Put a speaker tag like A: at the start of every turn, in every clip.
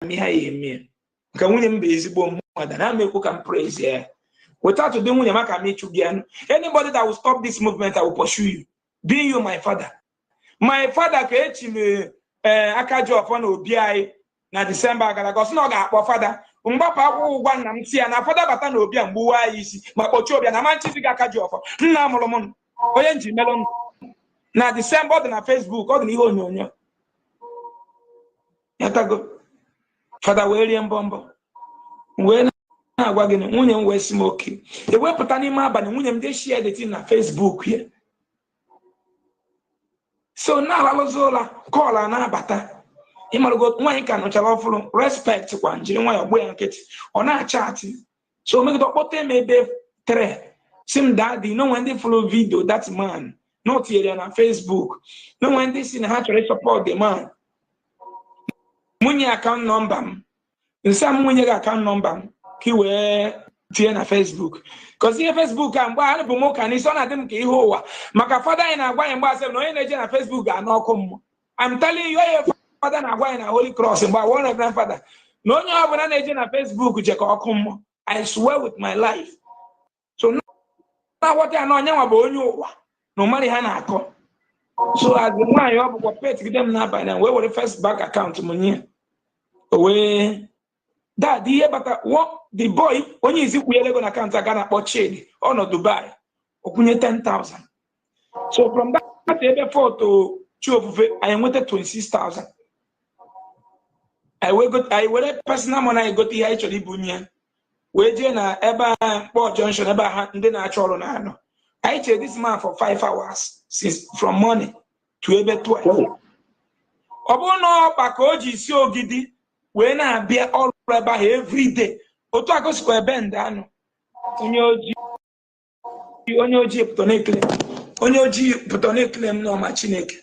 A: me high me. Can win be ezigbo mother na make who can praise here. Without doing when you make me again. Anybody that will stop this movement, I will pursue you. Being you my father. My father create me akajo upon obi na December gara go so no ga akpọ father. Mgbapa akwụkwọ ụgwa nna m si ya na father bata na obi a mgbuwa isi ma kpọchi obi na manchizi ga akajo ofo. Nna amụrụ m onye nji melon na December ọ dị na Facebook ọ dị na ihe onyonyo. Yatago father wee rie mbọmbọ. Wee na-agwa gị nwunye m wee smoke. Ewepụta n'ime abalị nwunye m dey share the thing na Facebook ya. So na alụzola call na abata. Ịmarụgo nwanyị ka nọchara ọfụrụ respect kwa njiri nwanyị ọgbọ ya nkịtị. Ọ na-achat. So megide ọkpọta eme ebe 3. Sim daddy no when they follow video that man not here na Facebook. No when they see na ha chọrọ support the man. Munye account number m. Nsa munye ga account number m. Ki wee tie na Facebook. Because ihe Facebook a mgbe a bụ m ka n'isi ọ na-adị m ka ihe ụwa. Maka father anyị na-agwa anyị mgbe asị na onye na-eje na Facebook ga-anọ ọkụ mmụọ. I'm telling you, your father na-agwa anyị na Holy Cross mgbe one of grandfather. Na onye ọbụla na-eje na Facebook je ka ọkụ mmụọ. I swear with my life. So na what ya na onye nwa bụ onye ụwa. No matter ha na-akọ. So as the nwaanyị ọ bụkwa pet gide m n'abalị na wee were first bank account m nye. Owe that the but what the boy only is equal na account aga na kpọ Chidi ọ nọ Dubai okwunye 10,000. So from that ebe photo chuofufe I wanted 26,000. I will personal money I got ihe actually bunye we je na ebe Port Junction ebe ha ndị na-achọ ọrụ na anọ. I check this man for 5 hours since from morning to ebe 12. Ọ bụ na ọkpa ka o ji isi ogidi we na-abịa ọrụ ebe ahụ every day. Otu agosikwa ebe ndị anụ onye ojii pụta na-ekele m n'ọma Chineke.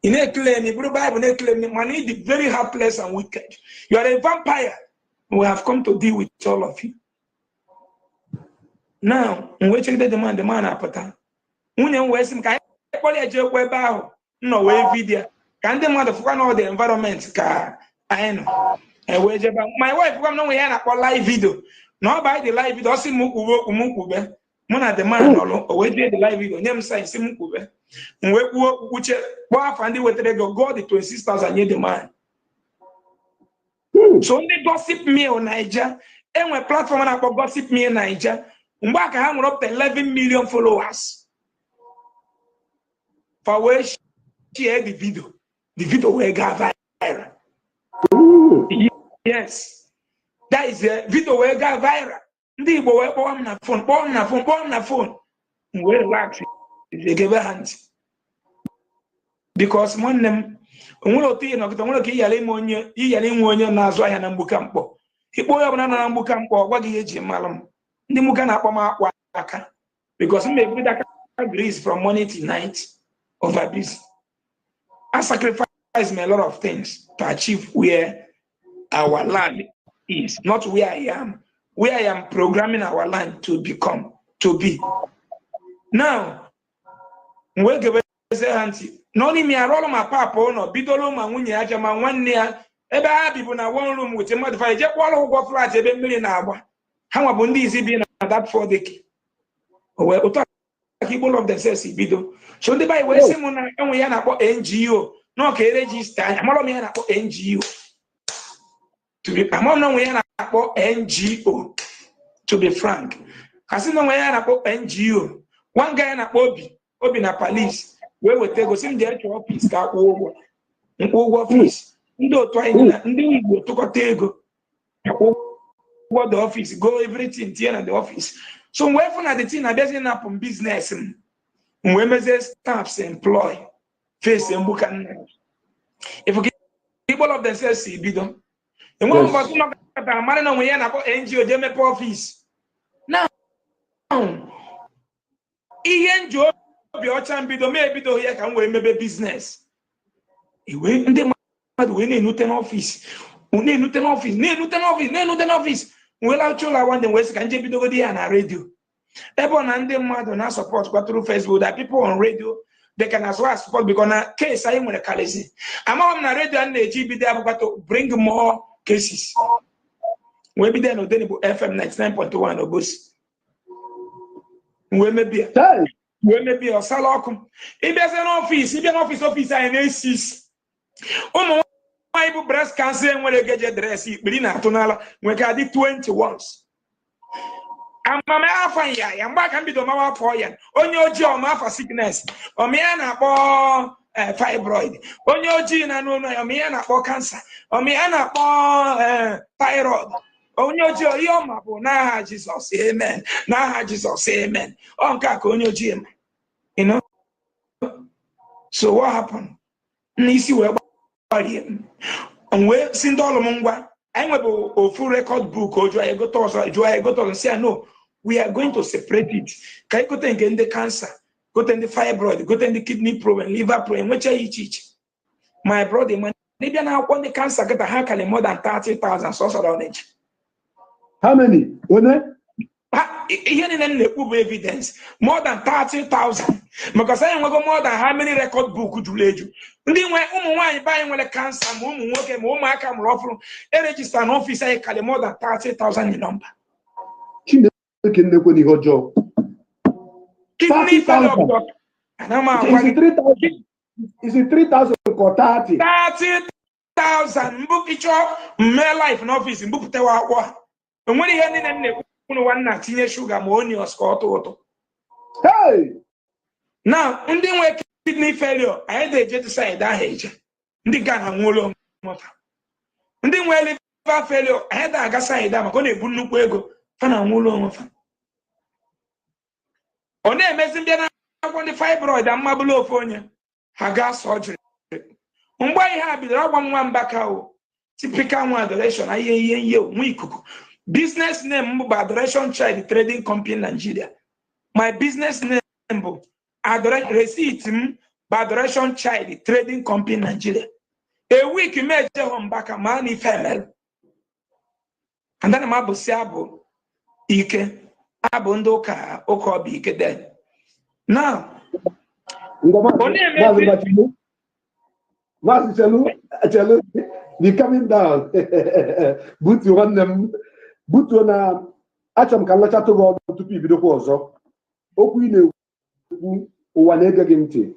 A: Ị na-ekele m bụrụ Bible na-ekele m mana ị dị very heartless and wicked. You are a vampire. We have come to deal with all of you. Now, we check the man apụta. Nwunye m wee sị m ka anyị kpọrọ ya jee kwa ebe ahụ nọ wee vidio ka ndị mmadụ fụkwa na the environment ka anyị nọ. My wife come no we na akpọ live video. No by the live video, see m kwube okwu m kwube. Mụ na the man nọ o wee the live video. Nye m sign si m kwube. M wee kwuo uche kpọọ afa ndị wetere go God the 26,000 nye the man. So ndị gossip me on Naija, enwe platform na akpọ gossip me Naija. Mgbe aka ha nwere up to 11 million followers. For where share the video. The video will go viral. Yes, that is a video where got viral. Ndị Igbo wee kpọọ m na phone. We relax. They give a hand. Because nwanne m onwere otu ihe nọkịta nwere ka iyala inwe onye na-azụ ahịa na mgbuka mkpọ. Ikpọ ya ọbụla na mgbuka mkpọ gwa gị eji mmalụ m. Ndị mgbuka na-akpọ m akwa aka. Because m na-ebido aka grease from morning to night over busy. I sacrifice me a lot of things to achieve where our land is, not where I am. Where I am programming our land to become, to be. Now, we give a auntie. No only me, I roll my papa, no, bidolo, my winnie, I jam one near. Ebe I be na one room with a modified jet wall who flat a million hour. How about this being at that 4 decade? Well, people of the says bido. So the by way, someone and we are about NGO. No, okay, register. I'm all me about NGO. To be, I'm on way about NGO. To be frank, I see no way about NGO. One guy na Obi na police. Where we take us in the actual office, car over office. Ndo try ndi go to go over the office, go everything here at the office. So where for the thing I building up on business. We measure staffs employ face and book and if we people of themselves see bidon. And one of us not man we about NGO they make office. Now NGO be ochan bidon maybe do here can we maybe business. We ndị mmadụ we na-enute n'office. Une enute n'office. We la chola one dem we say ka nje bido go there na radio. Ebe na ndị mmadụ na support kwa through Facebook that people on radio they can as support because na case anyị nwere kalezi. Ama na radio na eji bido abụkwa to bring more cases. We be there no then FM 99.1 Obosi. We may be a salakum. If there's an office, if an officer and A6. My breast cancer when they get dress, Brina Tonala, when I did 20 once. I'm a ya, I'm back and be the mama for you. On your jaw, for sickness. Or me and a fibroid. On your gene, I know me and a cancer. Or me and a thyroid. On your jaw, your map, now Jesus, amen. Now Jesus, amen. On cack on your gym. You know? So what happened? Nisi were and we sing all among one. I have a full record book or I go to and say, no, we are going to separate it. Can you go and the cancer, go to the fibroid, go to the kidney problem, liver problem, which I each. My brother, when maybe now when the cancer get a hackle more than 30,000 source of knowledge.
B: How many?
A: Here in the evidence, more than 30,000. Because I am more than how many record book could you lay you? When buying when a cancer, register an officer, I call more than 30,000 in number.
B: Kidney
A: failure.
B: Is it 3,000 or 30?
A: 30,000. Book each up, my life in office, book the war. And when you had one night, sugar, money or score.
B: Hey!
A: Now, and then we kidney failure, I had to decide that age. The gun and and then we liver failure, I had to decide that I'm going to look where go. Fan and wool on them, messing down on the fibroid and marble for you. I got surgery. And why have it? One back out. Typical one adoration. I hear business name Adoration Child Trading Company Nigeria. My business name Adoration Receipt Adoration Child Trading Company Nigeria. A week you made home back a money family. And then I'm able to say Ike Abundoka Okobi Ike then. Now
B: the coming down. But you want them, but you na acham ka lacha to go to video ko ozo. Okwu na-ekwu ụwa na-ege gị ntị,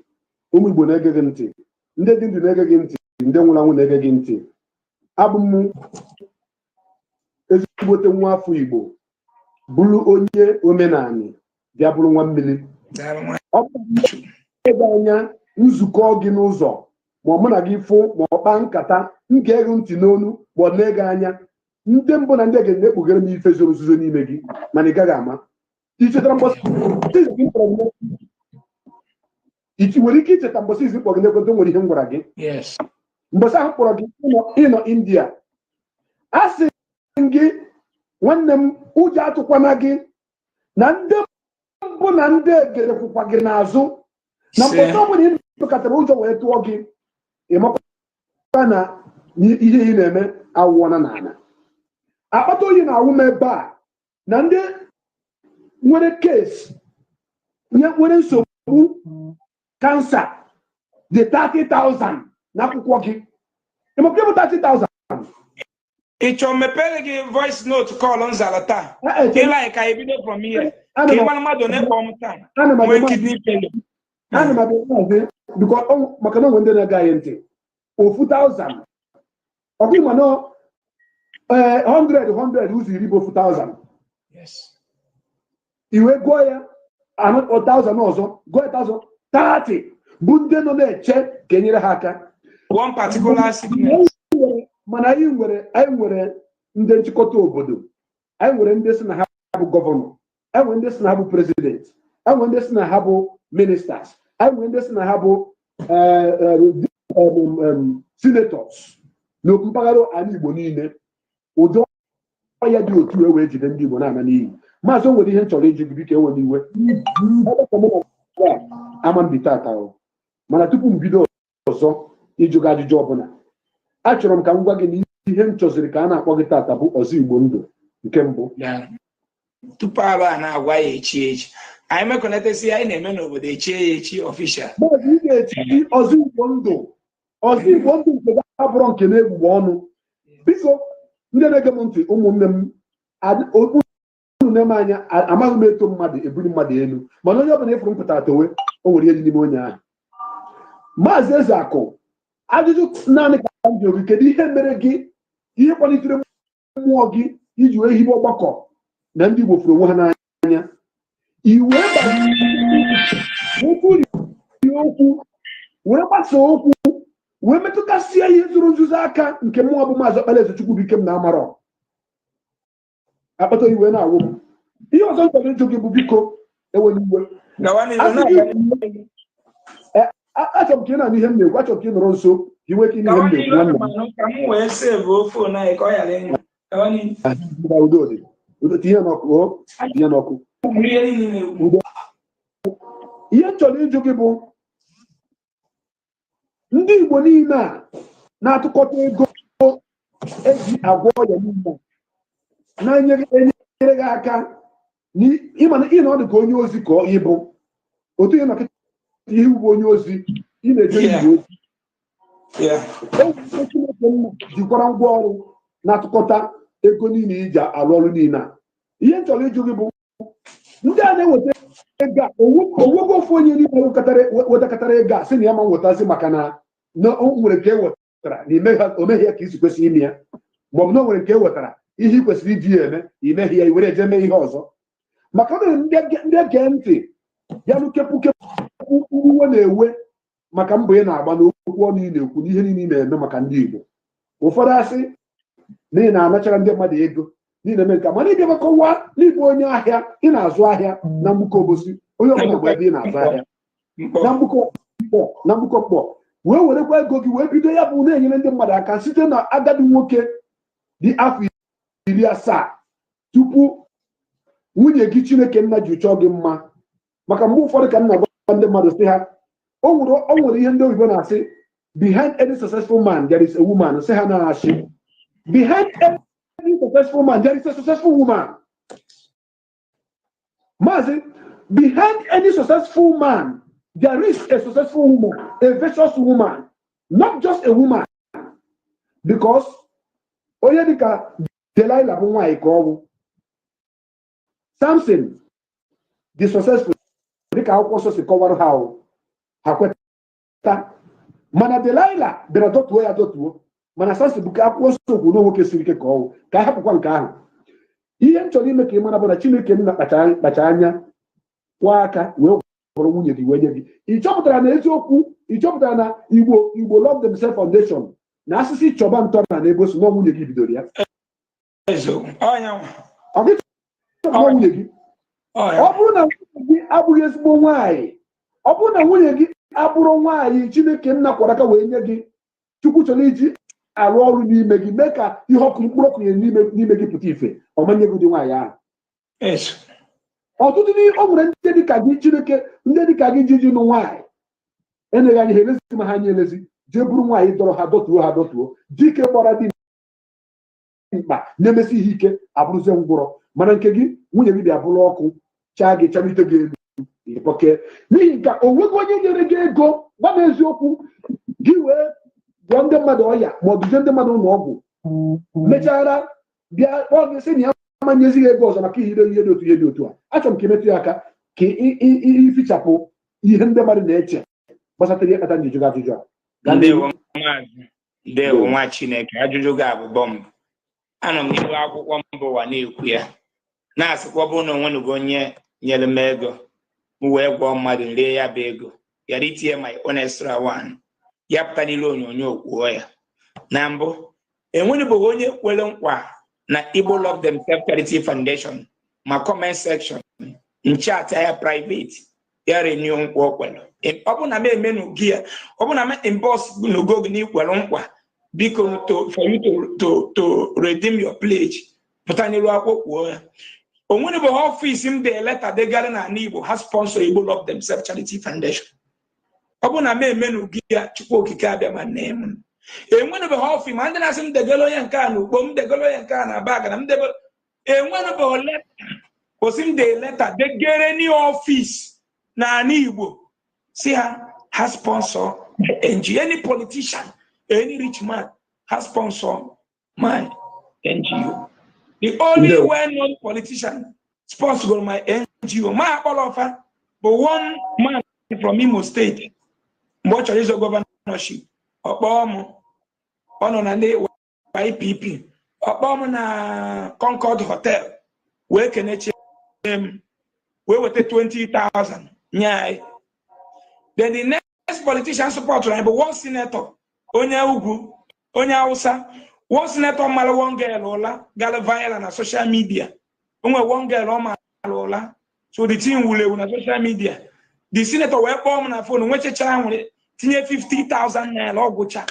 B: ụmụ Igbo na-ege gị ntị, ndị dị ndụ na-ege gị ntị, ndị nwụrụ anwụ na-ege gị ntị. Abụ m ezigbote nwa afọ Igbo, bụrụ onye omenani, bịa bụrụ nwa mmiri. Ọ bụ ebe anya nzukọ gị n'ụzọ, ma mụ na gị fụ ma ọkpa nkata, m ga-ege ntị n'onu ma ọ na-ege anya. Ndị mbụ na ndị ege na-ekpughere m ife zoro nzuzo n'ime gị, mana ị gaghị ama. Ichetara mbọsị iti nwere ike icheta mbọsị izi kpọrọ gị n'ekwentị nwere ihe m gwara gị. Mbọsị ahụ kpọrọ gị ịnọ India. A sị gị nwanne m ụjọ atụkwana gị na ndị mbụ na ndị egerekwukwa gị n'azụ na mbọsị ọ bụla ị tụkatara ụjọ wee tụọ gị ịmakwa na ihe ị na-eme awụọna n'ala. Akpata oyi na-awụ m ebe a na ndị nwere kesi nwere nsogbu kansa dị 30,000 n'akwụkwọ gị. Ịmakwa ịbụ 30,000.
A: Ịchọ mepere gị voice note call nzalata. Ịla ka ebido from here. Ka ịgwa mmadụ na-ekpọ m taa. Nwee kidney failure.
B: Ana m abịa maazị biko maka na onwe ndị na-aga anyị ntị. Ofu 1,000. Ọ bụ ma nọ 100 ụzọ iri bụ ofu 1,000. Iwe gụọ ya 1,000 ọzọ, gụọ 1,030 bụ ndị nọ na-eche ka enyere ha aka.
A: One particular sickness.
B: Mana anyị nwere ndị nchịkọta obodo, anyị nwere ndị si na ha bụ gọvanọ, anyị nwere ndị si na ha bụ prezident, anyị nwere ndị si na ha bụ ministers, anyị nwere ndị si na ha bụ senators na mpaghara ala Igbo niile. Ụdị ọya dị otu wee jide ndị Igbo na-ana n'iyi. Maazị o nwere ihe m chọrọ iji gị biko enwere iwe ama mbite aka, mana tupu m bido ọzọ ịjụ gị ajụjụ ọbụla, achọrọ m ka m gwa gị na ihe m chọziri ka a na-akpọ gị tata bụ ọzọ Igbo ndụ nke mbụ.
A: Tupu abụ a na-agwa ya echi anyị mekọnetasi anyị na-eme n'obodo echie ya echi ọfishal.
B: Ị ga-echi ọzọ Igbo ndụ nke ga-abụrụ nke na-egbugbe ọnụ. Biko ndị na-ege m ntị ụmụnne m na-eme anya amaghị m eto mmadụ ebuli mmadụ elu mana onye ọbụla ịfụrụ mpụtara towe o nwere ihe dị n'ime onye ahụ. Maazị Ezeaku, ajụjụ naanị ka m jụrụ gị, kedu ihe mere gị, ihe kwalitere mmụọ gị iji wee hibe ọgbakọ na ndị Igbo fụrụ onwe ha n'anya, iwe okwu were gbasa okwu wee metụtasịa ihe zuru nzuzo aka nke mmụọ bụ Maazị Okpalaeze Chukwubuikem na Amarọ akpata iwe na-awụ m. Ihe ọzọ nkwado ịjụ gị bụ biko enwere iwe, achọrọ m ka ị na-anụ ihe m na-ekwu, achọrọ ka ị nọrọ nso ka ị nwee ike ihe m na-ekwu. Udo tinye n'ọkụ, tinye n'ọkụ. Ihe m chọrọ ịjụ gị bụ ndị Igbo niile a na-atụkọta ego eji agwọ ọrịa niile na-enyere gị aka ịma na ị na ọ dị ka onye ozi ka ị bụ otu ihe nọkịta ihe bụ onye ozi ị na-eje Igbo ozi Chineke nna jikwara ngwa ọrụ na-atụkọta ego niile iji arụ ọrụ niile a. Ihe m chọrọ ịjụ gị bụ ndị a na-eweta ego a onwego ofu onye niile wetakọtara ego a sị na ya ma nwetazi maka na o nwere nke e wetara na o meghị ya ka isi kwesịrị ime ya, ma ọ bụ na o nwere nke e wetara ihe ị kwesịrị iji ya eme imeghi ya iwere eje mee ihe ọzọ. Maka ọ ndị ege ntị ya nukepukepụ uwe na-ewe maka mbọ ị na-agba n'okwu ọnụ ị na-ekwu n'ihe niile ị na-eme maka ndị Igbo. Ụfọdụ asị na ị na-anachara ndị mmadụ ego n'ihi na-eme nke mana ị bịakọwa n'ịbụ onye ahịa, ị na-azụ ahịa na mgbukọ obosi, onye ọbụla bụ ebe ị na-azụ ahịa na mgbukọ mkpọ wee werekwa ego gị wee bido ya bụ na-enyere ndị mmadụ aka site na agadi nwoke dị afọ 70 tupu nwunye gị Chineke nna ji chọọ gị mma. Maka mgbe ụfọdụ ka m na-agwa ndị mmadụ sị ha o nwere ihe ndị oyibo na-asị behind any successful man there is a woman, sị ha na-achị behind any successful man there is a successful woman. Maazị, behind any successful man there is a successful woman, a virtuous woman, not just a woman. Because onye dịka Delilah bụ nwaanyị ka ọ bụ, Samson dị successful dịka akwụkwọ nsọ si kọwara ha kweta, mana Delilah bịara dọtuo ya dọtuo, mana Samson bụ ka akwụkwọ nsọ kwuru na nwoke siri ike ka ọ bụ, ka a hapụkwa nke ahụ. Ihe m chọrọ ime ka ị mara bụ na Chineke nna kpacha anya kwa aka wee kpọrọ nwunye gị wee nye gị. Ị chọpụtara na eziokwu, ị chọpụtara na Igbo Love Themselves Foundation na asịsị chọba ntọala na ebo so na nwunye gị bidoro ya. Nwunye gị ọ bụrụ na nwunye gị abụghị ezigbo nwaanyị, ọ bụrụ na nwunye gị abụrụ nwaanyị Chineke nna kwara aka wee nye gị, Chukwu chọrọ iji arụ ọrụ n'ime gị mee ka ihe ọkụrụ mkpụrụ ọkụnye n'ime gị pụta ife, ọ manye gị dị nwaanyị ahụ. Ọtụtụ o nwere ndị dịka gị Chineke, ndị dịka gị jiji nụ nwaanyị eneghị anya ha elezi ma ha anya elezi jee bụrụ nwaanyị dọrọ ha dọtuo dike gbara dị mkpa na-emesi ihe ike abụrụzie ngwụrọ, mana nke gị nwunye gị bịa bụrụ ọkụ chaa gị chalite gị elu ịkpọke. N'ihi ka o nweghị onye nyere gị ego gwa m eziokwu gị wee gwọ ndị mmadụ ọya ma ọ duzie ndị mmadụ ụlọ ọgwụ mechara bịa kpọọ gị sị na ya amanyezighị ego ọzọ maka ihe dị otu a. Achọrọ m ka emetụ ya aka ka ifichapụ ihe ndị mmadụ na-eche gbasatara ihe kpata njụjụ ajụjụ a.
A: Ndewo nwa Chineke, ajụjụ gị abụ bọmbụ. Anọ m n'ihu akwụkwọ mba ụwa na-ekwu ya na-asịkwa bụ na onwenugo onye nyere m ego m wee gwọọ mmadụ rie ya bụ ego yara itinye my own extra one ya pụta n'ilu onyonyo kwuo ya. Na mbụ enwenubụghị onye kwere nkwa na Igbo Love Themselves Charity Foundation ma comment section nchaatị ya private ya renew nkwa okwelu. Ọ bụ na m emenu gị ya, ọ bụ na m inbox n'ogo gị n'ikwelu nkwa biko for you to redeem your pledge pụta n'ilu akwụkwọ kwuo ya. Onwenubụghị ọfịs m dee leta degara na Igbo ha sponsor Igbo Love Themselves Charity Foundation. Ọ bụ na m emenu gị ya, Chukwu okike abịa ma nne m enwenubụghị ọfịs ma ndị na-asị m degolo ya nke a na ukpo m degolo ya nke a na bag na m debe enwenubụghị leta osi m dee leta degere ni ọfịs na Igbo si ha sponsor NG, any politician, any rich man has sponsor my NGO. The only well-known politician sponsored my NGO, my offer, but one man from Imo State, much of his governorship, on YPP, na Concord Hotel, where can it we with the 20,000. Yeah. Then the next politician support but one senator, Onya Ugu, Onya Usa, one senator mal one girl Ola, gal viral on social media. Only one girl on Ola. So the team will on social media. The senator were bomb on a phone, which a child with 50,000 naira or gocha.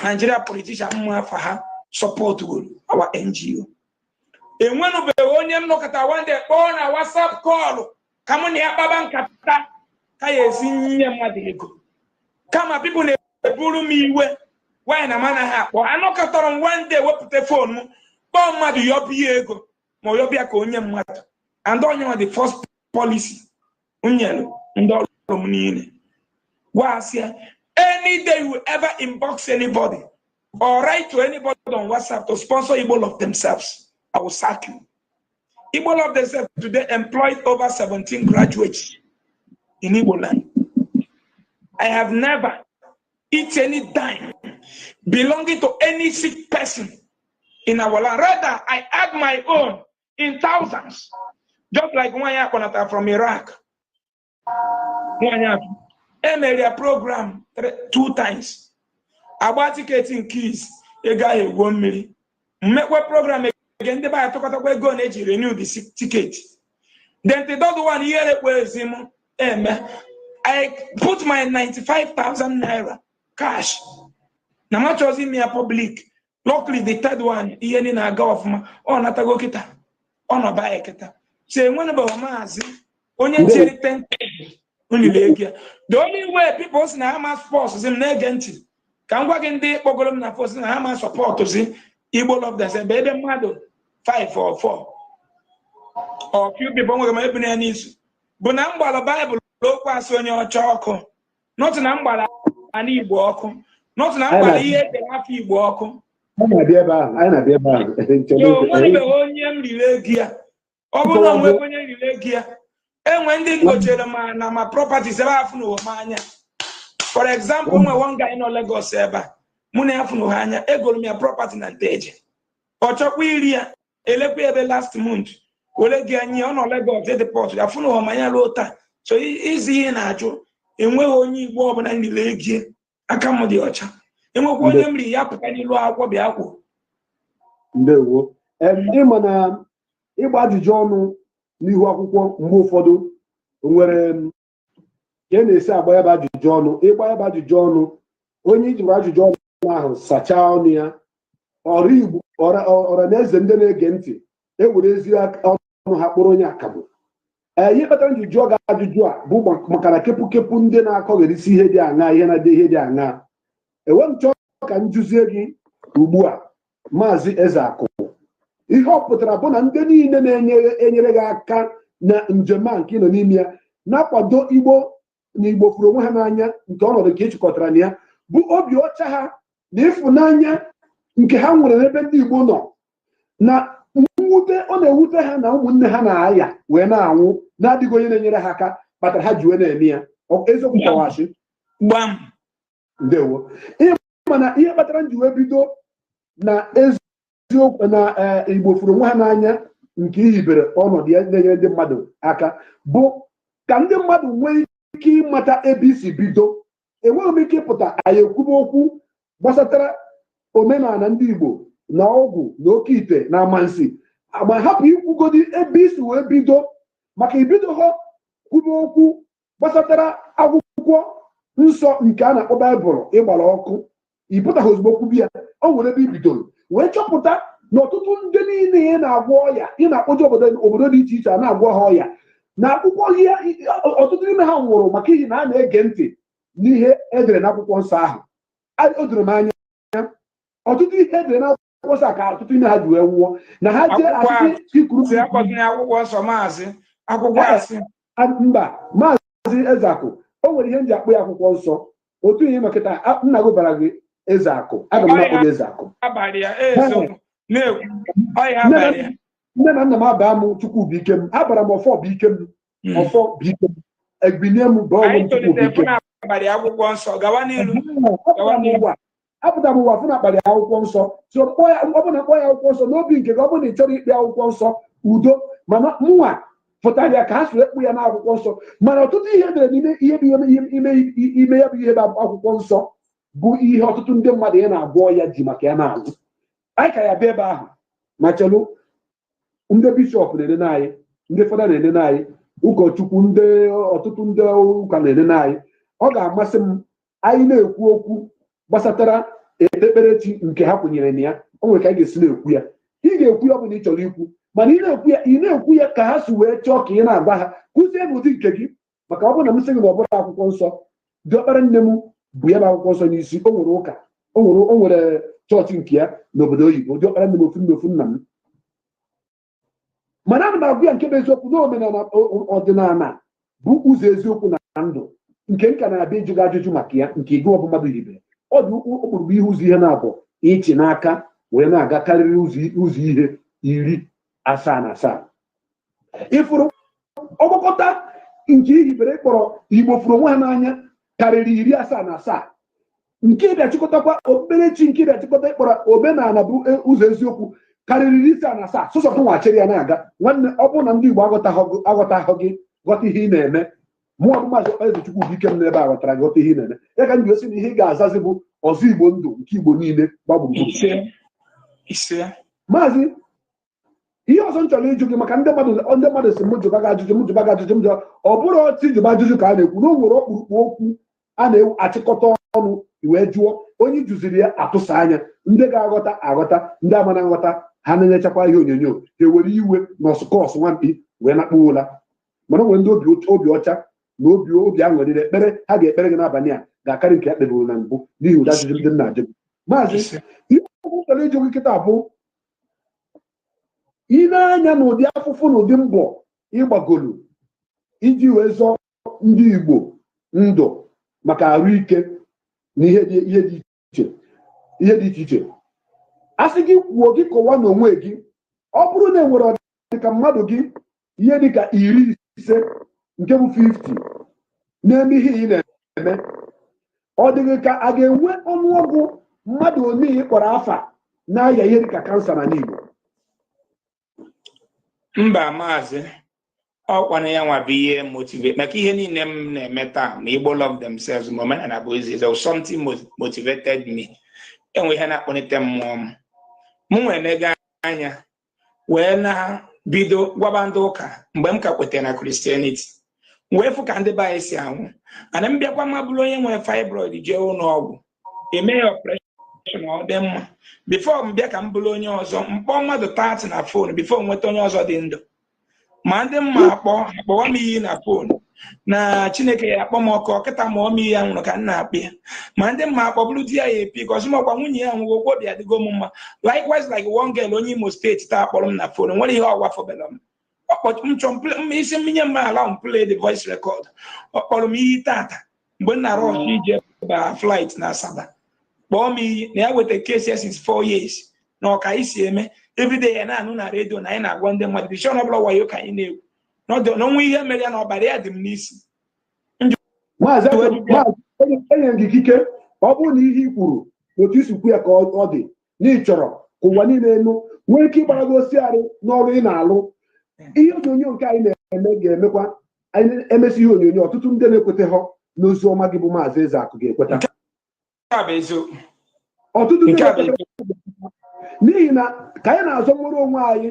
A: Nigeria politician for her support our NGO. And one of the onion look at one day on a WhatsApp call. Come on here, Baban Kata. Kaya sinya madego. Kama people ne buru mi we. Why na mana ha? Or I knock on one day we put the phone mo. Bon madu yobi ego. Mo yobi ako onyem mata. And don't you the first policy. Unyelo. Ndo munine. Wasia. Any day you ever inbox anybody or write to anybody on WhatsApp to sponsor Igbo of themselves, I will sack you. Igbo of themselves today employed over 17 graduates in Igbo land. I have never eaten any dime belonging to any sick person in our land. Rather, I add my own in thousands, just like one yakonata from Iraq. Area program 2 times. About ticketing keys, a guy 1 million. Make what program again? The buy to go and renew the ticket. Then the other one year where I put my 95,000 naira cash. Now much was in me a public. Luckily, the third one, he in a golf on a tago kita on a bike. Say one about mazi, only 10. The only way people say Hamas force is in negative. Can work in the program na force na Hamas support to see Igbo of them say baby mado 5 or 4. Or few people will maybe any issue. But now the Bible look was on your chalk. Not an umbrella and Igbo walk. Not an umbrella here the happy walk.
B: I know the bar.
A: So one of the onion relagia. Ogo no we when relagia. And when they go to my properties, for example, one guy in Lagos, Munafunuhanya, ego me a property na Deje. Or Chokwiria, Elepe last month, Olegani on Lagos, the port, Afuno Maya Lota. So easy in Ajo, and we only walk and the leg, I come with the Ocha. And we want them the Yapani Loa Wabiaku.
B: No, and Imana, Ibadi John. N'ihu akwụkwọ mgbe ụfọdụ nwere ihe na-esi agba ebe ajụjụ ọnụ ịgba ebe ajụjụ ọnụ onye ijiri ajụjụ ọnụ ahụ sachaa ọnụ ya ọra na eze ndị na-ege ntị ewere ezi ọnụ ha kpọrọ onye akagbụ ihe kpatara njụjụ ọga ajụjụ a bụ maka na kepụkepụ ndị na-akọgherisi ihe dị aṅa ihe na-ede ihe dị aṅa enwe m chọọ ka m jụzie gị ugbu a Maazị Ezeaku ihe ọ pụtara bụ na ndị niile na-enyere gị aka na njem a nke nọ n'ime ya na-akwado Igbo na Igbo furu onwe ha n'anya nke ọnọdụ ka echịkọtara na ya bụ obi ọcha ha na ịfụnanya nke ha nwere n'ebe ndị Igbo nọ na mwute ọ na-ewute ha na ụmụnne ha na-aya wee na-anwụ na-adịghị onye na-enyere ha aka kpatara ha ji wee na-eme ya eziokwu kawashi
A: gbam
B: ndewo mana ihe kpatara m ji wee bido na eziokwu na Igbo furu onwe ha n'anya nke ihibere ọnọdụ ya na-enyere ndị mmadụ aka bụ ka ndị mmadụ nwee ike ịmata ebe isi bido enweghị m ike ịpụta anyị ekwube okwu gbasatara omenala ndị Igbo na ọgwụ na oke ite na amansi ma hapụ ikwugodi ebe isi wee bido maka ibido ha kwube okwu gbasatara akwụkwọ nsọ nke a na-akpọ Baịbụl ịgbara ọkụ ịpụtaghị ozugbo kwubi ya ọ nwere ebe ibidoro wee chọpụta na ọtụtụ ndị niile ị na-agwọ ọya ị na-akpọje obodo dị iche iche a na-agwọ ha ọya na akwụkwọ ihe ọtụtụ n'ime ha nwụrụ maka ihi na a na-ege ntị n'ihe edere n'akwụkwọ nsọ ahụ o doro m anya ọtụtụ ihe edere n'akwụkwọ nsọ ka ọtụtụ ime ha ji wee nwụọ na ha jee asịsị ikuru
A: akwụkwọ nsọ maazị akwụkwọ asị
B: mba Maazị Ezeaku o nwere ihe m ji akpọ ya akwụkwọ nsọ otu ihe makịta nna gị bara gị Ezeaku aga m na-akpọ gị Ezeaku nne na nna m abaa m chukwubuikem abara m ọfọ bụ ikem ọfọ bụ ikem egbinye m bụ ọgwụ chukwubuikem apụta m ụwa fụ na akpari akwụkwọ nsọ so ọ bụ na kpọọ ya akwụkwọ nsọ n'obi nke gị ọ bụ na ị chọrọ ikpe akwụkwọ nsọ udo mana mụnwa pụtara ya ka ha soro ekpu ya n'akwụkwọ nsọ mana ọtụtụ ihe dere n'ime ihe bụ ime ya bụ ihe bụ akwụkwọ nsọ bụ ihe ọtụtụ ndị mmadụ ya na-agwọ ya ji maka ya na-alụ anyị ka ya bịa ebe ahụ ma chelụ ndị bishọp na-enene anyị ndị fada na-enene anyị ụkọchukwu ọtụtụ ndị ụka na-enene anyị ọ ga-amasị m anyị na-ekwu okwu gbasatara ekperechi nke ha kwenyere na ya o nwere ka anyị ga-esi na-ekwu ya ị ga-ekwu ya ọ bụ na ị chọrọ ikwu mana ị na-ekwu ya ka ha si wee chọọ ka ị na-agwa ha kụzie n'ụdị nke gị maka ọ bụrụ na m sị gị na ọ bụrụ akwụkwọ nsọ diọkpara nne m bụ ya bụ akwụkwọ nsọ n'isi o nwere ụka o nwere chọọchị nke ya n'obodo oyibo diọkpara nne m ofu nna m mana ana m agwa ya nke bụ eziokwu na omenala ọdịnala bụ ụzọ eziokwu na ndụ nke nka na-abịa ịjụ gị ajụjụ maka ya nke gị ọ bụ mmadụ hibere ọ dị ụkpụrụ ihe ụzọ ihe na-abụ ịchị n'aka wee na-aga karịrị ụzọ ihe 77 ịfụrụ ọgbakọta nke ihibere kpọrọ igbo fụrụ onwe ha n'anya karịrị 77 nke ịbịachịkọtakwa okpukperechi nke ịbịachịkọta ịkpọrọ omenala bụ ụzọ eziokwu karịrị 77 sọsọtụ nwachiri ya na-aga nwanne ọ bụrụ na ndị igbo aghọtaghị gị ghọta ihe ị na-eme mụ ọbụ maazị okpalaeze chukwubuikem n'ebe a ghọtara gị ghọta ihe ị na-eme ya ka m ji osi na ihe ị ga-azazi bụ ọzọ igbo ndụ nke igbo niile gbagburu maazị ihe ọzọ m chọrọ ịjụ gị maka ndị mmadụ si m jụba gị ajụjụ ọ bụrụ otu ijụba ajụjụ ka a na-ekwu na o nwere ọkpụrụkpụ okwu a na-achịkọta ọnụ wee jụọ onye jụziri ya atụsa anya ndị ga-aghọta aghọta ndị amana nghọta ha na-enyechakwa ihe onyonyo ha ewere iwe na ọsụkọsụ nwamkpi wee nakpuo ụla mana o nwere ndị obi ọcha na obi aṅụrịrị ekpere ha ga-ekpere gị n'abalị a ga-akarị nke ekpeburu na mbụ n'ihi ụdị ajụjụ ndị nna ajụ maazị ihe ọgwụ chọrọ ịjụ gị kịta bụ ị na-anya n'ụdị afụfụ na ụdị mbọ ịgbagolu iji wee zọọ ndị Igbo ndụ maka ahụike na ihe dị iche iche a sị gị kwuo gị kọwaa n'onwe gị ọ bụrụ na enwere ọdịka mmadụ gị ihe dịka 50 nke bụ 50 na-eme ihe ị na-eme ọ dịghị ka a ga-enwe ọnụọgụ mmadụ one ị kpọrọ afa na-aya ihe dịka kansa na Igbo
A: mba maazị ọkwana ya nwa bụ ihe motivate maka ihe niile m na-eme taa ma Igbo love themselves ma omenala bụ ezi there was something motivated me enwe ihe na-akpọlite mmụọ m nwere na-ega anya wee na-bido gwaba ndị ụka mgbe m ka kwetara na Christianity wee fụ ka ndị be anyị si anwụ ana m bịakwa ma bụrụ onye nwere fibroid jee ụlọ ọgwụ eme ya operation ọ dị mma before m bịa ka m bụrụ onye ọzọ mkpọ mmadụ 30 na fon before nweta onye ọzọ dị ndụ ma ndị mma akpọwa m iyi na fon na Chineke ya akpọ m ọkụ ọkịta ma ọm iyi ya nwụrụ ka m na-akpị ya ma ndị mma akpọbụrụ di ya ya epi gọzi m ọkwa nwunye ya nwụrụ ụgwọ obi adịgo m mma likewise like one girl onye Imo steeti taa kpọrọ m na fon nwere ihe ọgwa fọbela m isi mminye mma ala m play the voice record ọ kpọrọ m iyi tata mgbe m na-arụ ọchụ ije ba flight na Asaba kpọọ m iyi na ya weta case since 4 years na ọka isi eme everyday ya na-anụ na redio na anyị na-agwa ndị mmadụ dị shọn ọbụla wayo ka anyị na-ekwu n'ọnwa ihe mere ya na ọbara ya dị m n'isi
B: maazị enye gị ikike ọ bụrụ na ihe i kwuru otu isi kwu ya ka ọ dị na ị chọrọ ka ụwa niile enu nwee ike ịgbara gị osiarị n'ọrụ ị na-alụ ihe onyonyo nke anyị na-eme ga-emekwa anyị emesi ihe onyonyo ọtụtụ ndị na-ekweta ha n'ozi ọma gị bụ maazị Ezeaku ga-ekweta ọtụtụ ndị n'ihi na ka anyị na-azọ nwere onwe anyị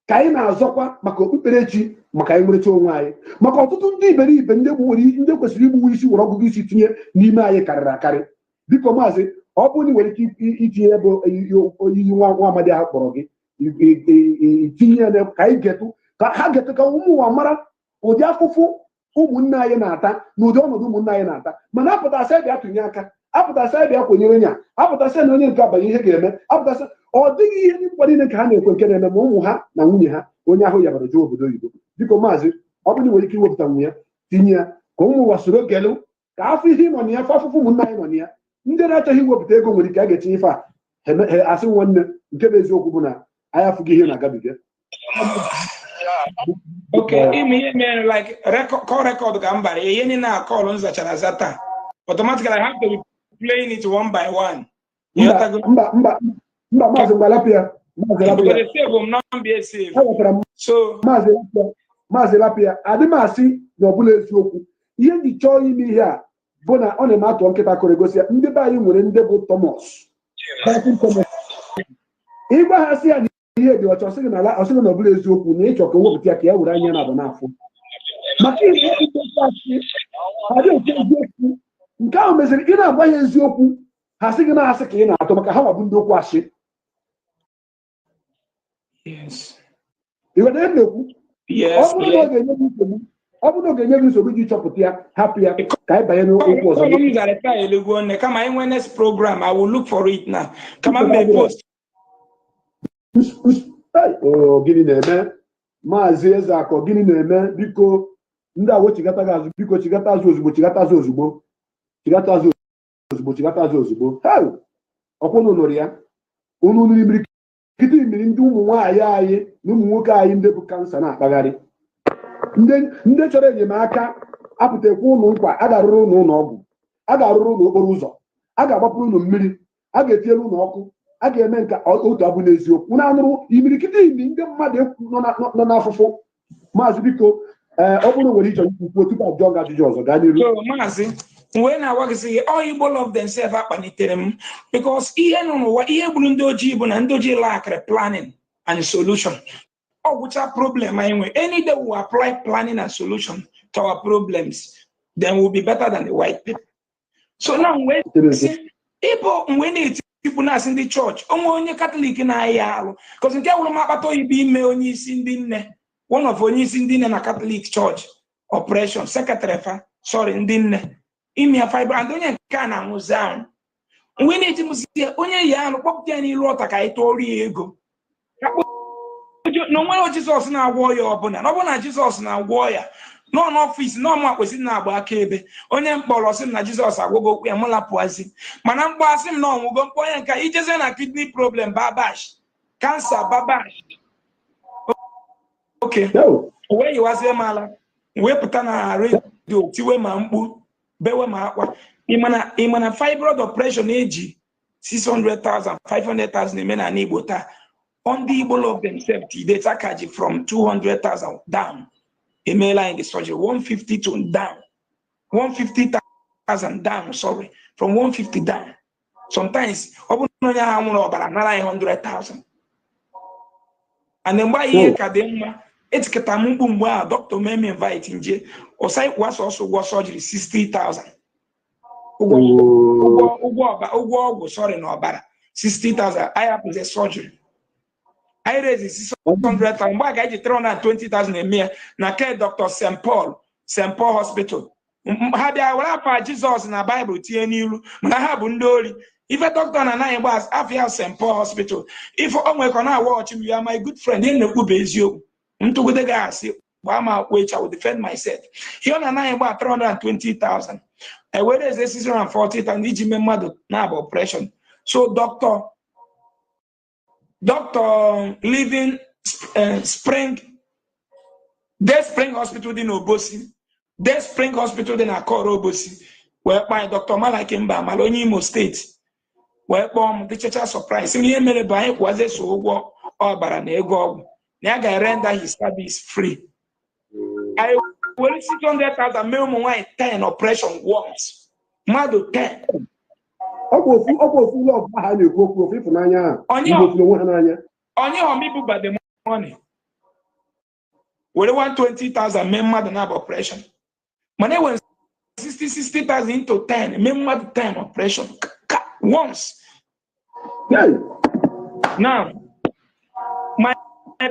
B: ka anyị na-azọkwa maka okpukperechi maka anyị nwerecha onwe anyị maka ọtụtụ ndị iberibe ndị kwesịrị igbuwe isi were ọgụgụ isi tinye n'ime anyị karịrị akarị biko maazị ọ bụrụ na ị nwere ike itinye ebe oyiyi nwa amadi ahụ kpọrọ gị itinye ya ka anyị getụ ka ha getụ ka ụmụ ụwa mara ụdị afụfụ ụmụnne anyị na-ata na ụdị ọnọdụ ụmụnne anyị na-ata mana apụtasị bịa tụnye aka apụtasị bịa kwenyere nya apụtasị na onye nke abanye ihe ga-eme apụtasị ọ dịghị ihe ndị mkpa niile ka ha na-ekwe nke na-eme ma ụmụ ha na nwunye ha onye ahụ yabara jụọ obodo oyibo biko maazị ọ bụrụ nwere ike iwepụta nwunye ya tinye ya ka ụmụ ụwa soro gelu ka afọ ihe ịnọ na ya afọ afụfụ ụmụnne anyị nọ na ya ndị na-achọghị iwepụta ego nwere ike a ga-etinye ife a asị nwanne nke bụ eziokwu bụ na anyị afụghị ihe na-agabiga.
A: Okay, like call record gambari. Any na call on Zachara automatically I have to be playing it one by one. So
B: Mazi Lapia, Adimasi, no bullets. Ihe ndị chọọ ime ihe a bụ na ọ na-eme atụ nkịta kọrọ egosi ya ndị be anyị nwere ndị bụ Thomas. Ịgwa ha si ya na ihe dị ọcha ọsịgị na ala ọsịgị na ọbụla eziokwu na ịchọ ka wepụta ya ka ya were anya na abụ n'afọ. Maka ihe asị adị oke eziokwu nke ahụ meziri ị na-agwa ya eziokwu ha sị gị na-asị ka ị na-atọ maka ha nwabụ ndị okwu asị. Ịghọta ihe na-ekwu? Ọ bụrụ na ọ ga-enye gị nsogbu iji chọpụta ya hapụ ya ka anyị banye n'okwu ọzọ.
A: Kama anyị nwee next program, I will look for it now. Kama m post.
B: Gịnị na-eme? Maazị Ezeaku, gịnị na-eme? Biko ndị a chigata gị azụ, biko chigata azụ ozugbo, chigata azụ ozugbo, chigata azụ ozugbo, chigata azụ ozugbo. Ọkwụnụ nụrụ ya, unu nụrụ imirikiti ndị ụmụ nwaanyị anyị na ụmụ nwoke anyị ndị bụ kansa na-akpagharị. Ndị chọrọ enyemaka apụtakwa ụlọ nkwa, a ga-arụrụ ụlọ ọgwụ, a ga-arụrụ ụlọ okporo ụzọ, a ga-agbapụrụ ụlọ mmiri, a ga-etinyere ụlọ ọkụ, a ga-eme nke otu abụ n'eziokwu. Na-anụrụ imirikiti ndị mmadụ nọ n'afụfụ. Maazị biko ọ bụrụ nwere ịchọ ikwu tupu ajụọ gị ajụjụ ọzọ gaa n'iru.
A: Maazị when I work say all Igbo love themselves akpanitere m because ihe nọ n'ụwa ihe gburu ndị ojii bụ na ndị ojii lacked planning and solution. Which problem anyway. Any day we apply planning and solution to our problems, then we'll be better than the white people. So now when people not in the church, only Catholic in Ayalu, because in one of in a Catholic church operation secretary, sorry, in me a fiber and don't can was down. We need to see only young pop any lot like I told you. No one Jesus na warrior ọbụna no one Jesus na warrior no office no ma kwesị na agba akaebe onye mkpọrọ sị na Jesus agwụgo okwu ya mụlapụazi mana mkpọ asị m na ọnwụgo mkpọ onye nka ijeze na kidney problem babash cancer babash okay wee yiwazie mala wepụta na radio tiwe ma mkpu bewe ma akwa ịmana fibroid operation eji 600,000 500,000 eme na Igbo taa. On the Igbo of themselves, they take from 200,000 down. A male in the surgery, 150 to down. 150,000 down, sorry. From 150 down. Sometimes, 900,000. And then why here Kadema, it's Katamumbwa, Dr. Meme invite in J, or say was also was surgery 60,000. Sorry, no, about 60,000. I have the surgery. I raised 600,000. Why I get 320,000 a year? Na care Dr. St. Paul Hospital. Had I will Jesus in the Bible, TNU, I have Undori. If a doctor and I was after St. Paul Hospital, if I can watch him, you are my good friend. In the Ubes you. Into with the gas, which I will defend myself. Here and I about 320,000. I wear is 640,000. Need you mother now operation. So Doctor living Spring Hospital in Obosi, Spring Hospital in Akoro Obosi, where by Dr. Malakimba, Malonimo State, where the church surprise. In the by was a so or Baranego. Naga render his service free. I will sit on that as a minimum 10 operation once. Mado 10.
B: Only
A: people by the money. We want 20,000 member the operation. Money was 60,000 into 10 member 10 operation once. Now, my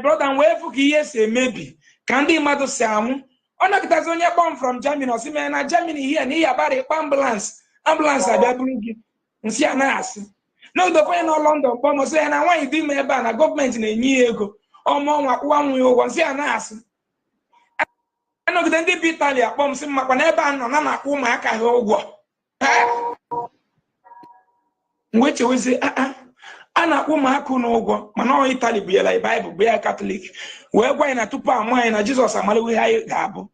A: brother, where for years maybe can the mother say, on a bomb from Germany or Simena Germany here and here about a ambulance at the no, the point of London, Bomo say, and I want you to do a government in a year ago, or more one way or say an ass. I know that they beat Italia, bombs in Mapaneba, and Nana Kumaka, which we say, a na-akpọ ụmụaka n'ụgwọ mana ọ Italy bụ ya Baịbụl bụ ya Katọlik wee gwa anyị na tupu amụ anyị na Jizọs amaliwo ihe anyị ga-abụ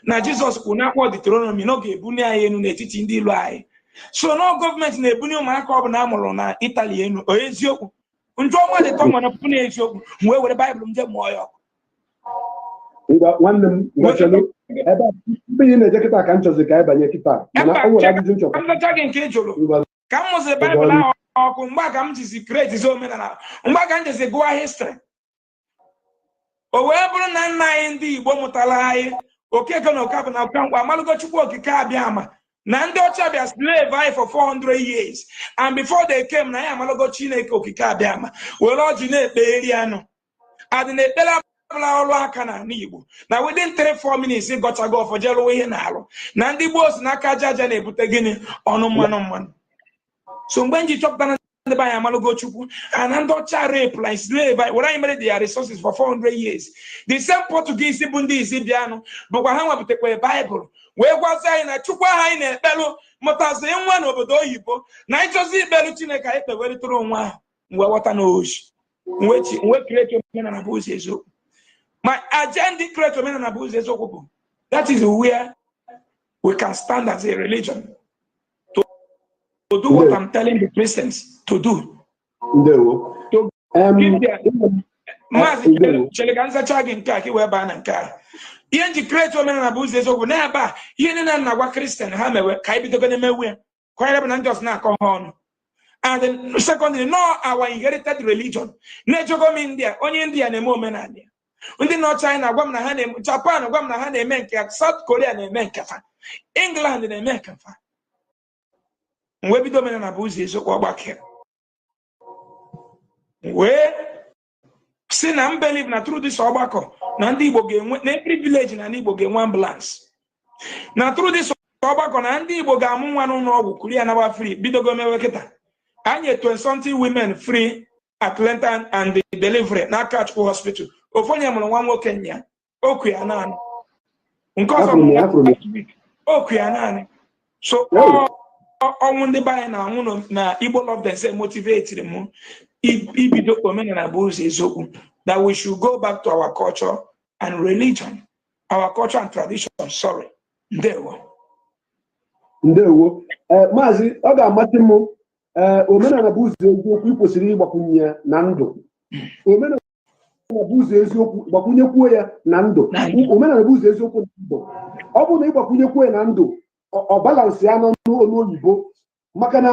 A: na Jizọs kwuru n'akwụkwọ Deuteronomy na ọ ga-ebuli anyị elu n'etiti ndị ilu anyị. So no gọọmenti na-ebunye ụmụaka ọbụla a mụrụ na Italy elu o eziokwu njọ ọnwa dị tọ nwere pụpụ na eziokwu wee were Baịbụl m je mụọ ya ọkụ.
B: Nwanne m gwachelu ebe mgbe ị na-eje kịta ka m chọzi ka anyị banye kịta mana o nwere ajụjụ nchọkwa
A: nzacha gị nke jụrụ ka m mụzi Baịbụl ahụ ọkụ mgbe ka m jizi kretizi omenala mgbe ka m jizi gụwa histrị o wee bụrụ na nna anyị ndị Igbo mụtara anyị Okeke na Okafọ na Okonkwo amalụgo Chukwu okike abịa ama na ndị ọcha bịa slave anyị for 400 years and before they came na ya amalụgo Chineke okike abịa ama were ọjị na-ekpegharị anụ adị na-ekpere abụla ọrụ aka na Igbo na within 3-4 minutes gọchago ọfọ jelụwa ihe na-alụ na ndị Igbo si n'aka aja aja na-ebute gịnị ọnụ mmanụ. So mgbe nji chọpụtara ndị be anyị amalụgo Chukwu na ndị ọcha rape like slave were anyị mere their resources for 400 years the same Portuguese bụ ndị isi bịanụ bụkwa ha nwepụtakwa Baịbụl wee gwazi anyị na Chukwu ahụ anyị na-ekpelụ mụtazi nwa n'obodo oyibo na ịchọzi ikpelu Chineke anyị kpeweritụrụ onwe ahụ mgbe ghọta n'oji nwe kreti omenala bụ ụzọ eziokwu. My agenda create omenala bụ ụzọ eziokwu bụ that is where we can stand as a religion to do what I'm telling the Christians to do. To give them mazi chere ka nzacha gị nke a ka wee baa na nke a ihe nji create omenala bụ ụzọ eziokwu n'ebe a ihe niile na-agwa Christian ha mewe ka anyị bidogo na-emewe ya ka anyị bụ na ndị ọzọ na-akọ ha ọnụ. And then secondly, no our inherited religion na-ejogom India onye India na-eme omenala ya ndị nọ China gwa m na ha na-eme Japan gwa m na ha na-eme nke ya South Korea na-eme nke fa England na-eme nke fa wee bido omenala bụ ụzọ eziokwu ọgbakọ wee si na m believe na through this ọgbakọ na ndị Igbo ga-enwe na every village na ndị Igbo ga-enwe ambulance na through this ọgbakọ na ndị Igbo ga-amụ nwa n'ụlọ ọgwụ kuri ya naba free bidogo mewe kịta anyị 20-something women free Atlanta and the delivery n'aka Chukwu hospital ofu onye mụrụ nwa nwoke nya oku ya naanị nke ọzọ oku ya naanị so ọnwụ ndị be anyị na-anwụ na Igbo love themselves motivated m ibido omenala bụ ụzọ eziokwu that we should go back to our culture and religion our culture and tradition. Sorry. Ndewo
B: Maazị ọ ga-amasị m omenala bụ ụzọ eziokwu ị kwesịrị ịgbakwunye na ndụ omenala bụ ụzọ eziokwu gbakwunyekwuo ya na ndụ omenala bụ ụzọ eziokwu na ndụ ọ bụrụ na ịgbakwunyekwuo ya na ndụ ọ balansị ya n'olu oyibo maka na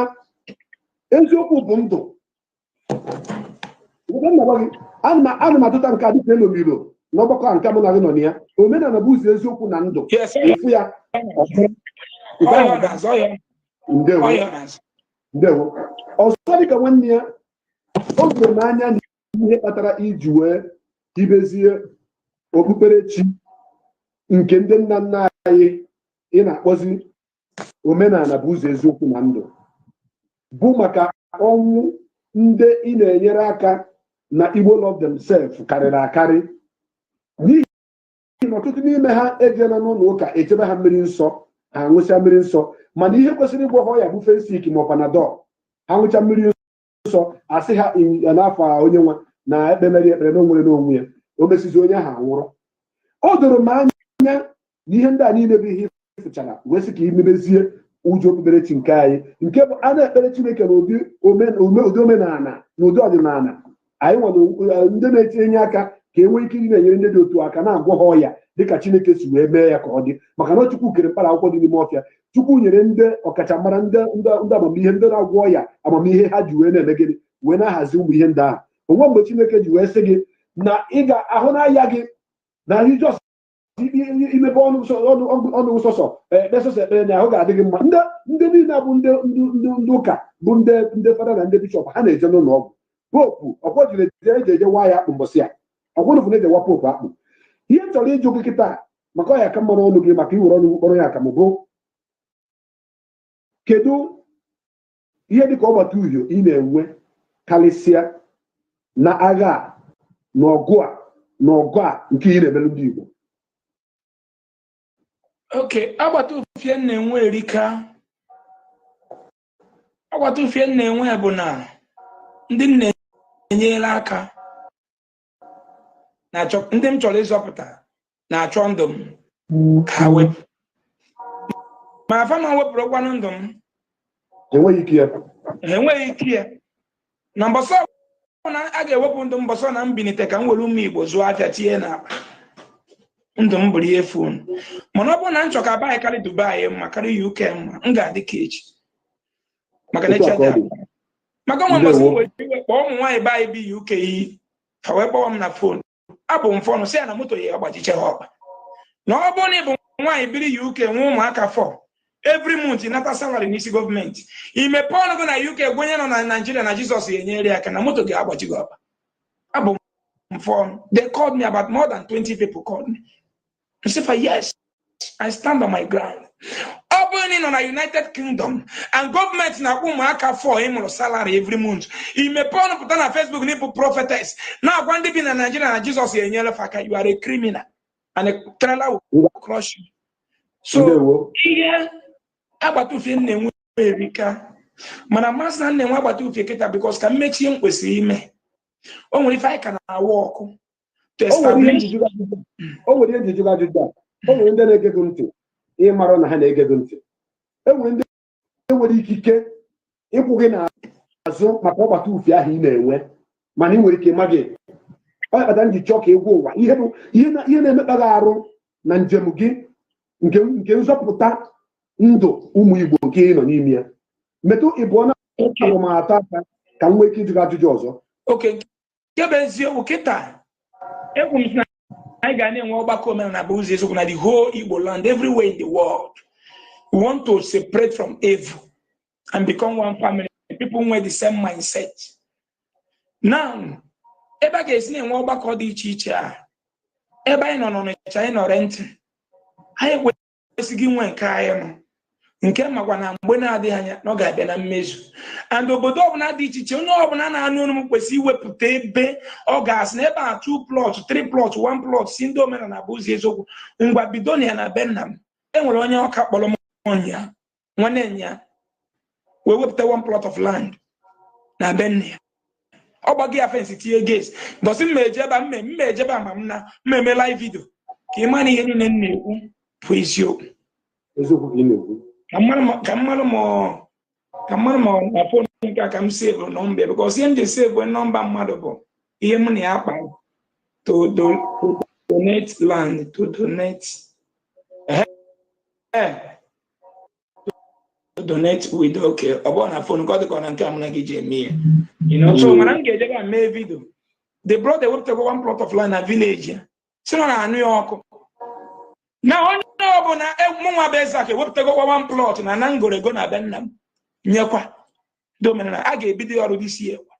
B: eziokwu bụ ndụ ana m atụta nke a dịka elomiro n'ọgbakọ nke mụ na gị nọ na ya omenala bụ ụzọ eziokwu na ndụ ịfụ ya ndewo ọzọ dịka nwanne ya o doro n'anya na ihe kpatara iji wee hibezie okpukperechi nke ndị nna nna anyị ị na-akpọzi omenala bụ ụzọ eziokwu na ndụ bụ maka ọnwụ ndị ị na-enyere aka na Igbo love themselves karịrị akarị n'ihi na ọtụtụ n'ime ha ejela n'ụlọ ụka echebe ha mmiri nsọ ha ṅụsịa mmiri nsọ mana ihe kwesịrị ịgwọ ya bụ fesik ma panadol ha ṅụcha mmiri nsọ asị ha n'afọ onye nwa na ekpemeri ekpere n'onwere n'onwe ya o mesizi onye ahụ anwụrụ. O doro m anya na ihe ndị a niile bụ ihe ịfụchara wee sị ka imebezie ụjọ okpukperechi nke anyị nke bụ a na-ekpere Chineke n'ụdị omenala na ụdị ọdịnala anyị nwere ndị na-etinye aka ka e nwee ike ịdị na-enyere ndị dị otu aka na-agwọ ha ọya dịka Chineke si wee mee ya ka ọ dị maka na Chukwu kere mkpara akwụkwọ dị n'ime ọfịa Chukwu nyere ndị ọkachamara ndị amamihe ndị na-agwọ ọya amamihe ha ji wee na-eme gịnị wee na-ahazi ụmụ ihe ndị ahụ onwe mgbe Chineke ji wee sị gị na ị ga-ahụ n'ahịa gị na Jizọs imepe ọnụ sọsọ ekpesọsọ ekpere na ahụ ga-adị gị mma ndị niile bụ ndị ụka bụ ndị fada na ndị bishọp ha na-eje n'ụlọ ọgwụ popu ọkwọ jiri eje waa ya akpụ mbọsị a ọkwụnụfụ na ejewa popu akpụ ihe chọrọ ịjụ gị kịta maka ọya aka mmanụ ọnụ gị maka iwere ọnụ kpọrọ ya akamụ bụ kedu ihe dịka ọgbata uhie ị na-enwe karịsịa na agha na ọgụ a nke ị na-emelu ndị Igbo?
A: Okay, agbata uhie na-enwe erika. Agbata uhie na-enwe bụ na ndị nne enyela aka na-achọ ndị m chọrọ ịzọpụta na-achọ ndụ m ka wepụ ma afa ma wepụrụkwanụ ndụ m enweghị ike ya na mbọsọ na a ga-ewepụ ndụ mbọsọ na mbinite ka m were ụmụ Igbo zụọ afịa tinye n'akpa ndụ m bụrụ ihe fon mana ọ bụrụ na m chọ ka baị karị Dubai mma karị UK mma m ga-adị ka echi maka na echi maka nwa mbọsị wee kpọọ ụmụ nwaanyị baị bi UK iyi ka wee kpọwa m na fon abụ m fọnụ si ya na moto ya agbachiche ha ọkpa na ọ bụrụ na ịbụ nwaanyị biri UK nwe ụmụaka 4 every month nata salary n'isi gọọmenti imepe ọnụ gị na UK gwenye nọ na Nigeria na Jizọs ya enyere aka na moto gị agbachi gị ọkpa abụ m fọnụ. They called me about more than 20 people called me. I said, yes, I stand on my ground. Opening on a United Kingdom and government na ụmụaka 4 ịmụrụ salary every month. Imepe ọnụ pụta na Facebook n'ịbụ prophetess na agwa ndị bi na Nigeria na Jizọs ya enyere aka, you are a criminal and a trailer will crush you. So ihe agbata ufie na-enwe erika mana masị na na-enwe agbata ufie kịta because ka mmechie m kwesịrị ime o nwere ife anyị ka na-awụ ọkụ to establish.
B: O nwere ihe njiji ajụjụ o nwere ndị na-ege gị ntị ịmara na ha na-ege gị ntị. E nwere ndị nwere ikike ịkwụ gị n'azụ maka ọgbata ufie ahụ ị na-enwe mana ị nwere ike ịma gị ọ kpata nji chọọ ka egwu ụwa ihe na-emekpa gị arụ na njem gị nke nzọpụta ndụ ụmụ Igbo nke ị nọ n'ime ya metụ ịbụọ na arụmatụ aka ka m nwee ike ịjụ gị ajụjụ ọzọ.
A: Oke nke bụ eziokwu kịta egwu m na anyị ga na-enwe ọgbakọ omenala bụ ụzọ eziokwu na the whole Igbo land everywhere in the world. We want to separate from evil and become one family. People with the same mindset. Now, ebe a ga-esi na-enwe ọgbakọ dị iche iche a ebe anyị nọ n'Ọnịcha anyị nọ rentị anyị kwesịghị inwe nke anyị nọ nke makwa na mgbe na-adịghị anya na ọ ga-abịa na mmezu and obodo ọbụla dị iche iche onye ọbụla na-anụ ọnụ m kwesịrị iwepụta ebe ọ ga-asị na ebe a 2 plot 3 plot 1 plot si ndị omenala bụ ụzọ eziokwu ngwa bido na ya na be nna m enwere onye ọka kpọrọ m ọnya nwanne ya wee wepụta 1 plot of land na be nna ya ọ gbaghị ya fensị tinye gates gosi mma ejebe ama m na mmemme live video ka ị mara ihe niile m na-ekwu bụ eziokwu ka mmadụ ma na fon nke a ka m save nọmba because ihe m ji save nọmba mmadụ bụ ihe m na ya akpa to donate land to donate with okay ọ bụrụ na fon ka ọ dịka na nke a mụ na gị ji eme ya so mana m ga-ejebe a mee video the brother wepụtago 1 plot of land na village ya si nọ na anụ ya ọkụ na onye ọbụla mụnwa bụ Ezeaku ewepụtago 1 plot na Nangorego na be nna m nyekwa ndị omenala a ga-ebido ọrụ dị isi ekwa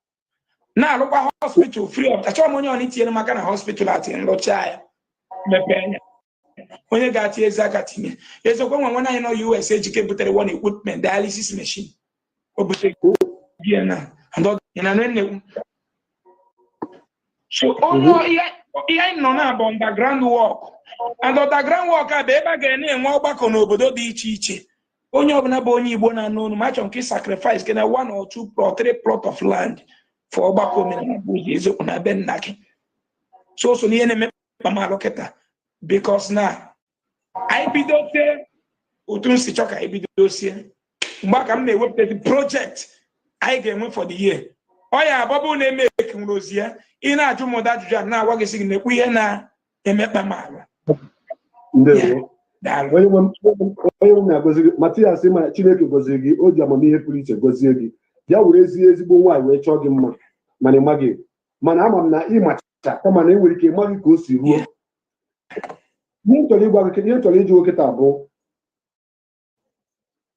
A: na-alụkwa hospital free of achọghị m onye ọna itinyere maka na hospital ati nrụcha ya mepee anya onye ga-ati Ezeaku tinye eziokwu nwa nwanne anyị nọ US ejike butere one equipment dialysis machine o butere so ihe anyị nọ na bụ underground work and underground work a bụ ebe a ga na-enwe ọgbakọ n'obodo dị iche iche onye ọbụla bụ onye Igbo na-anụ ọnụ ma achọ nke sacrifice gị na 1 or 2 plot 3 plot of land for ọgbakọ omenala bụ ụzọ eziokwu na be nna gị so na ihe na-emekpa m alụ kịta because na anyị bidote otu m si chọ ka anyị bidosie mgbe aka m na-ewepụta project anyị ga-enwe for the year ọ ya abọbụ na-eme ekemụrụ ozi ya ị na-ajụ m ụda ajụjụ a na-agwa gị sị gị na-ekwu ihe na-emekpa m alụ
B: onye m na-agọzi gị Matias ma Chineke gọziri gị o ji amamihe pụrụ iche gọzie gị ya were ezigbo nwaanyị wee chọọ gị mma mana ịma gị mana ama m na ịmacha kama na e nwere ike ịma gị ka o si ruo ihe m chọrọ ịgwa gị ihe m chọrọ iji nwoke taa bụ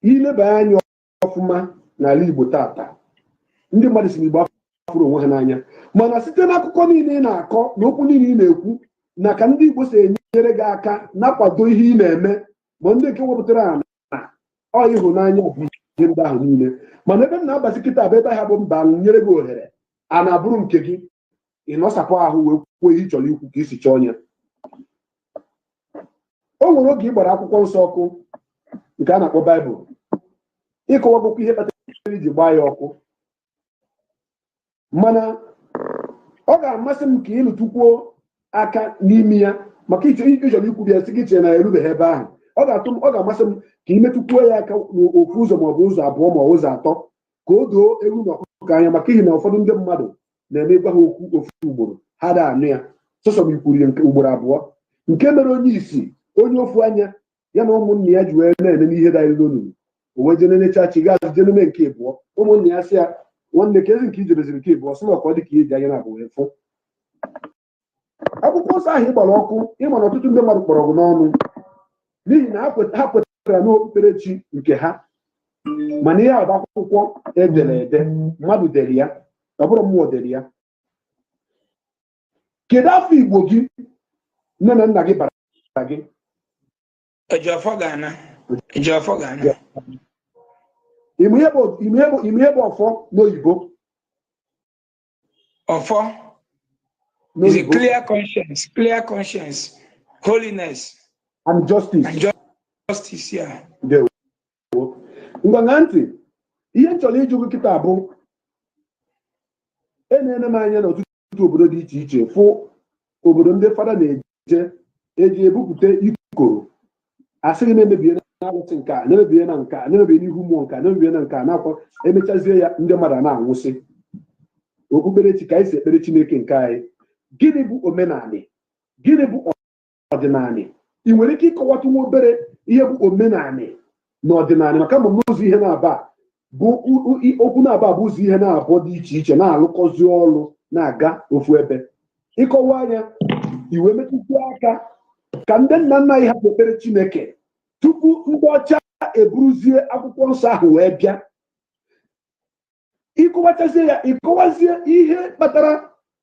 B: ileba anya ọfụma n'ala Igbo tata ndị mmadụ si n'Igbo afụrụ onwe ha n'anya mana site n'akụkọ niile ị na-akọ na okwu niile ị na-ekwu na ka ndị Igbo si enyere gị aka na-akwado ihe ị na-eme ma ndị nke wepụtara na ọ ịhụnanya bụ ihe ndị ahụ niile mana ebe m na-abazi kịta bụ ebe ha bụ mba nyere gị ohere a na-abụrụ nke gị ịnọsapụ ahụ wee kwuo ihe ị chọrọ ikwu ka isi chọọ ya. O nwere oge ị gbara akwụkwọ nsọ ọkụ nke a na-akpọ Baịbụl ịkọwagokwa ihe kpatara iji gbaa ya ọkụ mana ọ ga-amasị m ka ịlụtụkwuo aka n'ime ya maka ịchọrọ ikwu bịa sị gị chere na erubeghị ebe ahụ. Ọ ga-amasị m ka ị metụkwuo ya aka n'ofu ụzọ maọbụ ụzọ abụọ ma ụzọ atọ ka o doo ewu na ọkụkọ anya, maka ihi na ụfọdụ ndị mmadụ na-eme gwa ha okwu ofu ugboro ha da anụ ya sọsọ m ikwuru ya nke ugboro abụọ, nke mere onye isi onye ofu anya ya na ụmụnne ya ji wee na-eme n'ihe darịrị onunu o wee jenenecha chi gaazị jeneme nke ịbụọ. Ụmụnne ya sị ya nwanne ka ezi nke ijereziri nke ịbụọ sị na ọkọ dị ka ihe ji anya na abụ wee fụ. Akwụkwọ nsọ ahụ ịgbara ọkụ ịma na ọtụtụ ndị mmadụ kpọrọ ọgụ n'ọnụ n'ihi na ha kwetara n'okpukperechi nke ha, mana ihe a bụ akwụkwọ edere ede, mmadụ dere ya, ọ bụrụ mmụọ dere ya. Kedu afọ Igbo gị nne na nna gị bara gị?
A: Ejiofor Ghana.
B: Ime ihe bụ ọfọ n'oyibo?
A: Ọfọ is a clear conscience, holiness
B: and justice.
A: Yeah.
B: Ngwa na ntị, ihe m chọrọ ịjụ gị kịta bụ na-ene m anya n'ọtụtụ obodo dị iche iche fụ obodo ndị fada eji ebupụta ikoro asịghị na-emebie na arụsị nke a, na-emebie na nke a, na-emebie n'ihu mmụọ nke a, na-emebie na nke a, na-akwa emechazie ya ndị mmadụ na-anwụsị. Okpukperechi ka anyị si ekpere Chineke nke anyị. Gịnị bụ omenala? Gịnị bụ ọdịnala? Ị nwere ike ịkọwata nwa obere ihe bụ omenala na ọdịnala, maka ma n'ụzọ ihe na-aba bụ okwu na-aba bụ ụzọ ihe na-abụọ dị iche iche na-alụkọzi ọrụ na-aga ofu ebe. Ịkọwa anya iwe metụta aka ka ndị nna nna anyị hapụ ekpere Chineke tupu ndị ọcha eburuzie akwụkwọ nsọ ahụ wee bịa. Ịkọwachazie ya, ịkọwazie ihe kpatara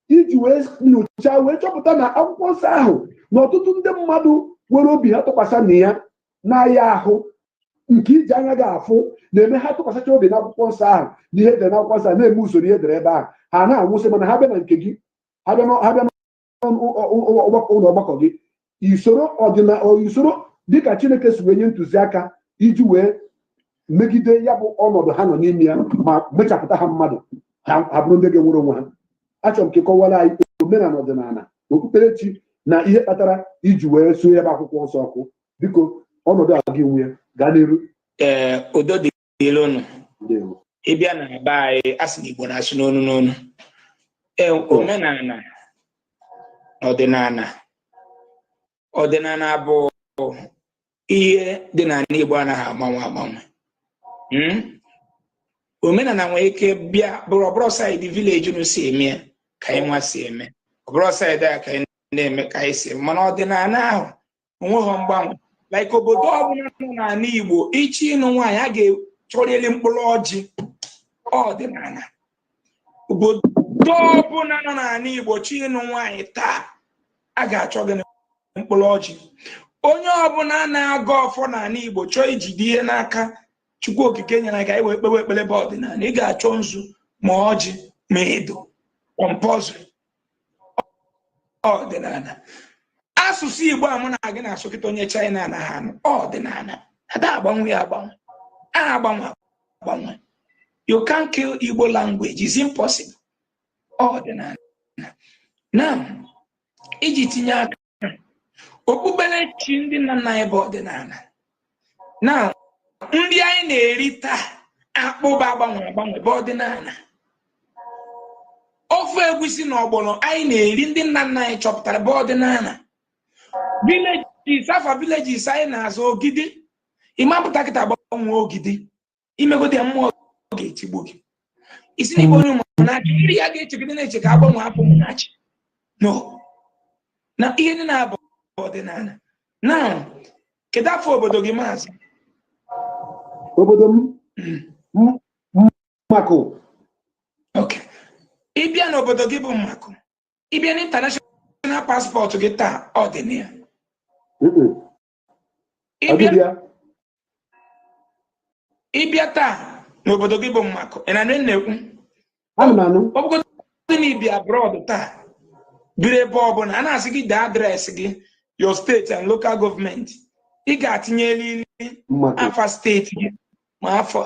B: iji wee nyochaa wee chọpụta na akwụkwọ nsọ ahụ na ọtụtụ ndị mmadụ nwere obi ha tụkwasị na ya na-aya ahụ nke iji anya ga-afụ na-eme ha tụkwasịcha obi n'akwụkwọ nsọ ahụ na ihe dere n'akwụkwọ nsọ na-eme usoro ihe dere ebe ahụ ha na-anwụsị, mana ha bịa na nke gị, ha bịa ụlọ ọgbakọ gị, usoro dịka Chineke si wee nye ntụziaka iji wee megide ya bụ ọnọdụ ha nọ n'ime ya ma mechapụta ha mmadụ ha bụrụ ndị ga-enwere onwe ha. Achọrọ m ka ịkọwara anyị omenala ọdịnala okpukperechi na ihe kpatara iji wee suo ya bụ akwụkwọ nsọ ọkụ. Biko ọnọdụ a gị nwee gaa n'iru.
A: Udo dị elu. Ịbịa na be anyị asị na Igbo na-asụ n'onu n'onu. Omenala ọdịnala bụ ihe dị n'ala Igbo anaghị agbanwe. Omenala nwere ike bịa bụrụ ọbụrụ saịdị vileji unu si eme ka anyị nwa si eme, ọbụrụ saịdị a ka anyị na-eme ka anyị si eme, mana ọdịnala ahụ onweghị mgbanwe. Like obodo ọbụla nọ n'ala Igbo ichi ịnụ nwaanyị a ga-achọrịrị mkpụrụ ọjị ọdịnala. Obodo ọbụla nọ n'ala Igbo chi ịnụ nwaanyị taa a ga-achọ gị mkpụrụ ọjị. Onye ọbụla na-aga ọfọ n'ala Igbo chọọ ijide ihe n'aka Chukwu okike nyere ka anyị wee kpewe ekpere bụ ọdịnala, ị ga-achọ nzu ma ọjị ma edo kọmpọzịrị ọdịnala. Asụsụ Igbo a mụ na gị na-asụ kịta onye China anaghị anụ ọdịnala. Ada agbanwe ya agbanwe. You can't kill Igbo language, it's impossible. Ọdịnala. Now, iji tinye aka okpukperechi ndị nna nna anyị bụ ọdịnala. Now, nri anyị na-eri taa akpụba agbanwe bụ ọdịnala. Ofe egusi na ọgbọnọ anyị na-eri ndị nna nna anyị chọpụtara bụ ọdịnala. Villages, afa villages anyị na-azụ ogidi, ịmapụta kịta gbanwe ogidi, imegode mmụọ ga-etigbu gị. Isi na Igbo onye ụmụ na-achị nri ya ga-echegide na-eche ka agbanwe afọ ụmụ na-achị. No, na ihe ndị na-abụ ọdịnala. Now, kedu afọ obodo gị maazị?
B: Obodo m Mmakụ.
A: Okay. Ịbịa n'obodo gị bụ Mmakụ, ịbịa n'international passport gị taa ọ dị na ya. Ịbịa taa n'obodo gị bụ Mmakụ, ị na-ekwu ọ bụgodị na ịbịa abroad taa biri ebe ọbụla a na-asị gị dee adreesị gị, your state and local government, ị ga-atinye eriri afa steeti gị ma afọ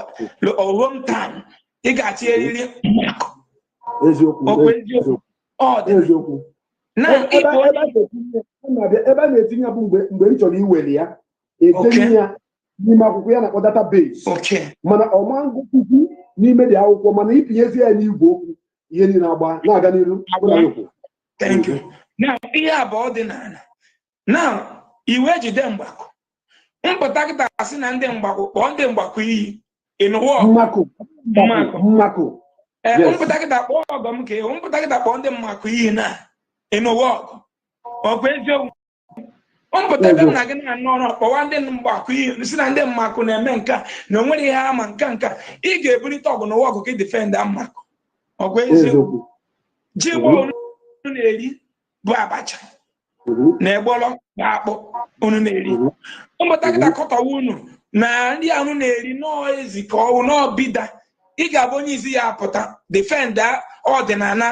A: hometown, ị ga-atinye eriri Mmakụ.
B: Eziokwu. eziokwu ebe a na-etinye bụ mgbe ị chọrọ iweli ya edenye ya n'ime akwụkwọ ya na-akpọ database mana ọma ngụkwu n'ime dị akwụkwọ mana itinyezi ya n'igwe okwu ihe niile agba na-aga n'iru.
A: Thank you. Now, ihe a bụ ọdịnala. Now, iwe jide mgbakọ mpụta kịta asị na ndị mgbakọ kpọọ ndị mgbakọ iyi
B: mmakụ
A: mpụta kịta kpọọ ọgọ m ka mpụta kịta kpọọ ndị mmakọ iyi na ịnụwa ọgụ ọkwa eziokwu mpụta ebe m na gị na-anụ ọrụ kpọwa ndị mgbakọ iyi si na ndị mmakọ na-eme nka na onwere ihe ama nka ị ga-ebulite ọgụ n'ụwa ọgụ ka defend mmakọ ọkwa eziokwu ji gbo na-eri bụ abacha na egbolo ga-akpọ unu na-eri ụmụta kịta kọtawa unu na ndị ahụ na-eri n'ezi ka ọwụ n'ọbịda ị ga-abụ onye isi ya apụta defend ọdịnala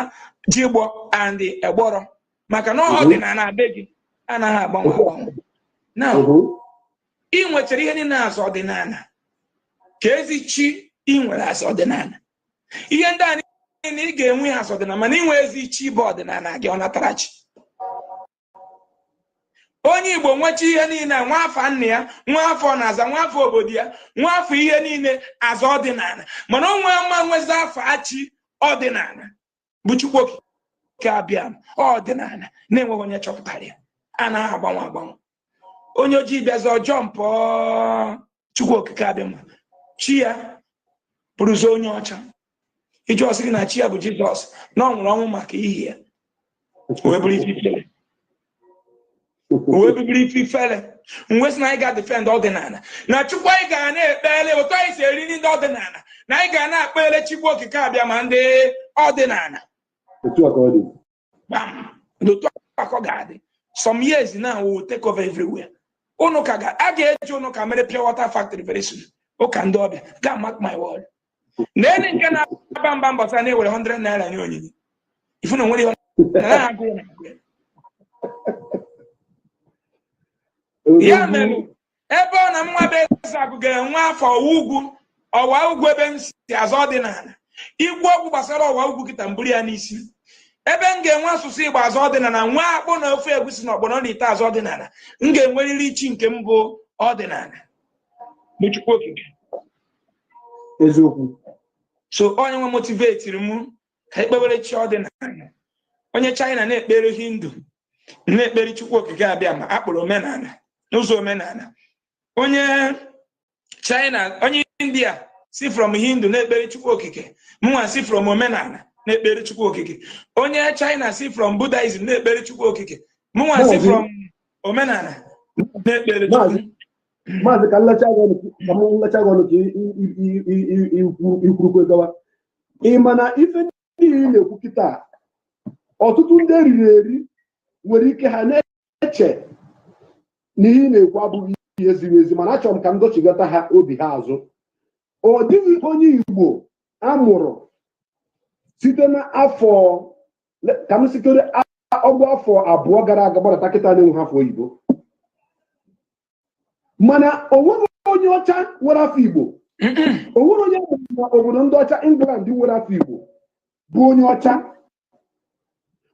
A: jigbo and egboro maka na ọdịnala be gị anaghị agbanwe na ị nwetara ihe niile azụ ọdịnala ka ezi chi ị nwere azụ ọdịnala ihe ndị a niile ị ga-enwe azụ ọdịnala mana inwe ezi chi bụ ọdịnala gị ọ natara chi onye Igbo nwechi ihe niile nwafọ nna ya nwafọ na-aza nwafọ obodo ya nwafọ ihe niile azụ ọdịnala mana onwe mma nwezi afọ achị ọdịnala bụ Chukwubuikem abịa ọdịnala na-enweghị onye chọpụtara ya anaghị agbanwe onye ojii bịazi ọjọọ mpọ Chukwubuikem abịa chi ya bụrụzi onye ọcha iji ọsị gị na chi ya bụ Jizọs na ọ nwụrụ ọnwụ maka ihi ya wee bụrụ ife ifele mgbe si na anyị ga-defend ọdịnala na Chukwu anyị ga na-ekpele otu anyị si eri ndị ọdịnala na anyị ga na-akpele Chukwubuikem abịa ma ndị ọdịnala otu akọ ga-adị some years now will take over everywhere. Unu ka a ga-eji unu ka mere pure water factory very soon. Ụka ndị ọbịa ga mark my word. Nene nke na-aba mba mbọsa na-ewere 100 naira nye onyinye. Ifu na nwere na-agụ ya mere ebe ọ na nwa be Ezeaku ga-enwe afọ ugwu ọwa ugwu ebe m si azụ ọdịnala igwu ọgwụ gbasara ọwa ugwu kịta mburu ya n'isi ebe m ga-enwe asụsụ Igbo azụ ọdịnala nwa akpụ na ofe egusi na ọgbọnọ na ite azụ ọdịnala m ga-enwerịrị ichi nke m bụ ọdịnala bụ Chukwubuikem
B: eziokwu.
A: So onye nwe motivetiri m ka ekpewere chi ọdịnala onye China na-ekpere Hindu na-ekpere Chukwubuikem abịa ma akpọrọ omenala n'ụzọ omenala onye China onye India si from Hindu na-ekpere Chukwubuikem mụnwa si from omenala na-ekpere Chukwubuikem onye China si from Buddhism na-ekpere Chukwubuikem mụnwa si from omenala na-ekpere Chukwubuikem.
B: Maazị ka nlecha gọnụ ka ikwurukwe gawa ị ma na ife niile na-ekwu kịta ọtụtụ ndị eriri eri nwere ike ha na-eche na ihe na-ekwu abụghị ihe ziri ezi mana achọrọ m ka m dochigata ha obi ha azụ. Ọ dịghị onye Igbo amụrụ site na afọ ka m sitere ọgbọ afọ abụọ gara aga gbadata kịta na-enwe afọ oyibo mana onwere onye ọcha nwere afọ Igbo onwere onye na obodo ndị ọcha England nwere afọ Igbo bụ onye ọcha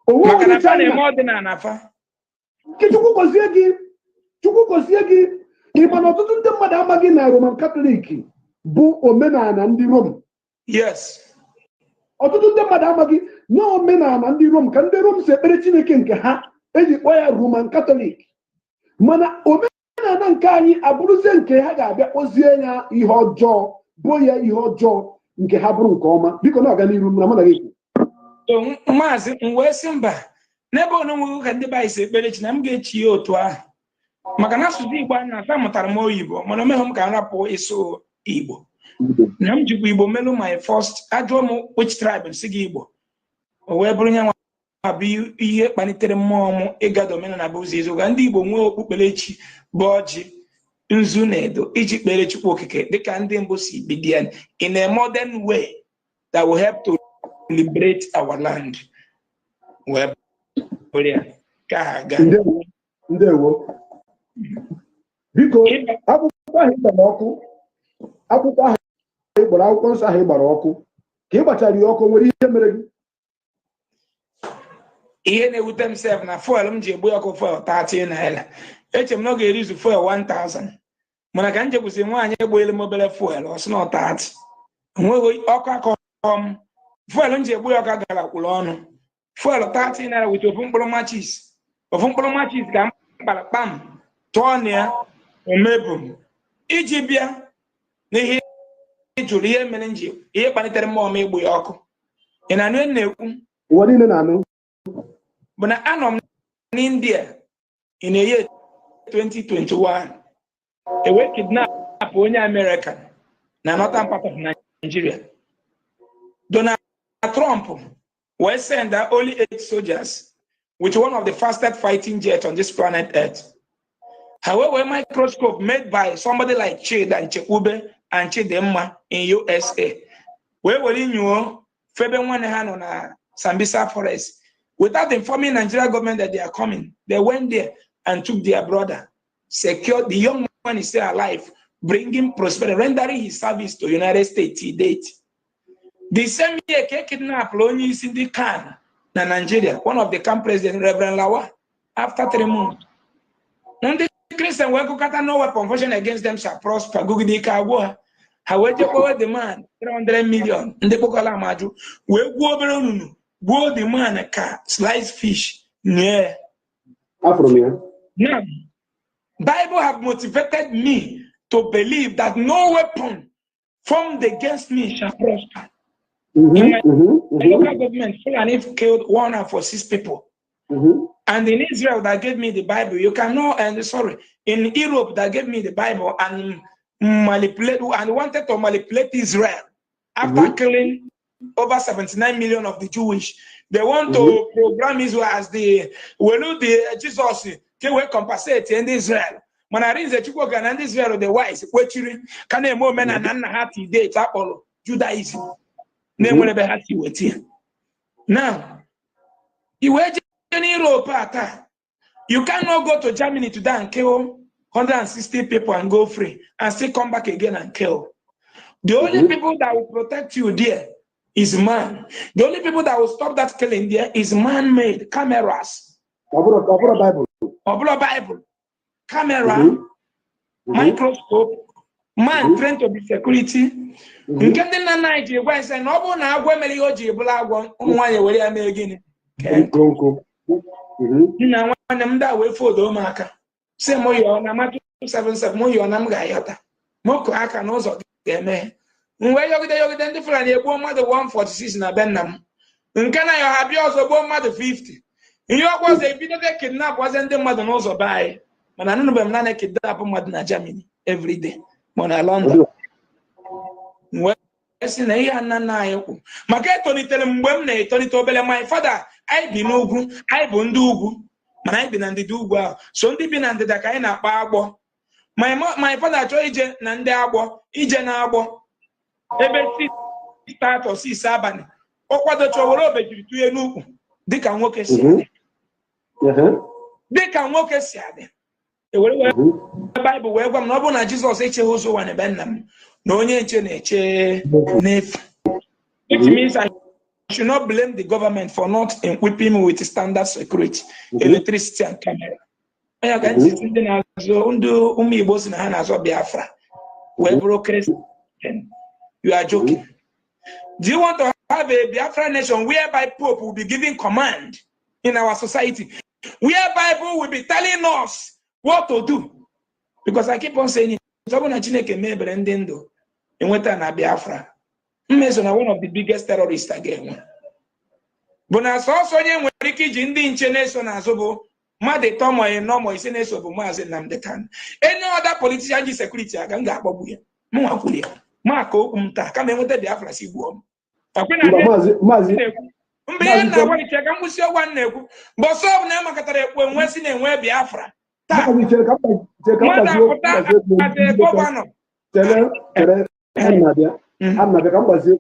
B: onwere onye China Chukwu gozie gị ịma na ọtụtụ ndị mmadụ amaghị na Roman Catholic bụ omenala ndị Rom.
A: Yes.
B: Ọtụtụ ndị mmadụ amaghị na omenala ndị Rom ka ndị Rom si ekpere Chineke nke ha eji kpọọ ya Roman Catholic mana omenala nke anyị abụrụzie nke ha ga-abịa kpọzie ya ihe ọjọọ bụ ya ihe ọjọọ nke ha bụrụ nke ọma. Biko na-aga n'iru na mụ gị
A: maazị m wee sị mba n'ebe onwe ka ndị be anyị si ekpere chi na m ga-echi ya otu ahụ maka na asụsụ Igbo a na-asa mụtara m oyibo mana omeghị m ka m rapụ ịsụ Igbo na m jikwa Igbo melu my first ajụọ m which tribe si gị Igbo o wee bụrụ nye nwa bụ ihe kpalitere mmụọ m ịgado omenala bụ ụzọ eziokwu ndị Igbo nwee okpukperechi bụ ọjị nzu na edo iji kpere Chukwubuikem dịka ndị mbụ si bido in a modern way that will help to liberate our land. Wee bụrụ ya ka ha gaa.
B: Ndewo. Biko akwụkwọ ahụ ịgbara ọkụ akwụkwọ ahụ ịgbara akwụkwọ nsọ ahụ ịgbara ọkụ ka ị gbachara ya ọkụ nwere ihe mere gị
A: ihe na-ewute m sef na fuel m ji egbu ọkụ fuel 30 naira. Eche m na ọ ga-erizu fuel 1000. Mana ka m jekwusi nwaanyị egbuelu m obere fuel ọ sị na 30. Enweghị ọkụ akọm. Fuel m ji egbu ọka gara kwụrụ ọnụ. Fuel 30 naira with ofu mkpụrụ machis. Ofu mkpụrụ machis ka m kpara kpam tụọ na ya omebu iji bịa n'ihe jụrụ ihe mere nji ihe kpalitere mmụọ m igbu ya ọkụ. Ị na-anụ ihe na-ekwu?
B: Ụwa niile na-anụ.
A: Bụ na anọ m n'India in the year 2021. Ewe kidnap onye American na northern part of Nigeria. Donald Trump will send only 8 soldiers with one of the fastest fighting jets on this planet Earth. However, a microscope made by somebody like Chid and Chekube and Chidemma in USA, where will you know Febe Wanehano na Sambisa Forest, without informing Nigeria government that they are coming, they went there and took their brother, secured the young man is still alive, bringing prosperity, rendering his service to United States to date. The same year, kidnapped Loni Cindy Khan na Nigeria, one of the camp president, Reverend Lawa, after 3 months. When the Christian work no weapon function against them shall prosper. Gugudi Kawa. However, the man 300 million. And the Bokala Maju. We go the man a car, sliced fish. Yeah. Now, Bible have motivated me to believe that no weapon formed against me shall prosper. The local government killed 146 people. And in Israel that gave me the Bible, you cannot, and sorry, in Europe that gave me the Bible and manipulate and wanted to manipulate Israel after killing over 79 million of the Jewish. They want to program Israel as the Jesus can we compensate in Israel. When I read the Chukwubuikem and Israel the wise, can a moment and happy day Apollo Judaism. Name will be happy with you. Now you were in Europe, you cannot go to Germany today and kill 160 people and go free and still come back again and kill. The only people that will protect you there is man. The only people that will stop that killing there is man-made cameras. Bible. Camera, microscope, man trained to be security. Na nwanne m da wee fodo maka sị m yọọ na matu 77 m yọọ na m ga-ayọta moko aka n'ụzọ ga-eme m wee yọgide ndị Fulani egbuo mmadụ 146 na be nna m nke na ya ha bịa ọzọ gbuo mmadụ 50 ihe ọkwa ọzọ ebidote kidnap waze ndị mmadụ n'ụzọ be anyị mana anụnụbe m na kidnap mmadụ na Germany everyday ma na London wee sị na ihe nna anyị kwu maka etolitere mgbe m na-etolite obere my father anyị bi n'ugwu anyị bụ ndị ugwu mana anyị bi na ndịda ugwu ahụ so ndị bi na ndịda ka anyị na-akpa agbọ my father chọọ ije na ndị agbọ ije na agbọ ebe 6 abalị ọ kwadocha were obejiri tụnye n'ukwu dịka nwoke si adị dịka nwoke si adị ewere Baịbụl wee gwa m na ọ bụrụ na Jizọs echeghị ụzọ ụwa n'ebe nna m na onye nche na-eche n'efu. Which means I should not blame the government for not equipping me with standard security, electricity and camera. I can see ndị na-azụ ndị ụmụ Igbo si na ha na-azụ Biafra wee bụrụ Christian. You are joking. Do you want to have a Biafra nation whereby Pope will be giving command in our society, where Bible will be telling us what to do? Because I keep on saying it. Chineke mebere ndị ndụ enweta na Biafra. Mmeso na one of the biggest terrorists again. But na so onye nwere ike iji ndị nche na-eso n'azụ bụ mmadụ tomo enomo ise na-eso bụ Maazị Nnamdi Kanu. Any other politician ji security aga m ga-akpọgbu ya. Mụ nwakwuru ya. Maka okwu m taa kama enweta Biafra si gbuo m. Maazị mgbe ihe na-agwa iche ka mgbụsị ọgwa na-ekwu bọsọ ọ bụ na amakọtara ekwu enwe si na-enwe Biafra taa mmadụ apụta gọvanọ
B: I'm not going to say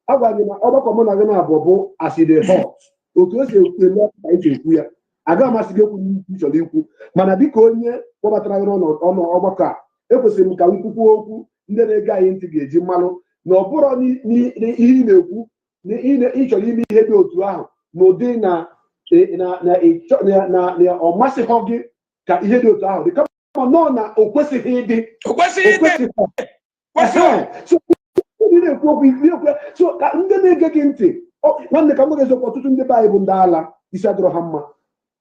B: agwagị na ọgbakọ mụ na gị na-abụ bụ aside hot otu o si ekwu anyị ji ekwu ya aga amasị gị ekwu n'ikwu chọrọ ikwu mana dịka onye kpọbatara gị ọnụ ọgbakọ a ekwesịrị m ka m kwukwuo okwu ndị na-ege anyị ntị ga-eji mmalụ na ọ bụrụ n'ihe ị na-ekwu ịchọrọ ime ihe dị otu ahụ n'ụdị na ọ masịghị gị ka ihe dị otu ahụ dị kama nọ na o kwesịghị ịdị na-ekwu okwu so ka ndị na-ege gị ntị nwanne ka m nwere eziokwu ọtụtụ ndị be anyị bụ ndị ala isi adọrọ ha mma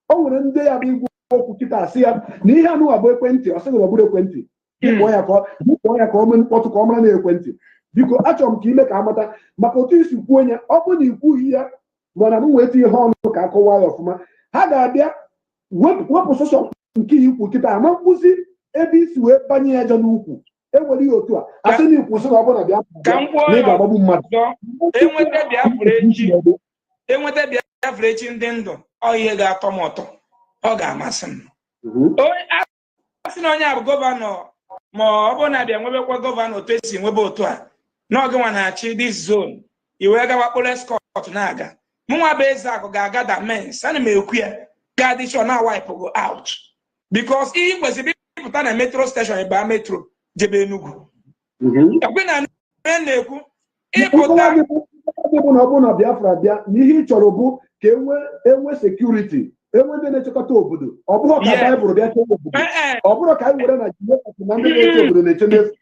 B: o nwere ndị ya bụ igwe okwu kịta asị ya na ihe anụwa bụ ekwentị ọ sịghị ọ bụrụ ekwentị dịkpọọ ya ka ọ mee mkpọtụ ka ọ mara na ekwentị biko achọrọ m ka ime ka amata maka otu isi kwuo onye ọ bụ na ikwughị ya mana m wee tinye ihe ọnụ ka akọwa ya ọfụma ha ga-abịa wepụ sọsọ nke ikwu kịta ama mkpụzi ebe isi wee banye ya aja n'ukwu ewere ihe otu a asị na ikwu sị na ọ bụla bịa na ị ga-agbagbu mmadụ
A: enweta Biafra echi ndị ndụ ọ ihe ga-atọ m ụtọ ọ ga-amasị m asị na onye a bụ gọvanọ ma ọ bụrụ na bịa nwebekwa gọvanọ otu esi nwebe otu a n'oge nwa na-achị dis zone iwee gawa kpụrụ eskọt na-aga mụnwa bụ Ezeaku ga-aga da mens ana m ekwu ya ga-adị chọ na wipe go out because ihe kwesịrị ịpụta na metro station ebe metro jebe Enugu ekwe na na-ekwu ịpụta
B: bụ na ọ bụrụ na Biafra bịa na ihe ị chọrọ bụ ka enwe sekuriti enwe ndị na-echekọta obodo ọ bụrụ ka Baịbụl bịa chekwa obodo ọ bụrụ ka anyị were na Jehova na ndị na-eche obodo na-eche n'efu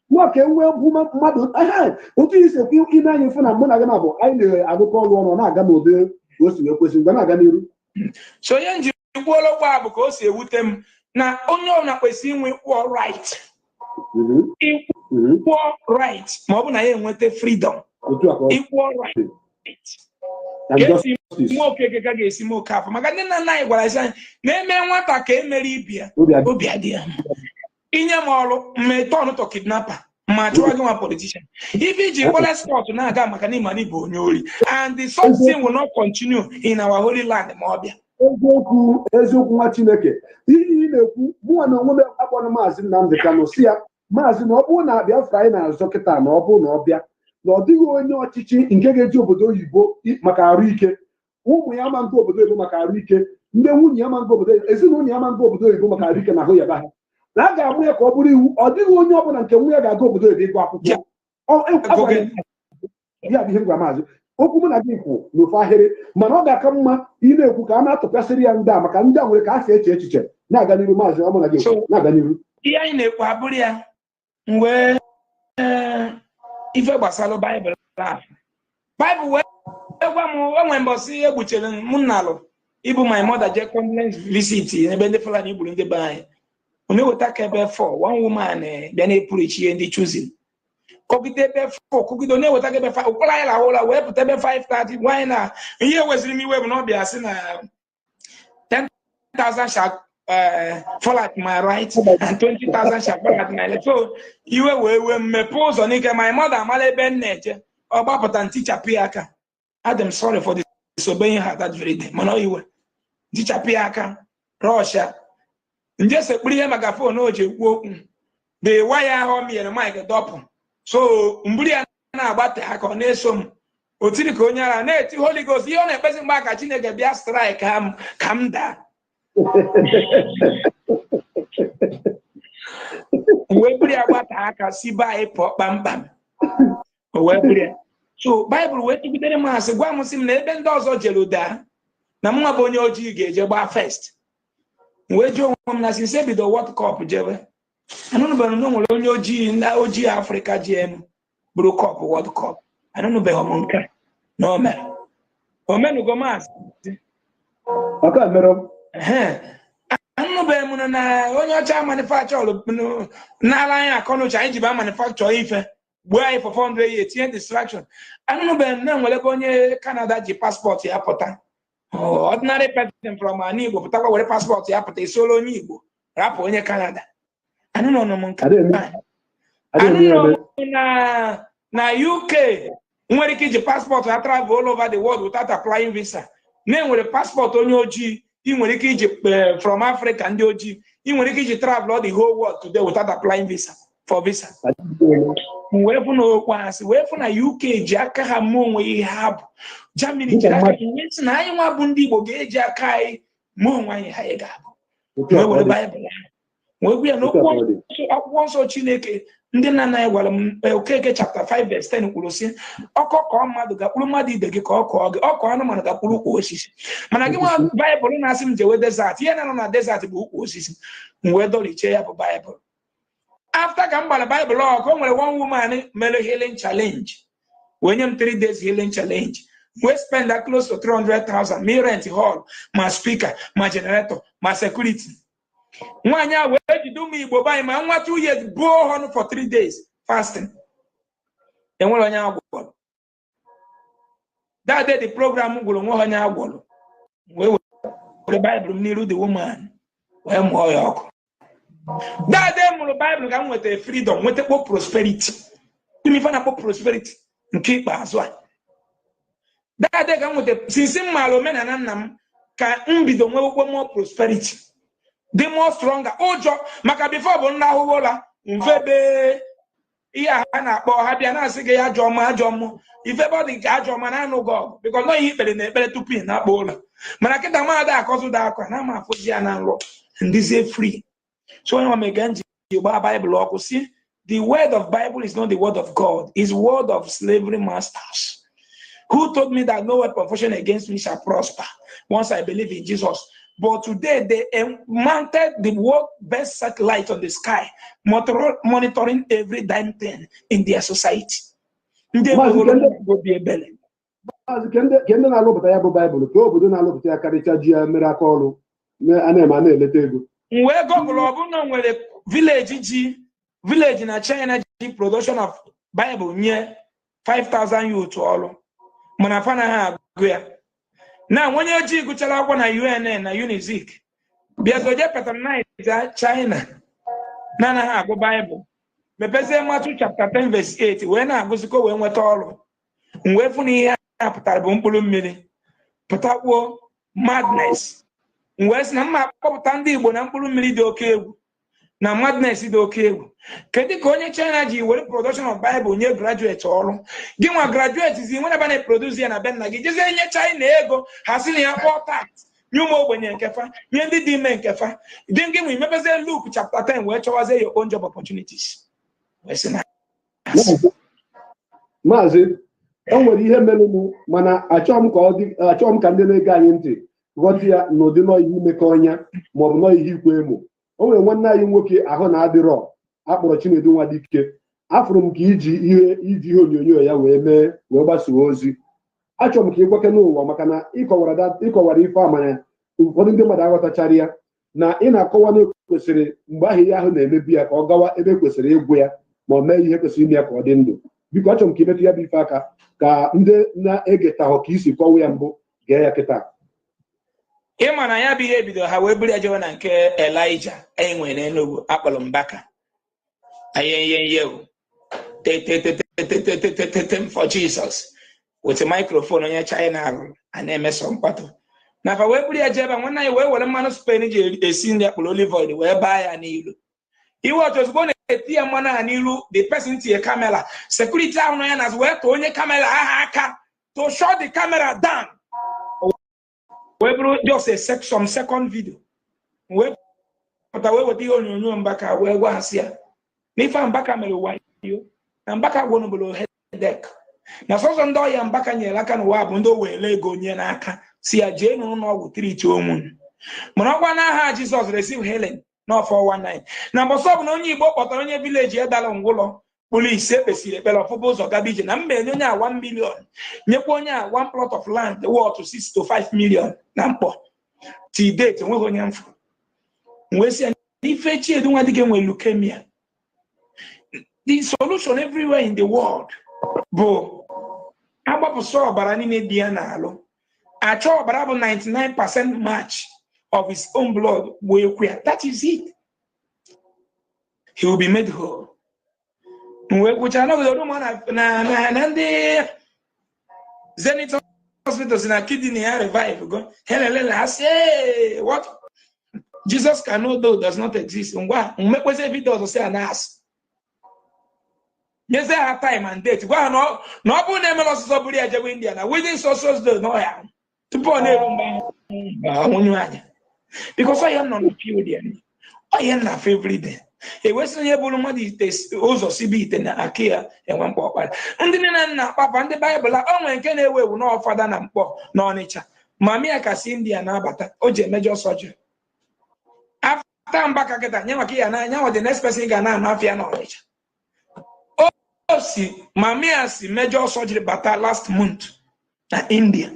B: nwa ka enwee bụ mmadụ otu isi ekwu ime anyị fụ na mụ na gị na bụ anyị na-agụkọ ọrụ ọnụ na-aga n'ụdị o si ekwesị mgbe na-aga n'iru
A: so onye nji gwuola ụgbọ a bụ ka o si ewute m na onye ọbụla kwesịrị inwe equal right ma ọ bụ na ya enweta freedom equal right nwoke ka ga-esi m oke afọ maka ndị nna nna anyị gwara anyị na-eme nwata ka emere ibia obi adị ya inye m ọrụ mmetọ ọnụtọ kidnapper ma chụwa gị nwa politician ife iji kpọla sport na-aga maka na ịmana bụ onye ori and the something will not continue in our holy land ma ọ bịa
B: eziokwu nwa Chineke ihe ị na-ekwu mụnwa na onwe m akpọrọ maazị Nnamdị Kanụ si ya maazị na ọ bụrụ na Biafra anyị na-azọ kịta na ọ bụrụ na ọ bịa na ọ dịghị onye ọchịchị nke ga-eji obodo oyibo maka arụ ike ụmụ ya ma nga obodo oyibo maka arụ ike ndị nwunye ya ma nga obodo ezinụlọ ya ma nga obodo oyibo maka arụ ike na ahụ ya ba ha na a ga-amụ ya ka ọ bụrụ iwu ọ dịghị onye ọbụla nke nwunye ga-aga obodo oyibo ịgụ akwụkwọ ya bụ ihe m gwa maazị okwu mụ na gị kwụ n'ofe ahịrị mana ọ ga-aka mma ị na-ekwu ka a na-atụpịasịrị ya ndị a maka ndị a nwere ka a si eche echiche na-aga n'iru maazị ọ mụ na gị na-aga n'iru
A: ihe anyị na-ekwu abụrụ ya mgbe ife gbasara Baịbụl wee gwa m enwe mbọsị egbuchere m nnalụ ibu my mother je condolence visit n'ebe ndị Fulani gburu ndị be anyị ọ na-eweta ka ebe 4 one woman bịa na-epurichi ihe ndị chuzin kọgide ebe 4 kọgide ọ na-eweta ka ebe 5 ụkwara anyị lahụ ụra wee pụta ebe 5:30 nwanyị na ihe weziri m iwe bụ na ọ bịa sị na 10,000 shall fall at my right and 20,000 shall fall at my left. So iwe wee mmepe ụzọ n'ike my mother amala ebe m na-eje ọ gbapụta ntichapụ ya aka Adam sorry for disobeying her that very day mana iwe ntichapụ ya aka Russia nje sekpuru ihe maka fon o ji ekwu okwu the wire ahụ miere Mike dọpụ so mburi ya na-agbate aka ọ na-eso m otiri ka onye ara na-eti Holy Ghost ihe ọ na-ekpezi mgbe aka Chineke bịa strike ka m daa wee buru ya gbata aka si be anyị pụọ kpamkpam wee buru ya so Baịbụl wee tụgidere m asị gwa m sị m na ebe ndị ọzọ jere daa na mụnwa bụ onye ojii ga-eje gbaa first wee jụọ onwe m na sinse bido World Cup jebe anụnụbeghị na o nwere onye ojii ndị ojii Afrịka ji emu bụrụ kọp World Cup anụnụbeghị m nke na omenugo maazị anụnụbeghị m na onye ọcha manufacture n'ala anyị akọnuche anyị ji ba manufacture ife gbuo anyị for 400 years tinye distraction anụnụbeghị m na enwere ebe onye Canada ji paspọtụ ya pụta ordinary person from an Igbo pụtakwa were paspọtụ ya pụta isoro onye Igbo rapụ onye Canada anụnụ m nke anụnụ na UK nwere ike iji paspọtụ ya travel all over the world without applying visa na-enwere paspọtụ onye ojii ị nwere ike iji from Africa ndị ojii ị nwere ike iji travel all the whole world today without applying visa for visa wee fụ na okpuasị wee fụ na UK ji aka ha mee onwe ihe ha bụ Germany ji aka wee sị na anyị nwa bụ ndị Igbo ga-eji aka anyị mee onwe anyị ha anyị ga-abụ wee were Baịbụl wee gwa ya n'akwụkwọ nsọ Chineke ndị nna nna anyị gwara m Okeke chapter 5 verse 10 kwuru sị ọkọkọ mmadụ gakpụrụ mmadụ ibe gị ka ọ kọọ gị ọkọ anụmanụ gakpụrụ ukwu osisi mana gị nwa Baịbụl na-asị m jewe desert ihe na-anọ na desert bụ ukwu osisi m wee dọlichie ya bụ Baịbụl after ka m gbara Baịbụl ọkụ o nwere one woman mere healing challenge wee nye m 3 days healing challenge we spend that close to 300,000 me rent hall ma speaker ma generator ma security nwaanyị a wee jide ụmụ Igbo banyị ma nwa 2 years buo ọnụ for 3 days fasting enwere onye agwọrọ that day the program gwụrụ nwe onye agwọrọ wee were Bible m n'iru the woman wee mụọ ya ọkụ that day mụrụ Bible ka m nwetara freedom nwetakwa prosperity ife na-akpọ prosperity nke ikpeazụ a that day ka m nwetara since m maara omenala nna m ka m bido nwewekwe more prosperity dị more stronger ụjọ maka before bụ nna ahụhụ ụla mfebe ihe ha na-akpọ ha bịa na-asị gị ya ajọ mmụọ ifebe ọ dị nke ajọ ọma na-anụ gị ọgụ because nọ ihe ikpere na ekpere tupu ị na-akpọ ụlọ mana kịta mmadụ akọzụ da akwa na ama afụzi ya na nrọ ndịzie free so onye omega nji gbaa Bible ọkụ si the word of Bible is not the word of God, it's word of slavery masters who told me that no weapon fashioned against me shall prosper once I believe in Jesus. But today they mounted the world best satellite on the sky, monitoring every damn thing in their society. Ndị
B: na-alụpụta ya bụ Baịbụl ka obodo na-alụpụta ya karịcha ji ya mere aka ọrụ a na-eme a na-eleta ego.
A: Wee gọgụlụ ọbụna nwere village na China ji production of Bible nye 5,000 youth ọrụ mana fa na ha agụ ya. Na onye ji gụchara akwụkwọ na UNN na UNIZIK bịazoje patronize China na anaghị agụ Baịbụl mepezie Matthew chapter 10 verse 8 wee na-agụzikọ wee nweta ọrụ wee fụ na ihe a pụtara bụ mkpụrụ mmiri pụtakwuo madness wee sị na mma akpọpụta ndị Igbo na mkpụrụ mmiri dị oke egwu na madness dị oke egwu kedu ka onye China ji were production of Bible nye graduate ọrụ gị nwa graduate zi nwere ebe na-eproduce ya na be nna gị jezie nye China ego ha sị na ya kpọọ tax nye ụmụ ogbenye nkefa nye ndị dị ime nkefa dị gị nwe imepezie Luke chapter 10 wee chọwazie your own job opportunities wee sị na
B: Maazị o nwere ihe mere m mana achọghị m ka ndị na-ege anyị ntị ghọta ya n'ụdị nọ ihe imekọ ọnya maọbụ nọ ihe ikwe emo o nwere nwanne anyị nwoke ahụ na-adịrọ akpọrọ Chinedu Nwadike afụrụ m ka iji ihe onyonyo ya wee gbasoo ozi achọrọ m ka ị gwake n'ụwa maka na ịkọwara ife amanya ụfọdụ ndị mmadụ aghọtachara ya na ị na-akọwa na kwesịrị mgbe ahụ ihe ahụ na-emebi ya ka ọ gawa ebe kwesịrị ịgwụ ya ma ọ mee ihe kwesịrị ime ya ka ọ dị ndụ biko achọrọ m ka imetụ ya bụ ife aka ka ndị na-egetahụ ka isi kọwa ya mbụ gee ya kịta.
A: Ịma na ya bụ ihe bido ha wee buru ya jewe na nke Elijah anyị nwere n'Enugu akpọrọ Mbaka ayenyenye for Jesus with a microphone onye China arụrụ a na-emeso mkpatụ na fa wee buru ya jebe nwanne anyị wee were mmanụ Spain ji esi nri akpọrọ olive oil wee baa ya n'ilu iwe otu ozugbo na-eti ya mmanụ a n'ilu the person tinye kamera security ahụ nọ ya na wee too onye kamera aha aka to shut the camera down. We brought just some second video. We put away with the onyonyo Mbaka we was here. Nifa Mbaka mere wa yo. Na Mbaka wono below headache. Na so ndo ya Mbaka nyela aka no wa bụ ndo wele ego nye n'aka. Si ya je no no ọgwụ treat omun. Mana ọgwa na ha Jesus receive healing no 419. Na mboso bụ na onye Igbo kpọtara onye village edala ngwụlọ. Police ekpesiri ekpere ọfụba ụzọ gaba ije na mbe onye a 1 million nyekwa onye a 1 plot of land worth 6 to 5 million na mkpọ till date nweghị onye mfụ wee sị ife Chiedu Nwadike nwere leukemia. The solution everywhere in the world bụ agbapụsọ ọbara niile dị ya n'alụ achọ ọbara bụ 99% match of his own blood wee kwea. That is it. He will be made whole. Which I know the room na ndị Zenith hospitals in a kidney revive go. I say what Jesus cannot do does not exist. Make say video say an ass. Yes, they have time and date. Go no bụ na emelo somebody ajewe India na within so do no ya. Tupu na erumba onyu anya. Because I am not the field there. I am na every day. e wesị onye bụrụ mmadụ ite ụzọ sibe ite na aka ya enwe mkpọ ọkpara. Ndị nne na nna kpapa ndị Baịbụl o nwere nke na-ewu ewu n'ọfada na mkpọ n'Ọnịcha ma mịa kasị India na-abata o ji emejọ sọjiri afta mgbaka kịta nye maka ya n'anya ọ dị next person ga na-anụ afịa n'Ọnịcha. O si ma mịa si mejọ sọjiri bata last month na India.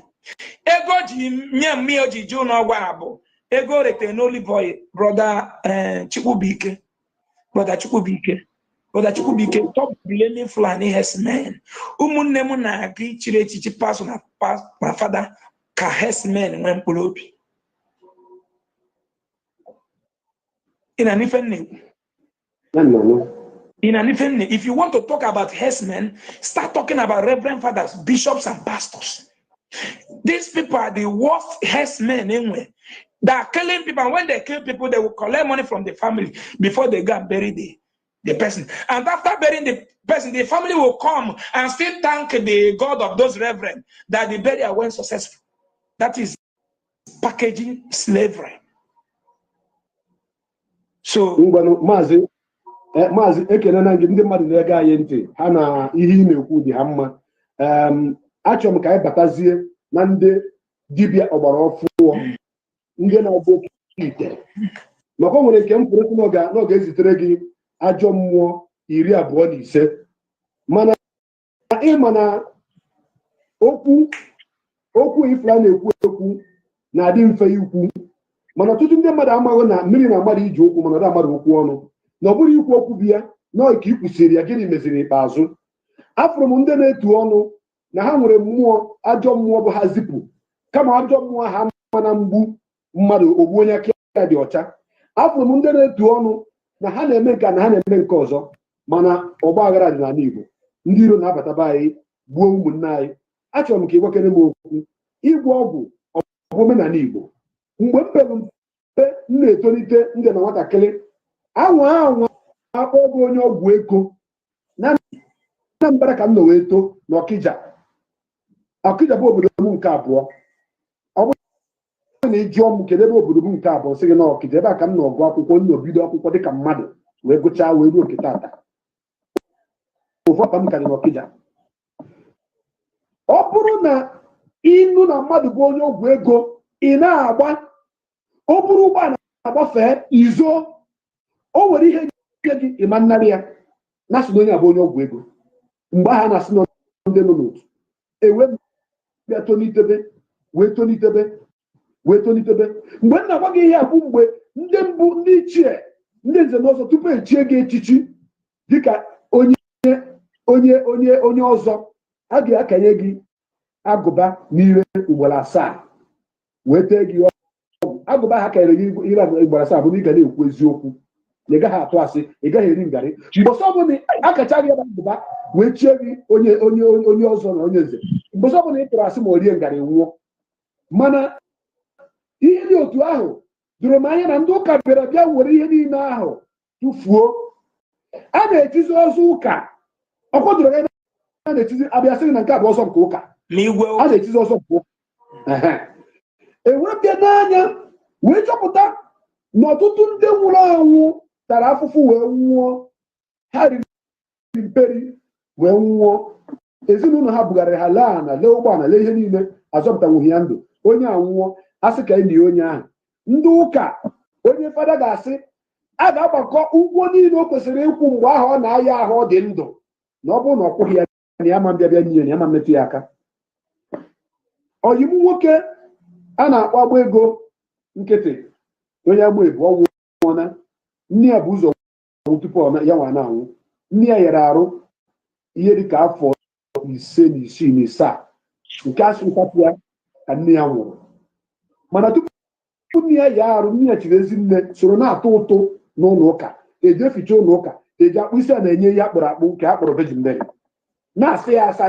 A: Ego ji nye mmiri o ji jụ n'ọgwụ a bụ ego rete n'olive oil brother chukwubuikem top billion Fulani herdsmen. Ụmụnne m na-aga ichiri echichi pasụ na fada ka herdsmen nwee mkpụrụ obi. If you want to talk about herdsmen, start talking about reverend fathers, bishops, and pastors. These people are the worst herdsmen anyway. They are killing people, and when they kill people, they will collect money from the family before they go and bury the person. And after burying the person, the family will come and still thank the God of those reverend that the burial went successful. That is packaging slavery. So,
B: mazi ekene na ndị mmadụ na-ege anyị ntị ha na ihe ị na-ekwu dị ha mma. Achọrọ m ka anyị batazie na ndị dibịa ọgbara ọfụọ ndị na-agba oke ite maka o nwere nke m kwuru n'oge ezitere gị ajọ mmụọ 25 mana ịma na okwu ifla na-ekwu ekwu na-adị mfe ikwu mana ọtụtụ ndị mmadụ amaghị na mmiri na mmadụ iji okwu mana ọ mmadụ okwu ọnụ na ọ bụrụ ikwu okwu bịa na ka ikwusiri ya gịnị meziri ikpeazụ. Afụrụ m ndị na-etu ọnụ na ha nwere mmụọ ajọ mmụọ bụ ha zipụ kama ajọ mmụọ ha ma na mgbu mmadụ ogbu onye aka ya dị ọcha. Afụrụ m ndị na-etu ọnụ na ha na-eme nke na ha na-eme nke ọzọ mana ọgba aghara dị n'ala Igbo. Ndị iro na-abataba anyị gbuo ụmụnne anyị. Achọrọ m ka ị gwakere m okwu ịgwọ ọgwụ ọbụ omenala Igbo. Mgbe m pere mpe m na-etolite ndị na nwatakịrị anwa akpọ ọgwụ onye ọgwụ ego na mbara ka m nọ wee too na Ọkịja bụ obodo m nke abụọ. Ọ bụrụ na iji ọmụ kedu ebe obodo m nke abụọ sị gị na Ọkịja ebe a ka m nọ ọgụ akwụkwọ nnobido akwụkwọ dịka mmadụ wee gụchaa wee ruo nke tata. Ụfọdụ m karịrị Ọkịja. Ọ bụrụ na ịnụ na mmadụ bụ onye ọgwụ ego ị na-agba ọ bụrụ ụgbọala na-agbafee izo o nwere ihe gị ịma nnarị ya na-asị na onye abụ onye ọgwụ ego. Mgbe ahụ a na-asị na ndị nọ n'otu ewe bịa tonitebe wee tonitebe. Mgbe m na-agwa gị ihe a bụ mgbe ndị mbụ ndị ichie ndị nze na ọzọ tupu echie gị echichi dịka onye ọzọ a ga-akanye gị agụba n'ire ugboro 7 wee tee gị ọgwụ. Agụba ha kanyere gị ire ugboro 7 bụ na ị ga na-ekwu eziokwu na ị gaghị atụ asị ị gaghị eri ngarị. Mgbe ọbụla akacha gị agụba wee chie gị onye ọzọ na onye nze mgbe ọbụla ị tụrụ asị ma o rie ngarị nwụọ. Mana ihe dị otu ahụ doro m anya na ndị ụka bịa were ihe niile ahụ tụfuo. A na-etizi ọzọ ụka ọkwadoro ya a na-etizi abịa sị na nke a bụ ọzọ nke ụka a na-etizi ọzọ nke ụka. Ewepịa n'anya wee chọpụta na ọtụtụ ndị nwụrụ anwụ tara afụfụ wee nwụọ. Ha riri mperi wee nwụọ. Ezinụlọ ha bugharịrị ha laa na lee ụgbọala lee ihe niile azọpụtanwughị ya ndụ. Onye anwụọ asị ka enyi onye ahụ. Ndị ụka onye fada ga-asị a ga-agbakọ ụgwọ niile o kwesịrị ịkwụ mgbe ahụ ọ na-aya ahụ ọ dị ndụ na ọ bụrụ na ọ kwụghị ya na ya ma mbịabịa n'ihe na ya ma mmetụ ya aka. Ọyim nwoke a na-akpọ agba ego nkịtị onye agba ebu ọnwụ nwụọna. Nne ya bụ ụzọ tupu ya nwa na-anwụ. Nne ya yere arụ ihe dịka afọ 5 na 6 na 7 nke asị nkwapụ ya ka nne ya nwụrụ. Mana tupu nne ya yi arụ nne ya chiri ezi nne soro na-atụ ụtụ n'ụlọ ụka eji eficha ụlọ ụka eji akpụ isi a na-enye ihe akpụrụ akpụ nke akpọrọ Virgin Mary na-asị ya asa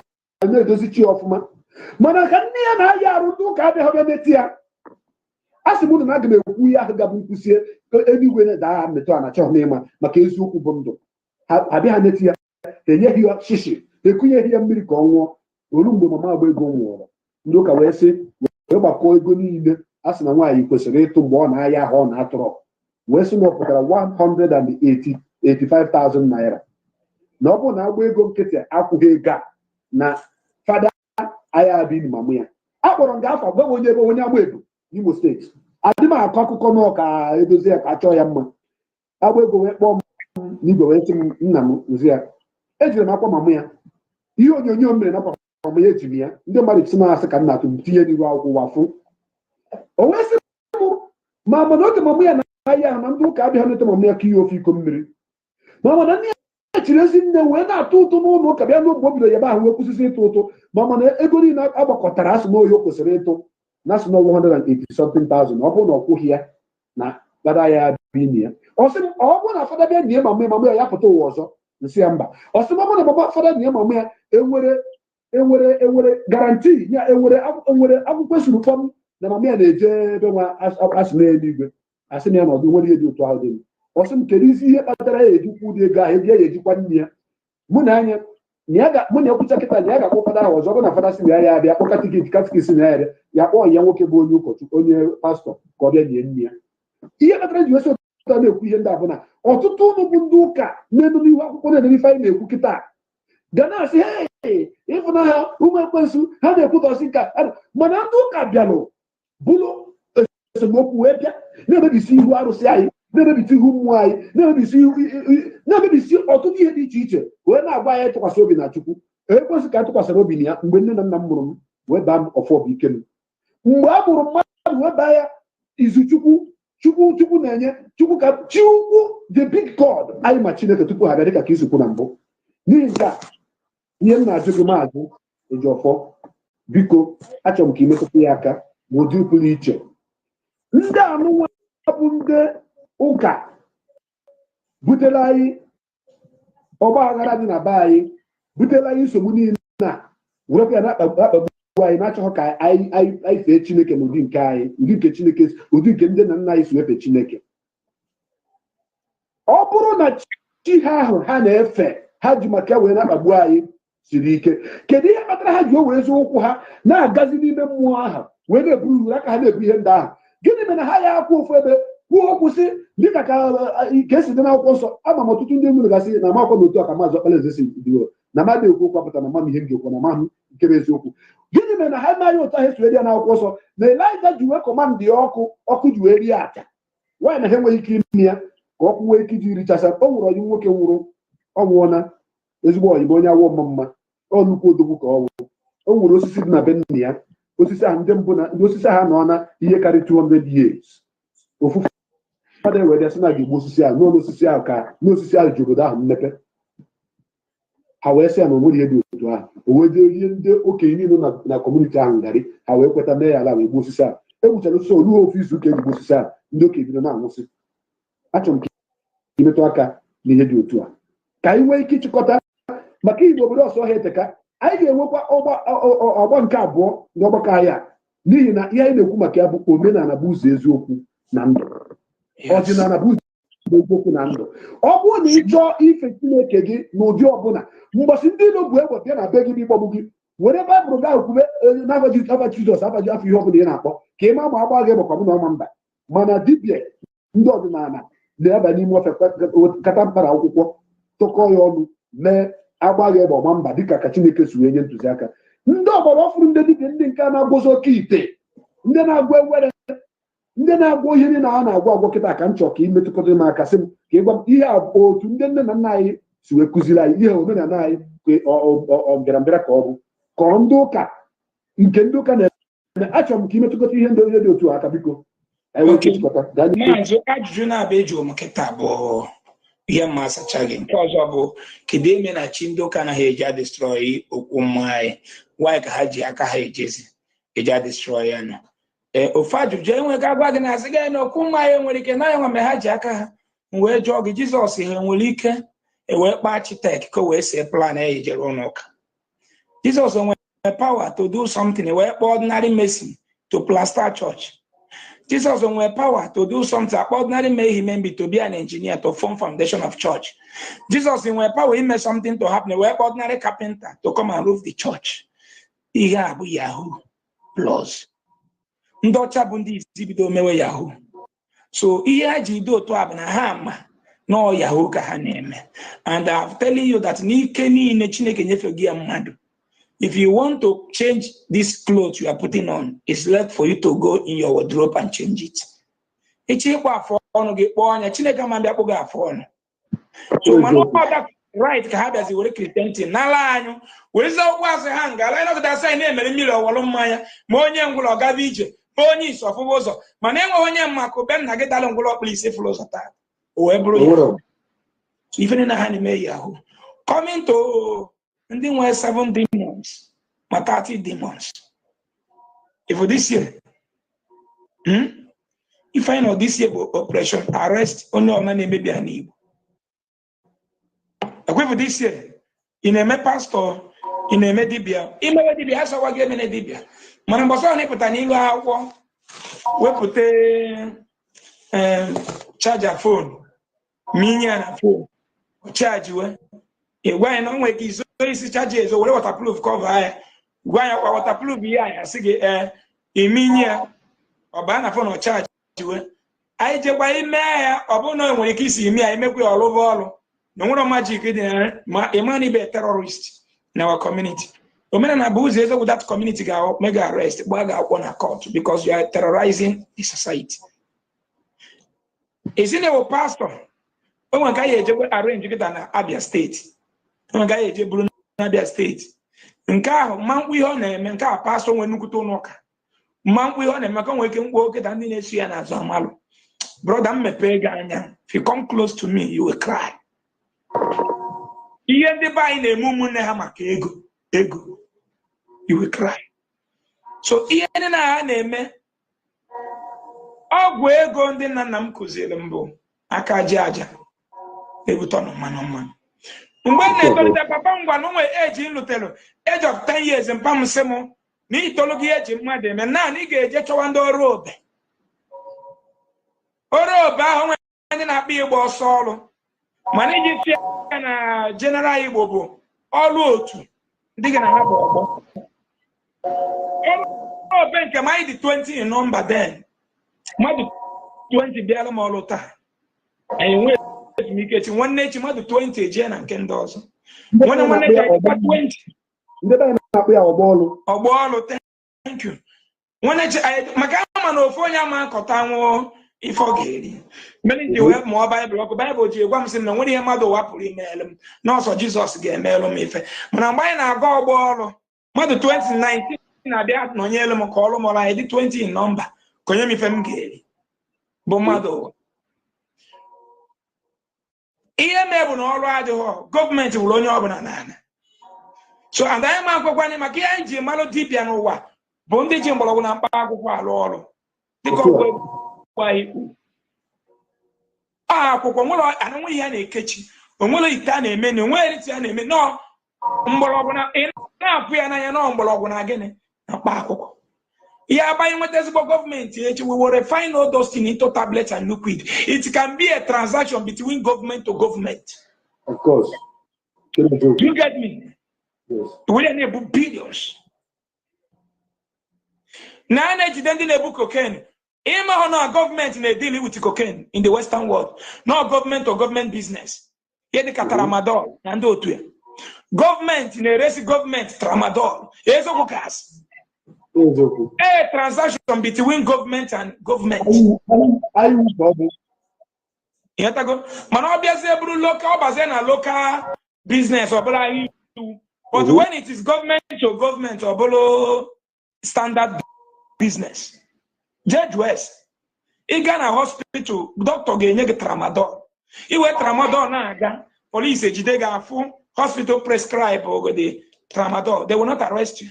B: na-edozi chi ọfụma. Mana ka nne ya na-ayi arụ ndị ụka abịaghị bịa metụ ya. A sị m na aga m ekwu ihe ahụ gabụ nkwụsie eluigwe na-daa metụ a na chọọ n'ịma maka eziokwu bụ ndụ. Ha abịa ha netụ ya enyeghị ya shishi ekunyeghị ya mmiri ka ọ nwụọ. Olu mgbe mama agba ego nwụrụ ndị ụka wee sị wee gbakọọ ego niile a sị na nwaanyị kwesịrị ịtụ mgbe ọ na-aya ahụ ọ na-atụrụ wee sị na ọ pụtara 180 85,000 naira na ọ bụrụ na agba ego nkịtị akwụghị ego a na fada aya bi mamụ ya akpọrọ m ga-afọ gwa onye ebe onye agba ego n'Imo steeti adị m akọ akụkọ nọ ka edozi ya ka chọọ ya mma agba ego wee kpọọ m n'igwe wee sị m nna m ozi ya ejiri m akwa mamụ ya ihe onyonyo m mere na mamụ ya ejiri ya ndị mmadụ si na-asị ka nna atụ tinye n'ihu akwụkwọ wafụ o wee sị m ma mana oge mamụ ya na-ahịa na ndị ụka abịaghị neta mamụ ya ka ihe ofe iko mmiri ma mana ndị ya chiri ezi nne wee na-atụ ụtụ n'ụlọ ụka bịa n'ogbe o bido ya ebe ahụ wee kwụsịsị ịtụ ụtụ ma mana ego niile agbakọtara asị na oyi o kwesịrị ịtụ na asị na 180,000 ọ bụrụ na ọ kwụghị ya na fada ya bi ya ọ sị m ọ bụrụ na fada bịa nie mamụ ya pụta ụwa ọzọ nsị ya mba ọ sị m ọ bụrụ na baba fada nie mamụ ya enwere garanti ya enwere akwụkwọ esuru fọm na mamụ ya na-eje ebe nwa asị na eluigwe asị m ya na ọdụ nwere ihe dị otu ahụ dị m ọ sị m kedu isi ihe kpatara ya ejikwa ụdị ego ahụ eji ya ejikwa nne ya mụ na ekwucha kịta na ya ga-akpọ fada ahụ ọzọ ọ bụ na fada si na ya bịa kpọka tiketi katikisi na ya kpọọ ya nwoke bụ onye ụkọchukwu onye pastọ ka ọ bịa nie nne ya ihe kpatara ji wesi ụtọ na-ekwu ihe ndị a bụ na ọtụtụ ụmụ bụ ndị ụka na-enu n'ihu akwụkwọ na-ede ife anyị na-ekwu kịta ga na-asị ịfụnanya ụmụ ekwensu ha na-ekwutọsị nka mana ndị ụka bịanụ bụrụ esemokwu wee bịa na-emebisi ihu arụsị anyị na-emebisi ihu mmụọ anyị na-emebisi ọtụtụ ihe dị iche iche wee na-agwa anyị tụkwasị obi na Chukwu ekwesị ka a tụkwasịrị obi na ya mgbe nne na nna m mụrụ m wee baa m ọfọ bụ ike m mgbe a mụrụ mmadụ wee baa ya izu Chukwu na-enye Chukwu the big God anyị ma Chineke tupu ha bịa dịka ka isikwu na mbụ n'ihi nke a ihe m na-ajụ gị maazị Ejiofor biko achọrọ m ka imetụta ya aka ma ụdị pụrụ iche ndị anụnwa bụ ndị ụka butere anyị ọgba aghara dị na be anyị butere anyị nsogbu niile na wepụ ya na-akpagbu anyị na-achọghị ka anyị fee Chineke na ụdị nke anyị ụdị nke Chineke ụdị nke ndị na nna anyị si efe Chineke ọ bụrụ na chi ha ahụ ha na-efe ha ji maka ya wee na-akpagbu anyị siri ike kedu ihe kpatara ha ji o were ezi ụkwụ ha na-agazi n'ime mmụọ ahụ wee na-eburu uru aka ha na-ebu ihe ndị ahụ gịnị mere na ha ya akwụ ofu ebe kwuo okwu sị dịka ka esi dị n'akwụkwọ nsọ ama m ọtụtụ ndị nwere gasị na amakwa n'otu a ka maazị okpalaeze si bido na mmadụ ekwu okwu apụta na mama ihe m ga-ekwu na mahụ nke bụ eziokwu gịnị mere na ha eme anya ụtọ ha esi ya n'akwụkwọ nsọ na Elaịja ji wee kọmandị ọkụ ji wee rie aja nwaanyị na ha enweghị ike ime ya ka ọkụ nwee ike iji richasa o nwere onye nwoke nwụrụ ọ nwụọna ezigbo oyibo onye awọ mma ọ nnukwu odogwu ka ọ nwụrụ o nwere osisi dị na be nna ya osisi ahụ ndị mbụ na ndị osisi ahụ nọ na ihe karịrị 200 years ofufe mmadụ ewere sị na ga-egbu osisi ahụ n'osisi ahụ ka n'osisi ahụ ji obodo ahụ mmepe ha wee sị ya na onwere ihe dị otu ahụ o wee jee rie ndị okenye niile na kọmuniti ahụ ngarị ha wee kweta mee ya ala wee gbuo osisi ahụ egbuchara osisi olu ofu izu ụka eji gbuo osisi ahụ ndị okenye bido na-anwụsị achọrọ m ka imetụ aka n'ihe dị otu a ka anyị nwee ike ịchịkọta maka igbo obodo ọsọ ọhịa eteka anyị ga-enwekwa ọgbọ nke abụọ n'ọgbakọ anyị a n'ihi na ihe anyị na-ekwu maka ya bụ omenala bụ ụzọ eziokwu na ndụ ọdịnala bụ ụzọ eziokwu na ndụ ọ bụrụ na ị chọọ ife Chineke gị n'ụdị ọbụla mgbọsị ndị ilo bụ egbe bịa na be gị n'ịgbọgbu gị were baịbụl ga kwube n'afa Jizọs afa afọ ihe ọbụla ị na-akpọ ka ị ma ma agba gị gbakwa m na ọma mba mana dibịa ndị ọdịnala na-aba n'ime ofe kata mkpara akwụkwọ tụkọ ya ọnụ mee agbaghị egbe ọma mba dịka ka Chineke si wee nye ntụziaka ndị ọgbara ọfụrụ ndị dibịa ndị nke a na-agwụzi oke ite ndị na-agwọ ewere ndị na-agwọ ihe niile a na-agwọ agwọ kịta ka m chọọ ka imetụkọta m aka sị m ka ịgwa m ihe otu ndị nne na nna anyị si wee kụziri anyị ihe omenala anyị ọbịarambịara ka ọ bụ ka ndị ụka nke ndị ụka na-eme achọrọ m ka imetụkọta ihe ndị onye dị otu aka biko
A: maazị ajụjụ na-abịa eji omekịta bụ ihe mma asachaghị nke ọzọ bụ kedu eme na chi ndị ụka anaghị eji adịstrọị okwu mmụọ anyị nwaanyị ka ha ji aka ha eji adịstrọị ya nọ ofu ajụjụ enweghị agwa gị na-asị gị na okwu mmụọ anyị nwere ike na enwe mgbe ha ji aka ha wee jụọ gị Jizọs ha nwere ike ewee kpaa architect ka wee see plan ya ejere ụlọ ụka Jizọs nwere power to do something wee kpọọ ordinary mason to plaster church Jesus nwere power to do something ordinary maybe to be an engineer to form foundation of church. Jesus nwere power ime something to happen where ordinary carpenter to come and roof the church. Ihe a bụ Yahoo plus. Ndị ọcha bụ ndị isi bido mewe Yahoo. So ihe ha ji do otu a bụ na ha ama no Yahoo ka ha na-eme. And I'm telling you that n'ike niile Chineke nyefere gị ya mmadụ. If you want to change this clothes you are putting on, it's left for you to go in your wardrobe and change it. Echi kwa afọ ọnụ gị kpọọ anya Chineke ma bịa kpọ gị afọ ọnụ. So man that right ka ha bịazi were Christianity n'ala anyị were zọkwa asị ha ngala ịnọgide asị na-emere mmiri ọwọlụ mmanya ma onye ngwụlọ gaba ije ma onye isi ọfụwa ụzọ mana enwe onye mmakụ be nna gị dalụ ngwụlọ ọkpụrụ isi fụrụ ụzọ taa o wee bụrụ ya. So ife na ha na-eme Yahoo coming to ndị nwere 7 demons ma 30 demons. If this year if I know this year operation arrest onye ọma na-emebi ha n'Igbo. For this year, in a pastor, in a medibia, in a medibia, so I get in a dibia. Manambosa ne put an ego, we put a charger phone, minion phone, charge you. Why no way is charges or waterproof cover? Why waterproof be I say a minion or banner phone or charge you. I just buy me, or no when you kiss me, I make we all over. No one magic a man be a terrorist in our community. The men and abuse with that community go mega arrest, bag on a court because you are terrorizing the society. Is in our pastor? Oh, one guy arrange it an Abia State. One guy Abia State. Nka man we on him, nka pastor when you go knock. Man we on him, I can work it and then see an azamalo. Brother, me pay Ganya. If you come close to me, you will cry. You will cry. So even na name ogwe ego ndị nna nna m kụziri mbụ aka ji aja ebuto no man. Mgbe na-etolite papa ngwa no nwe age nlutelo age of 10 years mpam semo na itologi age mmadụ eme na ị ga-eje chọwa ndị ọrụ obe. Ọrụ obe ahụ ndị na-akpa igbo ọsọ ọrụ. Mana iji si na general Igbo bụ ọrụ otu ndị ga na ha bụ ọgbọ. Obe nke ma dị 20 in number then. Mmadụ 20 bịara m ọrụ taa. Anyị nwee ezumike chi nwanne echi mmadụ 20 ejie na nke ndị ọzọ. Nwanne echi 20.
B: Ndị be na-akpụ ya ọgbọ ọrụ.
A: Ọgbọ ọrụ, thank you. Nwanne echi maka ama na ofu onye ama nkọta nwụọ ife ọ ga-eri. Many ji wee mụọ Baịbụl ji gwa m sị na nwere ihe mmadụ wapụrụ imeelụ m n'ọsọ Jizọs ga-emelụ m ife. Mana mgbe anyị na-aga ọgbọ ọrụ mmadụ 2019 na-abịa nọnyelu m ka ọrụ mọrọ anyị dị 20 in nọmba ka onye m ife m ga-eri bụ mmadụ. Ihe mebu na ọrụ adịghị gọọmenti wụrụ onye ọbụla n'ala. So agaghị m akwụkwọ maka ihe anyị ji malụ dibịa n'ụwa bụ ndị ji mgbọrọgwụ na mkpa akwụkwọ alụ ọrụ dịka ọgwụ akwụkwọ nwere anụnwe ihe a na-ekechi onwere ite a na-eme na onwere ite a na-eme nọ mgbọrọgwụ na-apụ ya n'anya nọ mgbọrọgwụ na gịnị na mkpa akwụkwọ. Ihe abanye nweta ezigbo gọọmenti echi we will refine all those things into tablets and liquid. It can be a transaction between government to government.
B: Of course.
A: You get me?
B: Yes.
A: We are able billions. Now ndị na-ebu cocaine. Even our government may deal with cocaine in the Western world. No government or government business. Here the Tramadol and do government in a race government Tramadol. Here's a focus. A transaction between government and government. Man, obviously, local business or but when it is government or below standard business. Judge West, he got a hospital, doctor ga-enye gị tramadol. Iwe tramadol na-aga, police ejidega afụ, hospital prescribe the tramadol. They will not arrest you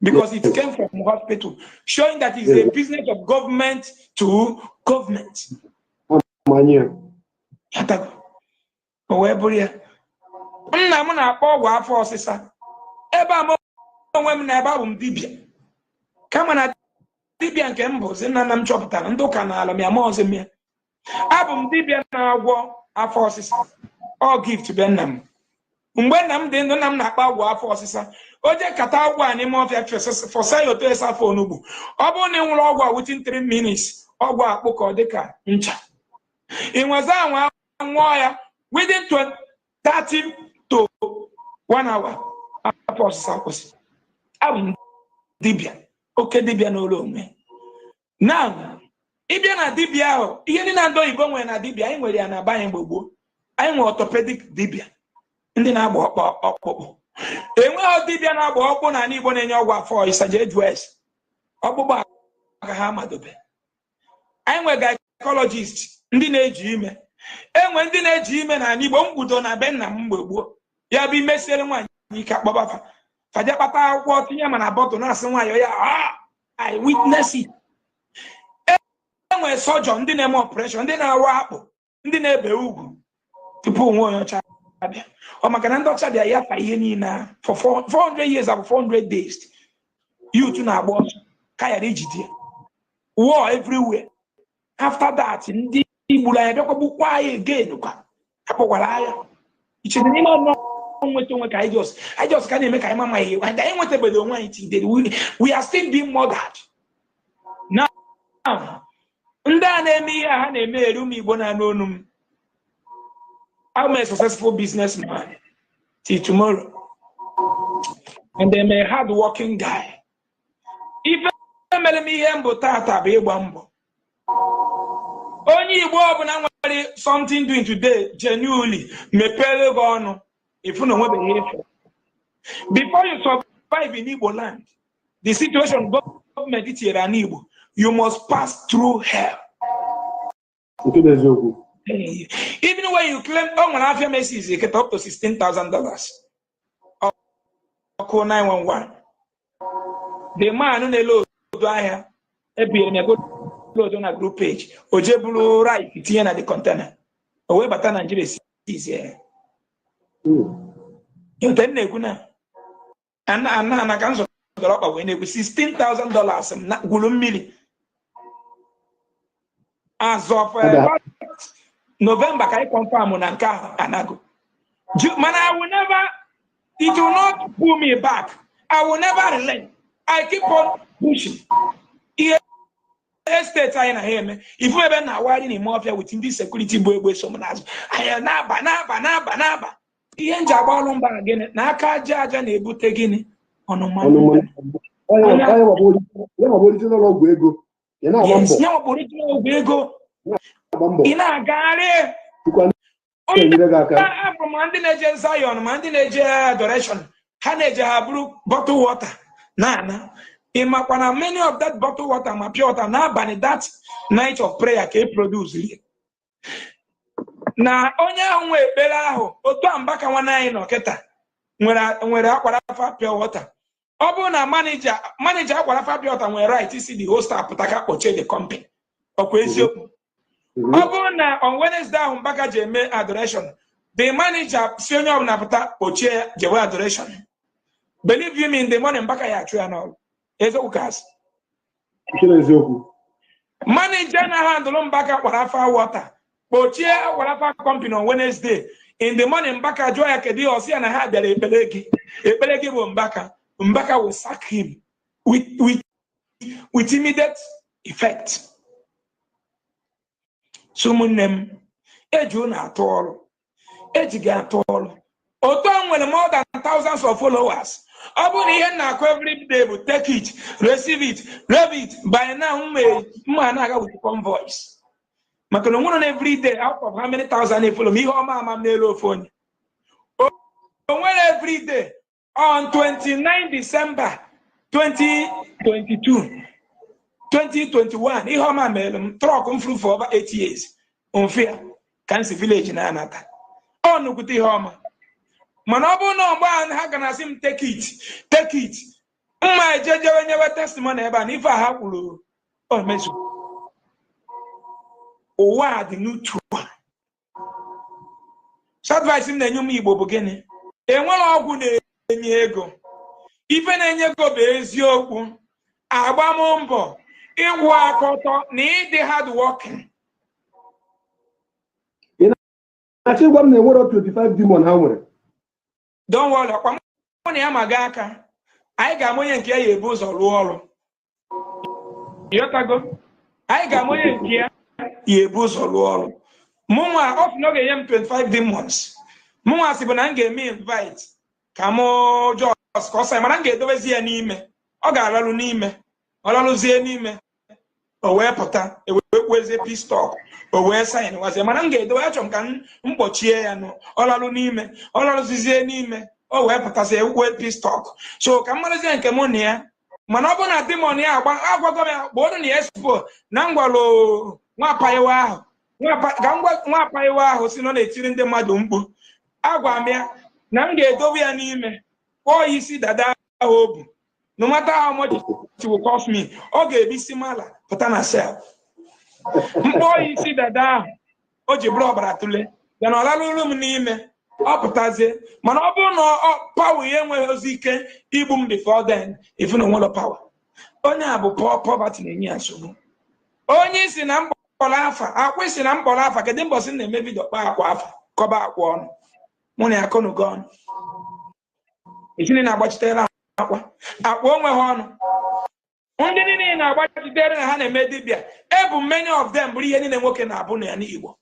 A: because it came from hospital, showing that it's a business of government to government. Nna m na-akpọ ọgwụ afọ ọsịsa. Ebe a m onwe m na ebe abụ m dibịa. Kama na dibịa nke m bụ nna m chọpụtara ndị ụka n'ala m ya ma ọzọ m ya. Abụ m dibịa na-agwọ afọ ọsịsa. Ọ gift be nna m. Mgbe nna m dị ndụ nna m na-akpa agwọ afọ ọsịsa. O je kata agwọ a n'ime ọfịa fọsa ya otu esi afọ onugbu. Ọ bụrụ na ị nwụrụ ọgwụ a within 3 minutes, ọgwụ akpụ ka ọ dị ka ncha. Ị nweza anwa ya within 30 to 1 hour after ọsịsa abụ dibịa oke dibịa n'ụlọ onwe. Now ịbịa na dibịa ahụ ihe ndị na-ndị oyibo nwere na dibịa anyị nwere ya na be anyị gbogbo anyị nwere orthopedic dibịa ndị na-agba ọkpụkpụ. Enweghị dibịa na-agba ọkpụ na Igbo na-enye ọgwụ afọ isaje jues ọkpụkpụ aka ha madobe. Anyị nwere gynecologist ndị na-eji ime. Enwe ndị na-eji ime na Igbo mgbudo na be nna m mgbe gboo ya bụ imesiere nwaanyị ike akpọbafa faje kpata akwụkwọ tinye ma na bọtụ na-asị nwaanyị ya I witness it. Enwe surgeon ndị na-eme operation ndị na-arụ akpụ ndị na-ebe ugwu tupu nwe onye ọcha abịa. Ọ maka na ndị ọcha bịa ya fa ihe niile for 400 years or 400 days youth na-agba ọsọ ka yara ijide war everywhere. After that ndị Igbo anyị bịakwa gbukwa anyị again kwa akpọkwara agha iche na n'ime ọnụ nweta onwe ka anyị just ka na-eme ka anyị mama ihe and anyị nwetabedo onwe anyị tidere we are still being murdered. Now ndị a na-eme ihe ha na-eme eru m Igbo na n'onu m. I'm a successful businessman till tomorrow and I'm a hard-working guy. Ife mere m ihe mbụ tata bụ ịgba mbọ. Onye Igbo ọbụla nwere something doing today genuinely mepere gị ọnụ ifu na onwebeghị efu. Before you survive in Igbo land, the situation government tinyere na Igbo, you must pass through hell. Even when you claim Afia Messi is get up to $16,000 or call 911. The man on the load ahia load on a group page. Ojebulu right it's here na the container. Owe bata Nigeria is here. You tell me kuna. And I can so drop away $16,000 na gulum mili. As of November, can I confirm on Anka Anago? Man, I will never, it will not pull me back. I will never relent. I keep on pushing. Estate I hear if we ever now why in mafia within this security boy, someone has I am naba. He ends up all on back again. Naka judge and able to gain on a man. Yes, no, Borigo. In a gare from Mandinaja Zion, Mandinaja adoration, Hanaja brew bottled water. Nana. In Makwana, many of that bottled water, my pure water, now by that night of prayer can produce. Now, Onya way, Belaho, Otam Bakawana in Oketa, when I pure water. Obuna manager, Aquafa pure water, when right, you see the host of Potaka or the company. Okwezio. Obuna on Wednesday, on Bakaje May adoration. The manager, Senior Napata, Oche, Jewa adoration. Believe you me in the morning, Bakaya Trianol. Ezokas. Manager na handle Baka Warafa water. Oche, Warafa company on Wednesday. In the morning, Baka Joya Kedi or see and I had the Ebelegi Mbaka. Mbaka will sack him with immediate effect. Sumunem, Ejuna at all, Ejiga at all. Oton when more than thousands of followers. Every day will take it, receive it, love it. By now, Managa with convoys. Macaron every day out of how many thousand they follow me, Homa Melo phone. Every day on 29 December 2022. 2021, Ihoma Melum, Trokum flew for over 8 years. Unfair, Cancy Village in Anata. Oh, no good Homa. Manobo no man, how can I see him take it? Take it. My judge, I never testimony about if I have oh, Mesu. Oh, why the new tour? So advise him the new me, Bobogene. And one of good ego. Even a Yego Bez Yoku, Abamombo. Need the hard working.
B: I think one they were 25 demon how.
A: Don't worry, Magaka. I got money and care your booze or roll. Yotago. I got money and care your booze or roll. Mụnwa off no ga yem 25 demons. Mụnwa si bụ na m ga-eme invite ka mụ just ka ọ sị mana m ga-edowezi ya n'ime. Ọ ga-alalụ n'ime. Ọ lalụzie n'ime. O wee pụta, wee kwezie pistol. O wee sign wazie mana m ga-edowe achọ m ka m mkpọchie ya nụ. Ọ lalụ n'ime. Ọ lalụzizie n'ime. O wee pụtazie wee pistol. So ka m marazie nke mụ na ya. Mana ọ bụ na demon ya agwago ya bụ na expo na ngwalo nwa apaiwa ahụ. Nwa apaiwa ahụ si nọ na-etiri ndị mmadụ mkpu. Agwa m ya na m ga-edowe ya n'ime. Kpọọ isi dada ahụ obu. No matter how much it will cost me, ọ ga-ebisi mala pụta na sel. Mkpọọ isi dada ahụ o ji bụrụ ọbara tụle ya na ọ lalụrụ m n'ime. Ọ pụtazie mana ọ bụrụ na power ya enweghị ozi ike igbu m before then if na nwere power. Onye a bụ poverty na-enye ya nsogbu. Onye isi na mkpọrọ afa akwa isi na mkpọrọ afa kedu mbọsị na-eme vidio kpa akwa afa kọba akwa ọnụ mụ na ya kọnugo ọnụ ifini na-agbachitere akwa onweghị ọnụ ndị niile na-agbachitere na ha na-eme dibịa ebu many of them bụrụ ihe niile nwoke na-abụ na ya n'Igbo.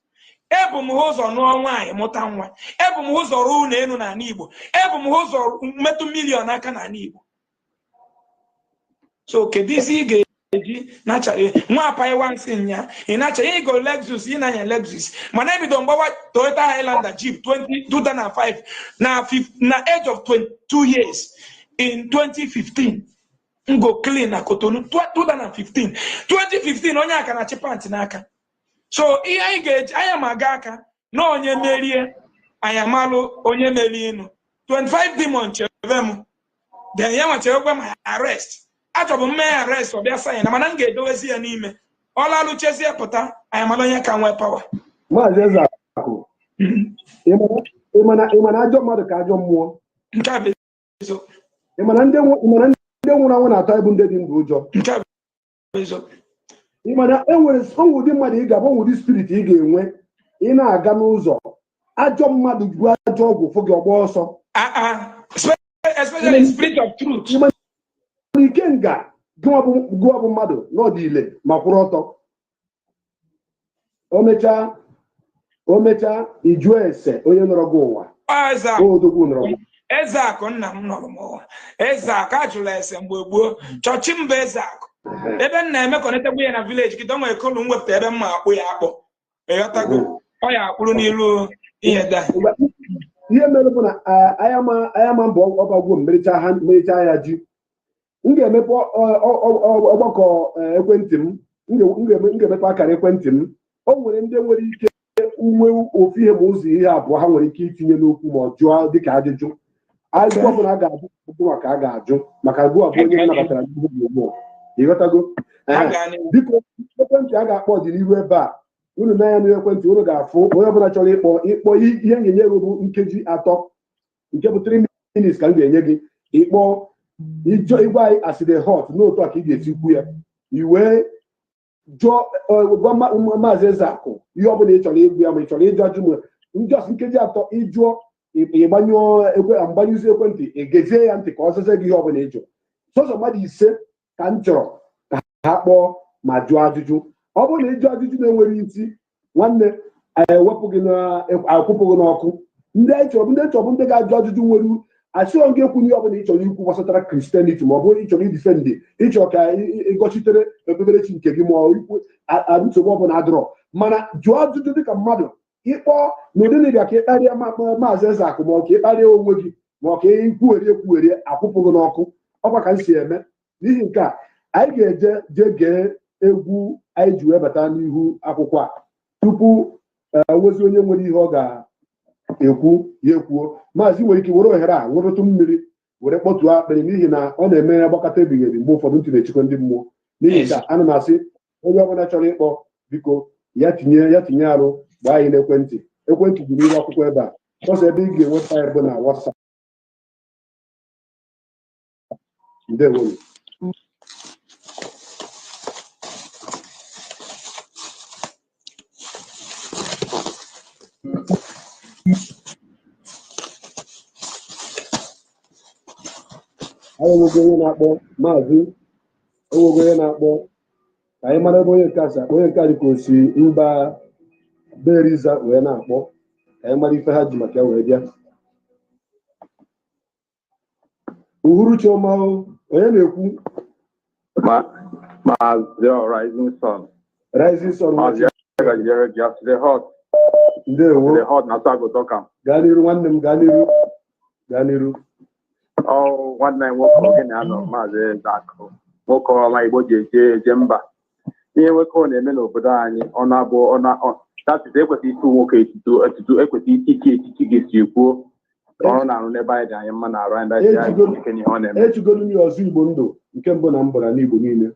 A: Ebu m ụzọ nụọ nwaanyị mụta nwa. Ebu m ụzọ ruo ụlọ elu n'ala Igbo. Ebu m ụzọ metụ milion aka n'ala Igbo. So kedu isi ị ga-eji nachaghị nwa apaiwa nsị nya ị nachaghị ịgo Lexus ị na-anya Lexus mana ebido mgbawa Toyota Highlander Jeep 2005 na age of 22 years in 2015 ngo clean na Cotonou 2015 onye aka na chipant n'aka. So ihe anyị ga-eji anya ma aga aka na onye merie anya malụ onye merie inu 25 demon chebe m then ya nwa chebe m arrest achọbụ m mee arrest ọ bịa sayị na mana m ga-edowezi ya n'ime ọ lalụ chezie pụta anya malụ onye ka nwee power.
B: Maazị Ezeaku ịmana ajọ mmadụ ka ajọ mmụọ
A: nke a bụ eziokwu.
B: Ịmana ndị nwụrụ anwụ na-atọ ịbụ ndị dị ndụ ụjọ
A: nke a bụ eziokwu.
B: Ịmana enwere ụdị mmadụ ị ga-abụ ụdị spirit ị ga-enwe ị na-aga n'ụzọ ajọ mmadụ bụ ajọ ọgwụ fụ gị ọgba ọsọ
A: especially spirit of truth.
B: Ike nga gụọ bụ mmadụ n'ọdịile ma kwụrụ ọtọ o mechaa ijụọ ese onye nọrọ gị ụwa odogwu nọrọ
A: Ezeaku nna m nọrọ m ụwa. Ezeaku ajụla ese mgbe gboo chọọchị mba Ezeaku ebe m na-eme kọnetegbu ya na village gị donwe ekolu m wepụta ebe m ma akpụ ya akpọ ịghọtago ọ ya akpụrụ n'iru ihe da
B: ihe mere bụ na anya ma mbọ ọbagwo mmerecha ya ji m ga-emepe ọgbakọ ekwentị m ga-emepe akara ekwentị m. O nwere ndị nwere ike uwe ofu ihe ma ụzọ ihe abụọ ha nwere ike itinye n'okwu ma ọ jụọ dịka ajụjụ ọbụla a ga-ajụ maka a ga-ajụ maka gụ abụọ onye nabatara n'ihu gburugburu ịghọtago. Biko ekwentị a ga-akpọ ọdịnihu ebe a unu na-anya n'ekwentị unu ga-afụ onye ọbụla chọrọ ịkpọ ihe m ga-enye gị bụ nkeji 3 nke bụ 3 minutes ka m ga-enye gị ịkpọ igwe anyị asịrị hot n'otu a ka ị ga-esi kwu ya iwee jụọ Maazị Ezeaku ihe ọbụla ị chọrọ igwu ya ma ị chọrọ ịjụ ajụ m njọs nkeji 3 ịjụọ mgbanyụzi ekwentị egezie ya ntị ka ọ zazie gị ihe ọbụla ịjụ. Sọsọ mmadụ 5 ka m chọrọ ka ha kpọọ ma jụọ ajụjụ. Ọ bụrụ na ịjụ ajụjụ na-enwere isi nwanne ewepụ gị akwụpụ gị n'ọkụ. Ndị chọrọ ndị ga-ajụ ajụjụ nwere achịọ gị ekwu ihe ọbụla ị chọrọ ikwu gbasatara Christianity ma ọ bụrụ ịchọrọ idifendị ịchọrọ ka ịgọchitere okpukperechi nke gị ma ọ ikwu nsogbu ọbụla adịrọ mana jụọ ajụjụ dịka mmadụ ịkpọ n'ụdị na ịbịa ka ịkparịa Maazị Ezeaku ma ọ ka ịkparịa onwe gị ma ọ ka ikwugheri akwụpụ gị n'ọkụ. Ọkwa ka m si eme n'ihi nke a anyị ga-eje gee egwu anyị ji wee bata n'ihu akwụkwọ a tupu wezi onye nwere ihe ọ ga-ekwu ya ekwuo. Maazị nwere ike were ohere a nweretụ mmiri were kpọtuo akpịrị n'ihi na ọ na-eme ya gbakọta ebighị ebi mgbe ụfọdụ ntị na-echekwa ndị mmụọ. N'ihi ka ana m asị onye ọbụla chọrọ ịkpọ biko ya tinye arụ gbaa anyị n'ekwentị. Ekwentị dị n'ihu akwụkwọ ebe a ọsọ ebe ị ga-enweta ya bụ na WhatsApp. Ndewo. Enweghị onye na-akpọ maazị enweghị onye na-akpọ ka anyị mara ebe onye nke a si akpọ onye nke a dị ka o si mba Beriza wee na-akpọ ka anyị mara ife ha ji maka ya wee bịa. Uhuruchi ọma, onye na-ekwu?
C: Mazi Rising Sun.
B: Rising Sun.
C: Mazi just the hot.
B: Ndewo.
C: The hot na sago toka.
B: Gaa n'iru nwanne m, gaa n'iru. Gaa n'iru.
C: Oh, nwanne m nwoke oge na-anọ Mazi Ezeaku. Nwoke ọma Igbo ji eje mba. Ihe nwoke ọ na-eme n'obodo anyị ọ na-abụ tatịs ekwesịghị ịtụ nwoke etutu ekwesịghị ike echichi ga-esi kwuo ọrụ na-arụ n'ebe anyị dị anyị mma na arụ anyị daji anyị ike n'ihe ọ na-eme.
B: Echigolu m ọzọ Igbo ndụ nke mbụ na mbara n'Igbo niile.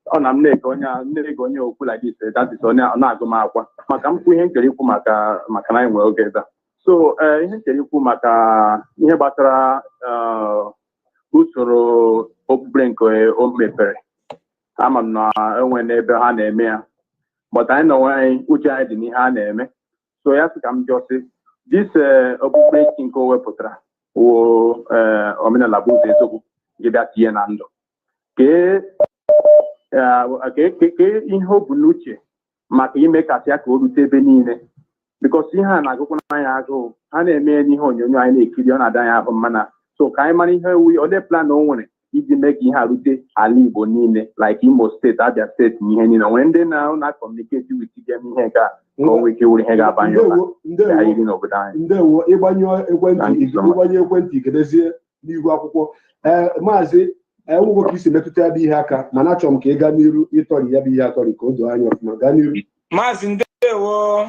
C: Ọ na m na-ege onye okwu like this tatịs ọ na-agụ m akwa maka mpụ ihe nchere ikwu maka na anyị nwere oge ebe a. So ihe nchere ikwu maka ihe gbasara usoro okpukpere nke o mepere ama m na enwe n'ebe ha na-eme ya but anyị nọnwe anyị uche anyị dị n'ihe a na-eme. So ya sị ka m jụọ this okpukperechi nke o wepụtara wụ omenala bụ ụzọ eziokwu gị bịa tinye na ndụ kee ihe o bu n'uche maka ime kasị ya ka o rute ebe niile because ihe a na-agụkwa n'anya agụụ ha na-eme ya n'ihe onyonyo anyị na-ekiri ọ na-ada anyị ahụ mmana. So ka anyị mara ihe ole plan o nwere iji mee ka ihe a rute ala Igbo niile like Imo steeti, Abia steeti na ihe niile. Nwere ndị na-akọmuniketi wit them ihe ka o nwee ike wuru ihe ga-abanye ụla iri n'obodo anyị.
B: Ndewo. Ịgbanye ekwentị kedezie n'ihu akwụkwọ. Maazị enwego ka isi metụta ya bụ ihe aka mana achọrọ m ka ị gaa n'iru ịtọrị ya bụ ihe atọrị ka o doo anya ọfụma. Gaa n'iru.
A: Maazị ndewo.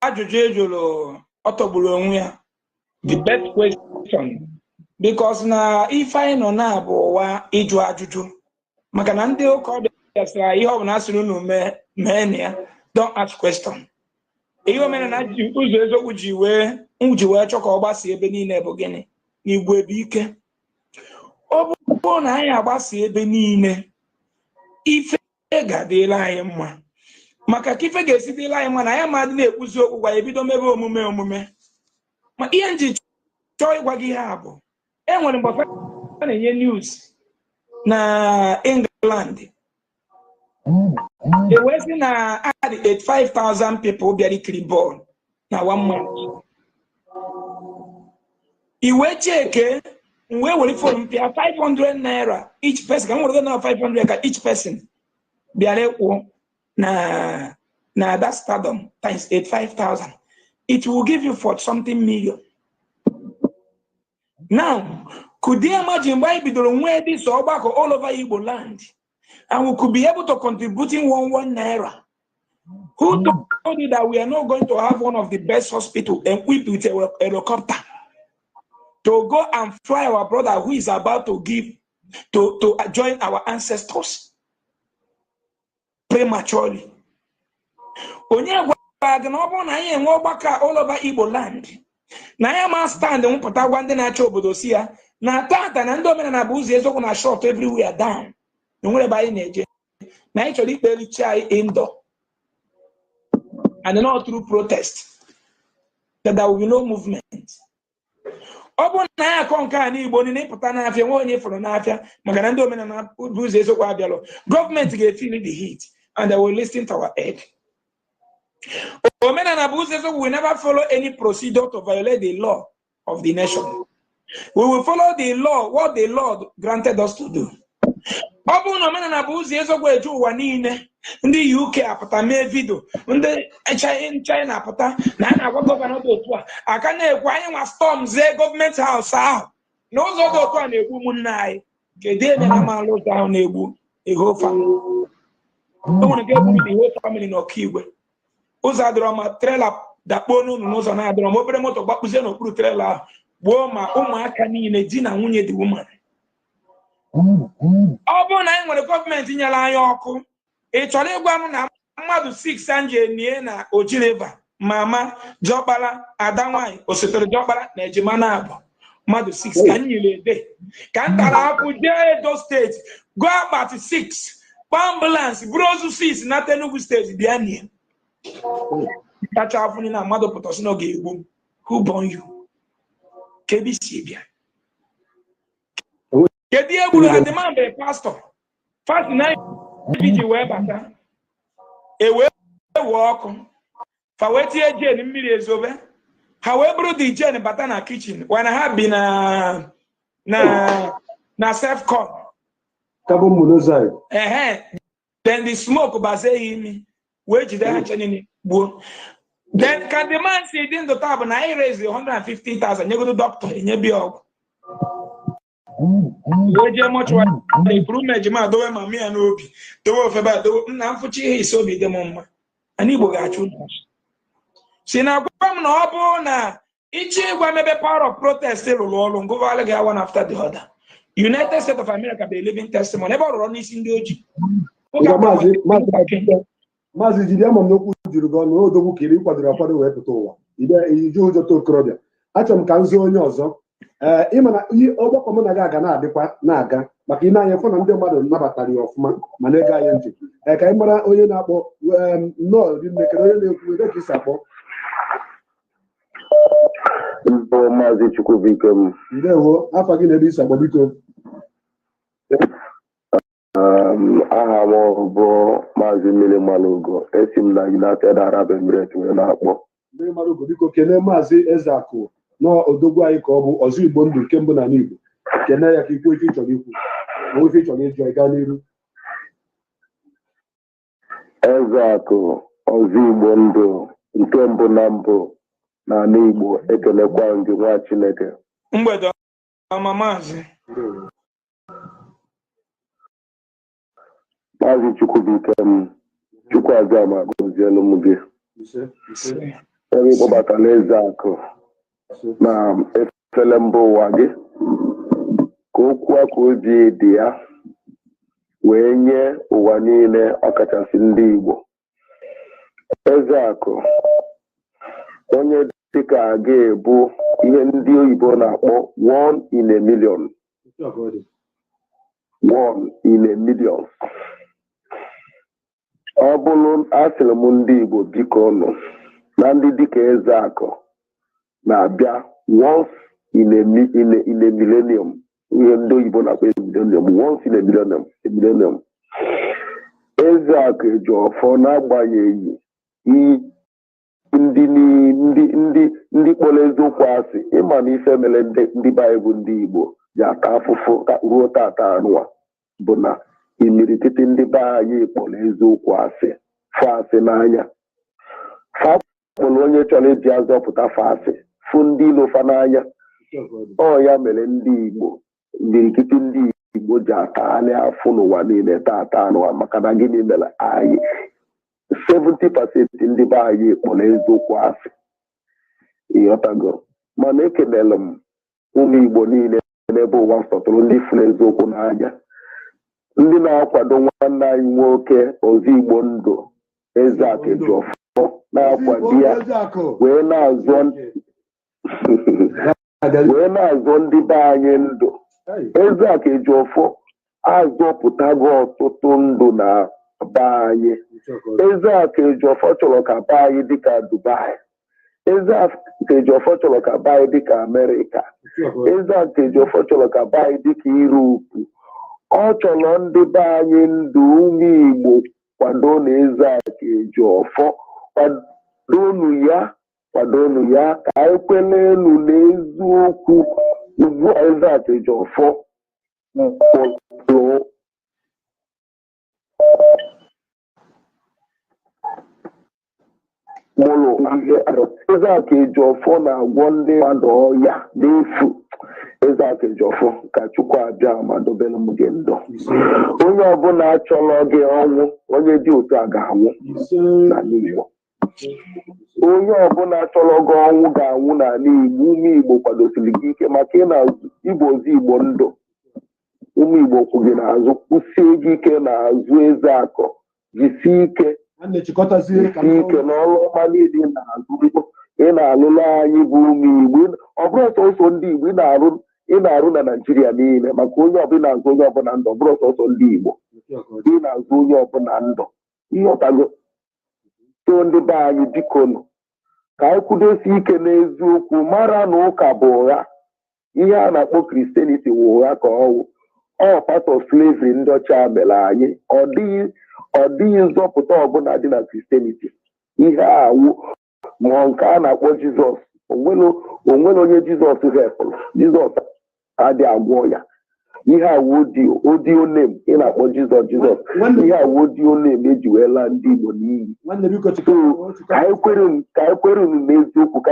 A: Ajụjụ ejụrụ ọ tọgburu onwe ya the best question because na ife anyị nọ na-abụ ụwa ịjụ ajụjụ maka na ndị ụka ọbịa sịra ihe ọ bụla asịrị unu mee na ya don't ask question. Ihe omenala ụzọ eziokwu ji wee chọ ka ọ gbasie ebe niile bụ gịnị? Igwe bụ ike. Ọ bụrụ na anyị agbasi ebe niile ife ga-adịla anyị mma maka ka ife ga-esi dịla anyị mma na anyị ma dị na-ekwuzi okwu gwa ebido mebe omume ma ihe nji chọọ ịgwa gị ihe a bụ enwere mgbe a na-enye news na England ewezi na adị 85,000 people bịara ikiri bọọlụ na 1 month. Iwe cheke wee were fon mpịa 500 naira each person ka m were na 500 ka each person bịara ịkwụ na that stadium times 85,000 it will give you 40 something million. Now could you imagine why we don't wear this ọgbakọ all over Igbo land and we could be able to contributing 1 naira? Who told you that we are not going to have one of the best hospitals equipped with a helicopter to go and fly our brother who is about to give to join our ancestors prematurely? Onye gwara gị na ọ bụrụ na anyị enwe ọgbakọ all over Igbo land na ya ma stand mpụta gwa ndị na-achị obodo si ya na tata na ndị omenala bụ ụzọ eziokwu na short everywhere down na nwere ebe anyị na-eje na anyị chọrọ ikpe richi anyị indoor and not through protest that there will be no movement. Ọ bụrụ na anyị akọ nke a n'Igbo niile ịpụta n'afịa nwe onye fọrọ n'afịa maka na ndị omenala bụ ụzọ eziokwu abịalụ gọọmenti ga-efeel the heat and they will listen to our aid. Omenala bụ ụzọ eziokwu will never follow any procedure to violate the law of the nation. We will follow the law, what the Lord granted us to do. Ọ bụrụ na omenala bụ ụzọ eziokwu eju ụwa niile ndị UK apụta mee vidio ndị China apụta na a na-agwa gọvanọ dị otu a aka na-ekwu anyị nwa storm zee gọọmenti haus ahụ na ụzọ dị otu a na-egbu ụmụnne anyị kedu ebe na amaala ụzọ ahụ na-egbu ego family. O nwere nke egbu the whole family na Ọkigwe ụzọ adịrọ ma trela dakpuo n'ụlọ n'ụzọ na-adịrọ ma obere moto gbakpụzie n'okpuru trela ahụ gbuo ma ụmụaka niile di na nwunye dị woman. Ọ bụrụ na anyị nwere gọọmenti nyere anyị ọkụ ị chọrọ ịgwa m na mmadụ 6 anyị enye na Ojiriva mama Jọkpara ada nwanyị osotere Jọkpara na ejima na-abụ mmadụ 6 ka nyere ede ka ntara apụ jee Edo steeti go akpati 6 ambulance buru ozu 6 na Enugu steeti bịa nie kacha afụni na mmadụ pụtasị na ọ ga-egbu who born you kedu isi bịa kedu egburu ha demand a pastor fast na iji wee bata ewe ọkụ fa wee tie jen mmiri ezobe ha wee bụrụ dị jen bata na kitchen wana ha bi na self-con
B: carbon monoxide
A: then the smoke baze imi wee jide ha chenini gbuo. Then can the man see din the tab na I raise 150,000 you go to doctor enye bi ọgwụ weje mochwa improvement ma dowe mami ya n'obi dowe ofeba dowe nna mfuchi ihe isi obi dị m mma anyị Igbo ga-achụ si na gwa m na ọ bụ na ichi gwa mebe power of protest rụrụ ọrụ ngụvalị ga one after the other. United States of America bụ a living testimony ebe ọ rụrụ n'isi ndị ojii.
B: Maazị jiri ama m n'okwu jiri gị ọnụ odogwu kiri ịkwadoro akwado wee pụta ụwa iji ụjọ ta okorobịa achọrọ m ka m zuo onye ọzọ ịma na ihe ọgbakọ m na gị aga na-adịkwa na-aga maka ị na-anya fụ na ndị mmadụ nabatara ya ọfụma ma na-ege anya ntị ka anyị mara onye na-akpọ nnọọ rinekere onye na-ekwu ebe ka isi akpọ
D: Maazị Chukwubuikem.
B: Ndewo, afa gị na-ebe isi akpọ biko.
D: Aha m bụ Maazị Mmiri Malugo, esi m na United Arab Emirates wee na-akpọ.
B: Mmiri Malugo, biko kelee Maazị Ezeaku n'odogwu anyị ka ọ bụ ọzọ Igbo ndụ nke mbụ na n'Igbo. Kene ya ka ikwu ife ịchọrọ ikwu, onwe ife ịchọrọ ịjụ ịga n'iru.
D: Ezeaku, ọzọ Igbo ndụ nke mbụ na mbụ na n'Igbo, ekelekwa gị nwa Chineke.
A: Mgbede ọma Maazị.
D: Maazị Chukwubuikem, Chukwu aza ma gọzielu m gị. Onye kpọbatara Ezeaku na efele mba ụwa gị ka okwu aka obi dị ya wee nye ụwa niile ọkachasị ndị Igbo. Ezeaku, onye dịka ga-ebu ihe ndị oyibo na-akpọ 1 in a million. 1 in a million. Ọ bụrụ asịrị m ndị Igbo biko nụ na ndị dịka Ezeaku na-abịa once in a millennium. Ihe ndị oyibo na-akpọ millennium, once in a millennium. Ezeaku Ejiofor n'agbanyeghị ndị kpọrọ eziokwu asị ịma na ife mere ndị Baịbụl ndị Igbo ji ata afụfụ ruo tata anụwa bụ na imirikiti ndị be anyị kpọrọ eziokwu asị fụ asị n'anya fa kpọrọ onye chọrọ ịdị azọpụta fa asị fụ ndị ilo fa n'anya. Ọ ya mere ndị Igbo imirikiti ndị Igbo ji atagharị afụ n'ụwa niile tata anụwa maka na gịnị mere anyị 70% ndị be anyị kpọrọ eziokwu asị. Ịghọtago, mana ekelere m ụmụ Igbo niile n'ebe ụwa sọtụrụ ndị fụrụ eziokwu n'anya, ndị na-akwado nwanne anyị nwoke ọzọ Igbo ndụ Ezeaku Ejiofor na-akwado ya wee na-azọ ndị be anyị ndụ. Ezeaku Ejiofor azọpụtago ọtụtụ ndụ na be anyị. Ezeaku Ejiofor chọrọ ka be anyị dịka Dubai. Ezeaku Ejiofor chọrọ ka be anyị dịka Amerịka. Ezeaku Ejiofor chọrọ ka be anyị dịka Europe. Ọ chọrọ ndị be anyị ndụ ụmụ Igbo kwado na Ezeaku Ejiofor kwadonu ya ka anyị kwele elu n'eziokwu. Ugbu a Ezeaku Ejiofor mụrụ Ezeaku Ejiofor na-agwọ ndị mmadụ ọya n'efu. Ezeaku Ejiofor ka Chukwu abịa ma dobere m gị ndụ. Onye ọbụla chọrọ gị ọnwụ, onye dị otu a ga-anwụ n'ala Igbo. Onye ọbụla chọrọ gị ọnwụ ga-anwụ n'ala Igbo. Ụmụ Igbo kwadosiri gị ike maka ị na-azụ Igbo ozi Igbo ndụ. Ụmụ Igbo kwụ gị n'azụ, kwụsie gị ike n'azụ Ezeaku, jisie ike n'ọrụ ọma niile ị na-alụrụ anyị bụ ụmụ Igbo. Ọ bụrụ sọsọ ndị Igbo ị na-arụ na Naịjirịa niile maka onye ọbụla na-azụ onye ọbụla ndụ. Ọ bụrụ sọsọ ndị Igbo ị na-azụ onye ọbụla ndụ. Ịghọtago? So ndị be anyị biko nụ ka anyị kwudosi ike n'eziokwu, mara na ụka bụ ụgha. Ihe a na-akpọ Kristianity wụ ụgha ka ọwụ. all part of slavery ndị ọcha mere anyị. Ọ dịghị nzọpụta ọbụla dị na Christianity. Ihe awụ ma nke a na-akpọ Jizọs, onwere onye Jizọs hepụrụ. Jizọs adịghị agwọ ya. Ihe awụ odio name ị na-akpọ Jizọs. Ihe awụ odio name ejiwela ndị Igbo n'iyi. Ka anyị kwerenu n'eziokwu, ka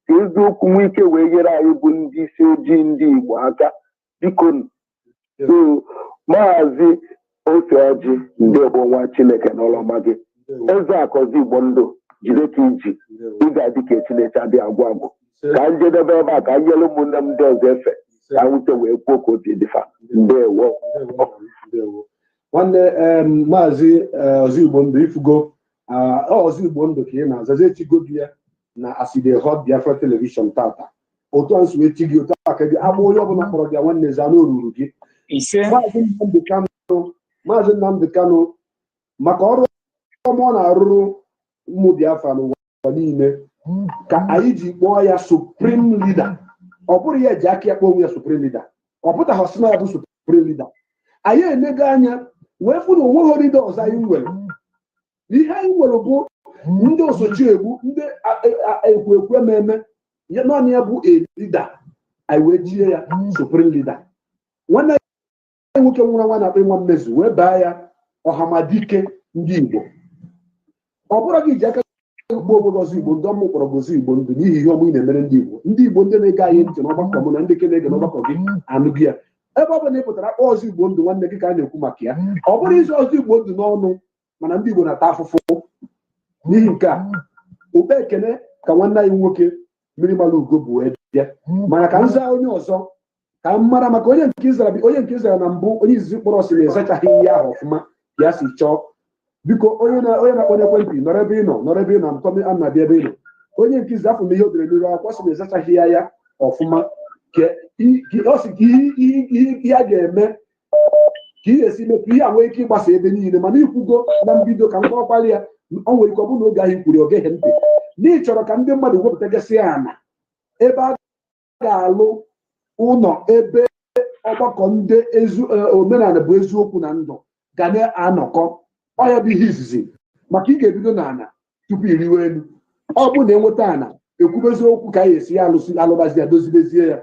D: eziokwu nwee ike wee nyere anyị bụ ndị isi ojii ndị Igbo aka. Biko so Maazị Ofeọjị Ndebo nwa Chineke n'ọlọma gị, Ezeaku Igbo ndụ jide ka iji ị ga-adị ka Chineke adị agwụ. Ka njedebe ebe a ka anyị nyere ụmụnne m ndị ọzọ efe ka nwute wee kwuo ka obi dịfa. Ndewo.
B: Nwanne Maazị Ozigbo ndụ ifugo Ozigbo ndụ ka ị na-azazi echigo gị ya na aside hot Biafra television tata. Otu ansu echi gị otu aka gị agba onye ọbụla kpọrọ gị nwanne za n'oruru gị. Maazị Nnamdi Kanu maka ọrụ ọma ọ na-arụrụ ụmụ Biafra n'ụwa niile ka anyị ji kpọọ ya supreme leader. Ọ bụrụ ya eji aka ya kpọọ onwe ya supreme leader, ọ pụtaghị ọsị na ya bụ supreme leader. Anyị enego anya wee fụ na onweghị leader ọzọ anyị nwere. Ihe anyị nwere bụ ndị osochi egbu, ndị ekwu ememe, naanị ya bụ leader. Anyị wee jie ya supreme leader. Nwanne anyị nwoke nwụrụ nwa na-akpọ nwa mmezu wee baa ya ọhamadike ndị Igbo. Ọ bụrụ gị ji aka kpọọ obodo Ozigbo ndị ọmụ kpọrọ Ozigbo ndụ n'ihi ihe ọmụ ị na-emere ndị Igbo. Ndị Igbo ndị na-ege anyị ntị n'ọgbakọ mụ na ndị ke na-ege n'ọgbakọ gị anụ gị ya. Ebe ọ bụla ị pụtara kpọọ Ozigbo ndụ nwanne gị ka a na-ekwu maka ya. Ọ bụrụ izu Ozigbo ndụ n'ọnụ mana ndị Igbo na-ata afụfụ. N'ihi nke a okpe ekene ka nwanne anyị nwoke mmiri mara ugo bụ ede mana ka nza onye ọzọ ka m mara maka onye nke Izrel na mbụ onye izizi kpọrọ ọsị na-ezachaghị ihe ahụ ọfụma ya si chọọ. Biko onye na-akpọ n'ekwentị nọrọ ebe ị nọ ntọmi a na-abịa ebe ị nọ. Onye nke izi afọ na ihe o dere n'elu akwụkwọ sị na-ezachaghị ya ọfụma ọ sị ka ihe a ga-eme ka ị ga-esi mee ka ihe a nwee ike ịgbasa ebe niile mana ikwugo na mbido ka mkpọkpalị ya o nwere ike ọ bụrụ na oge ahụ kwuru oge ntị n'ihi chọrọ ka ndị mmadụ wepụtagasị ana ebe a ga-alụ ụlọ ebe ọgbakọ ndị omenala bụ eziokwu na ndụ ga na-anọkọ. Ọya bụ ihe izizi maka ị ga-ebido n'ala tupu iriwe elu. Ọ bụ na enweta ana ekwubezi okwu ka anyị esi ya alụbazi ya dozibezie ya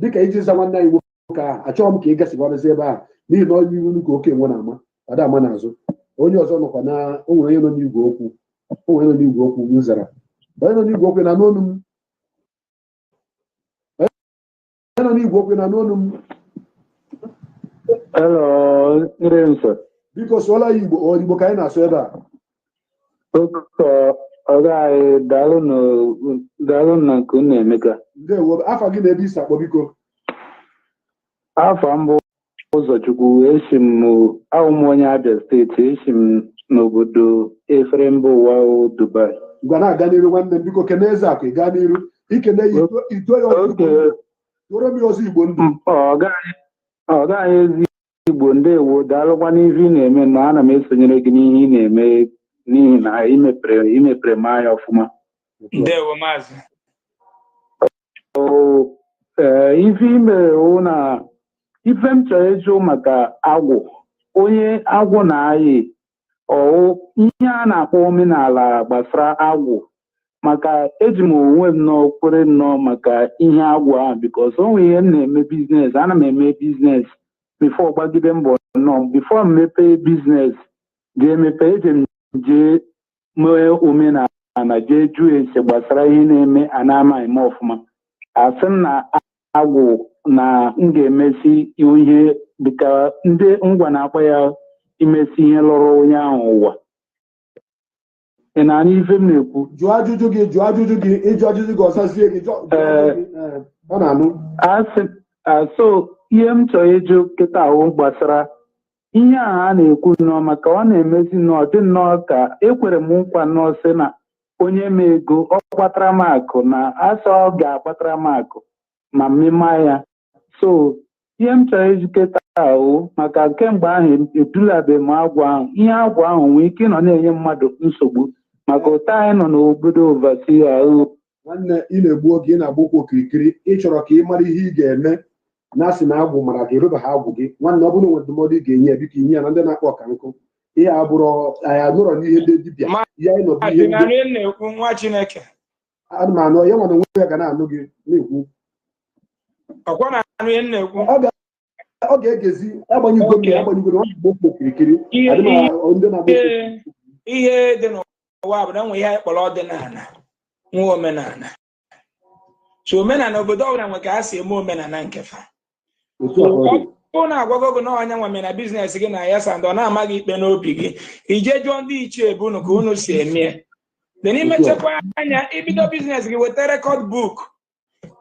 B: dịka iji za nwanne anyị nwoke ahụ. Achọghị m ka ị gasịgbarụzi ebe ahụ n'ihi na onye iru ka oke nwe na-ama ada ama n'azụ. Onye ọzọ nọkwa na o nwere onye nọ n'igwe okwu m zara onye nọ n'igwe okwu na n'onu m biko sụọla ya Igbo ka anyị na-asụ ebe a.
E: Daalụ na nke unu Emeka.
B: Ndewo. Afa gị na ebe isi akpọ biko?
E: Afa mbụ Ụzọchukwu. Ahụ m onye Abia steeti. Esi m n'obodo efere mba ụwa Dubai.
B: Gwa na-aga n'iru nwanne m biko kene Ezeaku ị gaa n'iru ikene ya ito ya Ozigbo ndụ.
E: Ọ gaghị ezi Igbo ndewo. Daalụkwa n'ihe ị na-eme na ana m esonyere gị n'ihe ị na-eme n'ihi na imepere m anya ọfụma.
A: Ndewo Maazị.
E: Ife imere na ife m chọrọ ịjụ maka agwụ onye agwụ na-ayị ihe a na-akpọ omenala gbasara agwụ maka eji m onwe m n'okwere nnọọ maka ihe agwụ ahụ bikos o nwere ihe m na-eme biznes. Ana m eme biznes bifo gbagide mbọ nnọọ bifo m mepee biznes jee mepee eji m jee mee omenala jee jụọ ese gbasara ihe na-eme ana-ama eme ọfụma. Asị m na agwụ na m ga-emesi ihe dịka ndị ngwa na-akpa ya imesi ihe lụrụ onye ahụ ụwa. Ị na-anụ ife m na-ekwu?
B: Jụọ ajụjụ gị ịjụ ajụjụ gị ọzazie gị ọ na-anụ.
E: So ihe m chọrọ ịjụ kịta ahụ gbasara ihe a na-ekwu nnọọ maka ọ na-emezi nnọọ dị nnọọ ka ekwere m nkwa nnọọ sị na onye m ego ọ kpatara m akụ na asọ ọ ga-akpatara m akụ ma mmemme ya. So ihe m chọrọ ịjụ kịta ahụ maka kemgbe ahụ edulabeghị m agwụ ahụ. Ihe agwụ ahụ nwee ike ịnọ na-enye mmadụ nsogbu maka ụta anyị nọ n'obodo ovasi ahụ.
B: Nwanne ị na-egbu oge ị na-agba ụkwụ okirikiri ị chọrọ ka ị mara ihe ị ga-eme na-asị na agwụ mara gị rụba ha agwụ gị nwanne ọ bụrụ na ndụmọdụ ị ga-enye biko inye ya na ndị na-akpọ ọka nkụ ihe abụrụ anyị anụrọ n'ihe ndị dibịa ihe anyị nọbụ ihe
A: na-ekwu nwa Chineke
B: ana m anụ ya nwana onwe ya ga na-anụ gị na-ekwu
A: ọkwa na-anụ ihe na-ekwu
B: ọ ga-egezi agbanyego mmiri agbanyego na ọ bụ okirikiri
A: ihe dị n'ụwa bụ na nwe ihe anyị kpọrọ ọdịnala nwa omenala so omenala obodo ọbụla nwe ka ha si eme omenala nke fa ọ na-agwago gị na ọnya nwa mere na biznes gị na ya sandọ na-amaghị ikpe n'obi gị ije jụọ ndị ichie bụ unu ka unu si eme dị n'ime chekwa anya ibido biznes gị weta rekọd buk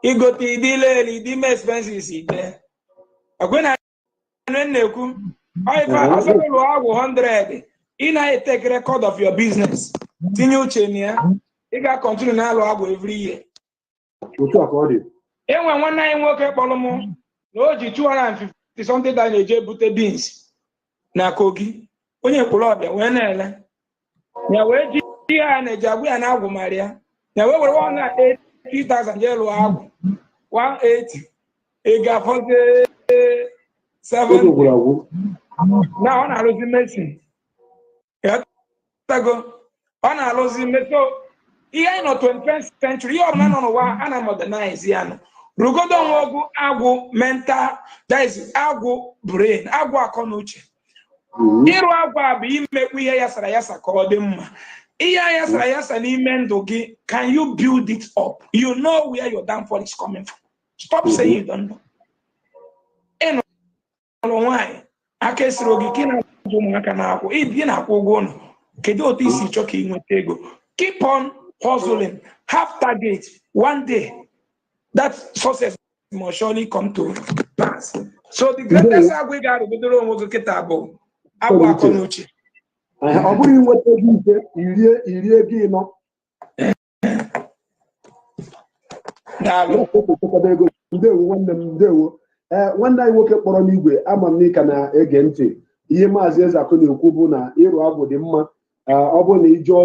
A: igote ịdị leli ịdị ime expenses ide ọgwe na na-ekwu ọsọlụ agwụ 100 ị na-etake record of your business tinye uche na ya ị ga-akọntinu na-alụ agwụ every year. Enwe nwanne anyị nwoke kpọrọ m na o ji 250 something na-eje bute beans na Kogi onye Ekwulọbịa wee na-ele ya wee ji ihe a na-eji agwụ ya na agwụ marịa ya wee were 180,000 jee lụọ agwụ 180 ị ga-afọzie 70 na ọ na-arụzi mesin ọ na-alụzi meso ihe anyị nọ 21st century ihe ọbụla nọ n'ụwa a na modernize ya nọ rugodo onwe ọgwụ agwụ mental that is agwụ brain agwụ akọ na uche ịrụ agwụ a bụ imekwu ihe yasara yasa ka ọ dị mma ihe yasara yasa n'ime ndụ gị can you build it up you know where your downfall is coming from stop saying you don't know. Ịnụ nwaanyị aka esiri oge ka ị na-azụ ụmụaka na-akwụ ị na-akwụ ụgwọ ụlọ kedu otu isi chọọ ka ị nweta ego keep on hustling have target one day that success must surely come to pass. So the greatest agwụ ị ga-arụgodoro onwe gị kịta bụ agwụ akọ n'uche
B: ọ bụrụ inweta ego ise irie ego ịnọ ndewo nwanne m ndewo nwanne anyị nwoke kpọrọ n'igwe ama m n'ịka na-ege ntị ihe maazị Ezeaku na-ekwu bụ na ịrụ agwụ dị mma ọ bụrụ na ịjụọ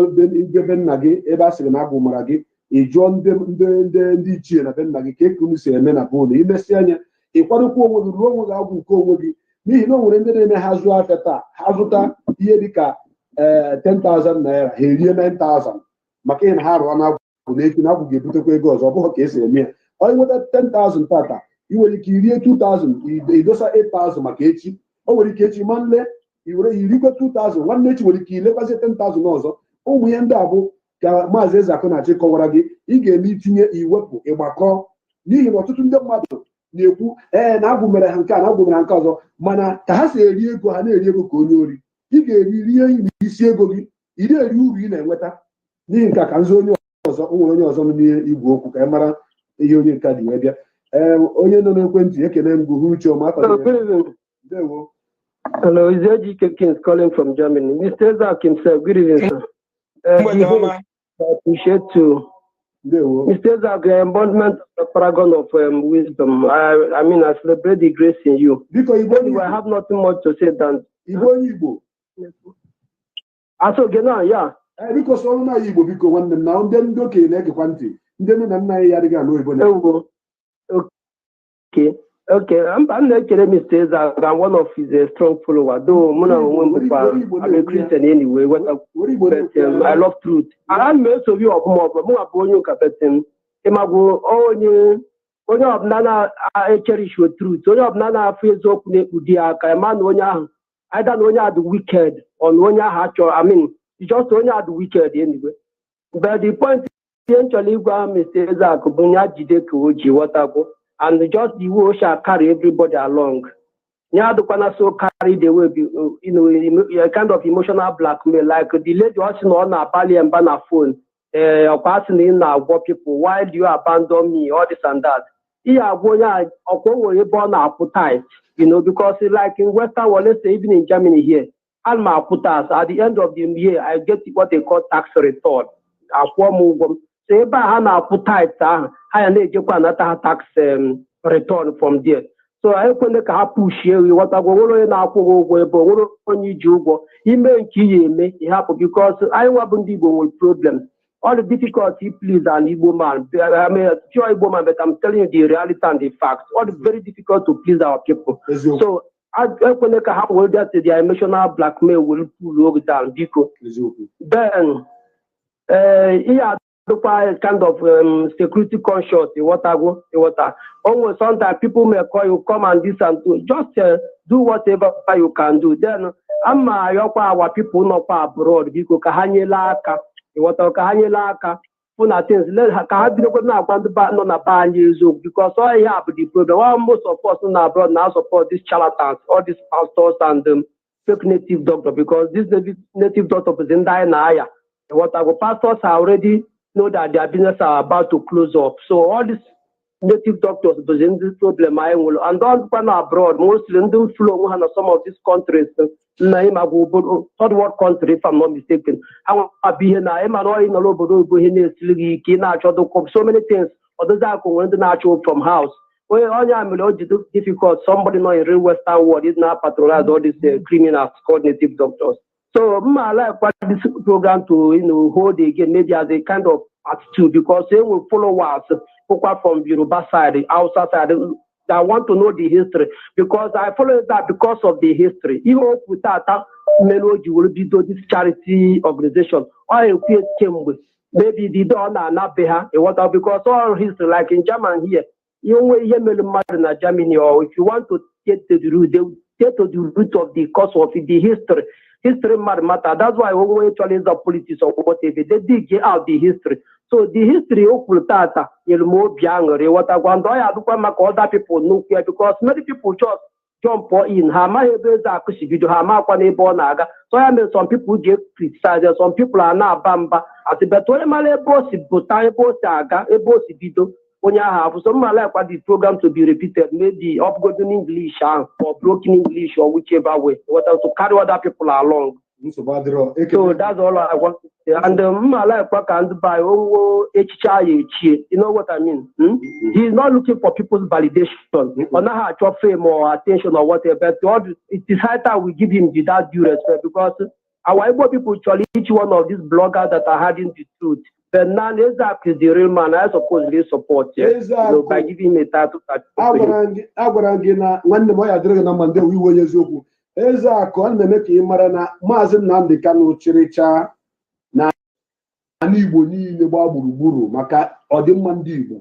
B: be nna gị ebe a sịrị na agwụ mara gị ịjụọ ndị ichie na be nna gị ka ekunu si eme na bụụlụ imesi anya ịkwadokwa onwe gị ruo onwe gị agwụ nke onwe gị n'ihi na o nwere ndị na-eme ha zụọ afịa taa ha zụta ihe dịka 10,000 naira ha erie 9,000 maka ihe na ha rụọ na agwụ na-echi na agwụ ga-ebutekwa ego ọzọ ọ bụghị ka esi eme ya onye nweta 10,000 tata ị nwere ike irie 2,000 idosa 8,000 maka echi o nwere ike echi ma nle iwere irikwe 2,000 nwanne echi nwere ike ilekwazi 10,000 ọzọ ụmụ ihe ndị a bụ ka maazị Ezeaku na-achị kọwara gị ị ga-eme itinye iwepụ ịgbakọ n'ihi na ọtụtụ ndị mmadụ na-ekwu na agwụ mere ha nke a na agwụ mere ha nke ọzọ mana ka ha si eri ego ha na-eri ego ka onye ori ị ga-eri rie isi ego gị iri eri uru ị na-enweta n'ihi nke ka nzi onye ọzọ o nwere onye ọzọ nọ n'ihe igwe okwu ka ị mara ihe onye nke dị wee bịa onye nọ n'ekwentị ekene m gị uche ọma ndewo.
F: Hello, is Ejiofor calling from Germany. Mr. Ezeaku himself, good evening, sir. I appreciate you. Mr. Ezeaku, the embodiment of the paragon of wisdom. I mean, I celebrate the grace in you. I have nothing much to say than
B: Igbo.
F: Also, yeah.
B: Because all na Igbo because when them now then okay na-egekwa ntị ndị nne na nna ya adịghị anụ Igbo.
F: Okay, I'm actually Mr. Ezeaku. I'm one of his strong followers. Though I'm a Christian anyway, but I love truth. I'm also you of more, but more about you, Captain. Imago, onye ọbụla na-echerish with truth. Onye ọbụla na-afụ up n'ụdị aka, ema na onye ahụ, either na onye ahụ dị wicked or na onye ahụ achọ. I mean, just onye ahụ dị wicked anyway. But the point eventually gwa Mr. Ezeaku bụ ya jide ka o ji wọtago. And just the way shall carry everybody along. Nyadukwana so carried away, a kind of emotional blackmail, like the lady watching on a pally and banner phone, or passing in our people. Why do you abandon me? All this and that. Yeah, or born appetite, because like in Western world, let's say even in Germany here, Alma Putas, at the end of the year, I get what they call tax return. So ebe ha na-apụ tax ahụ ha ya na-ejekwa anata tax return from there. So anyị kwene ka ha pushie ghọtagwo nwere onye na-akwụghị ụgwọ ebe o nwere onye iji ụgwọ ime nke ihe eme ịhapụ because anyị nwa bụ ndị Igbo nwere problem all the difficulty, please, and Igbo man. I mean, sure Igbo man, but I'm telling you the reality and the facts. All the very difficult to please our people. So, I when they have all that, the emotional blackmail will pull over down, Biko. Then, yeah. Kind of security conscious, almost sometimes people may call you, come and this and do. Just do whatever you can do. Then I'm our people not abroad because kahanyelaka, things because all you have the problem. Well, most of us in abroad now support these charlatans, all these pastors and fake native doctor because this native doctor is in Diana. What our pastors are already know that their business are about to close up. So all these native doctors present this problem and don't go abroad. Mostly don't flow in some of these countries. Third world country, if I'm not mistaken. I want to be here now. So many things. Others are going to natural from house. Well, all difficult. Somebody not in real Western world is now patronize all these criminals called native doctors. So I like what this program to hold again, maybe as a kind of part two, because they will follow us from Yoruba side, outside side, that want to know the history. Because I follow that because of the history. Even without that melody will be do this charity organization or a came with maybe the don and not because all history, like in Germany here, you in Germany, or if you want to get to the root, they will get to the root of the cause of the history. History matter. That's why we actually the politics or whatever. They dig out the history. So the history of Pultata, more younger, what I want other people know here because many people just jump in. Hama video, Hama Naga. So I mean some people get criticized, some people are not bamba. As a better bossy, but I boss aga, a bossy video. When you have some like what the program to be repeated, maybe upgrading English or broken English or whichever way, what else to carry other people along. So that's all I want to say. And I like what can buy you know what I mean? He's not looking for people's validation or not your fame or attention or whatever. But it is high time we give him that due respect because our Igbo people actually each one of these bloggers that are hiding the truth. But now Ezeaku is the real man. I suppose they support by giving him a title.
B: Ezeaku ana eme ka ị mara na Maazị Nnamdi Kanu chịrịcha na ndị Igbo niile gbaa gburugburu maka ọdịmma ndị Igbo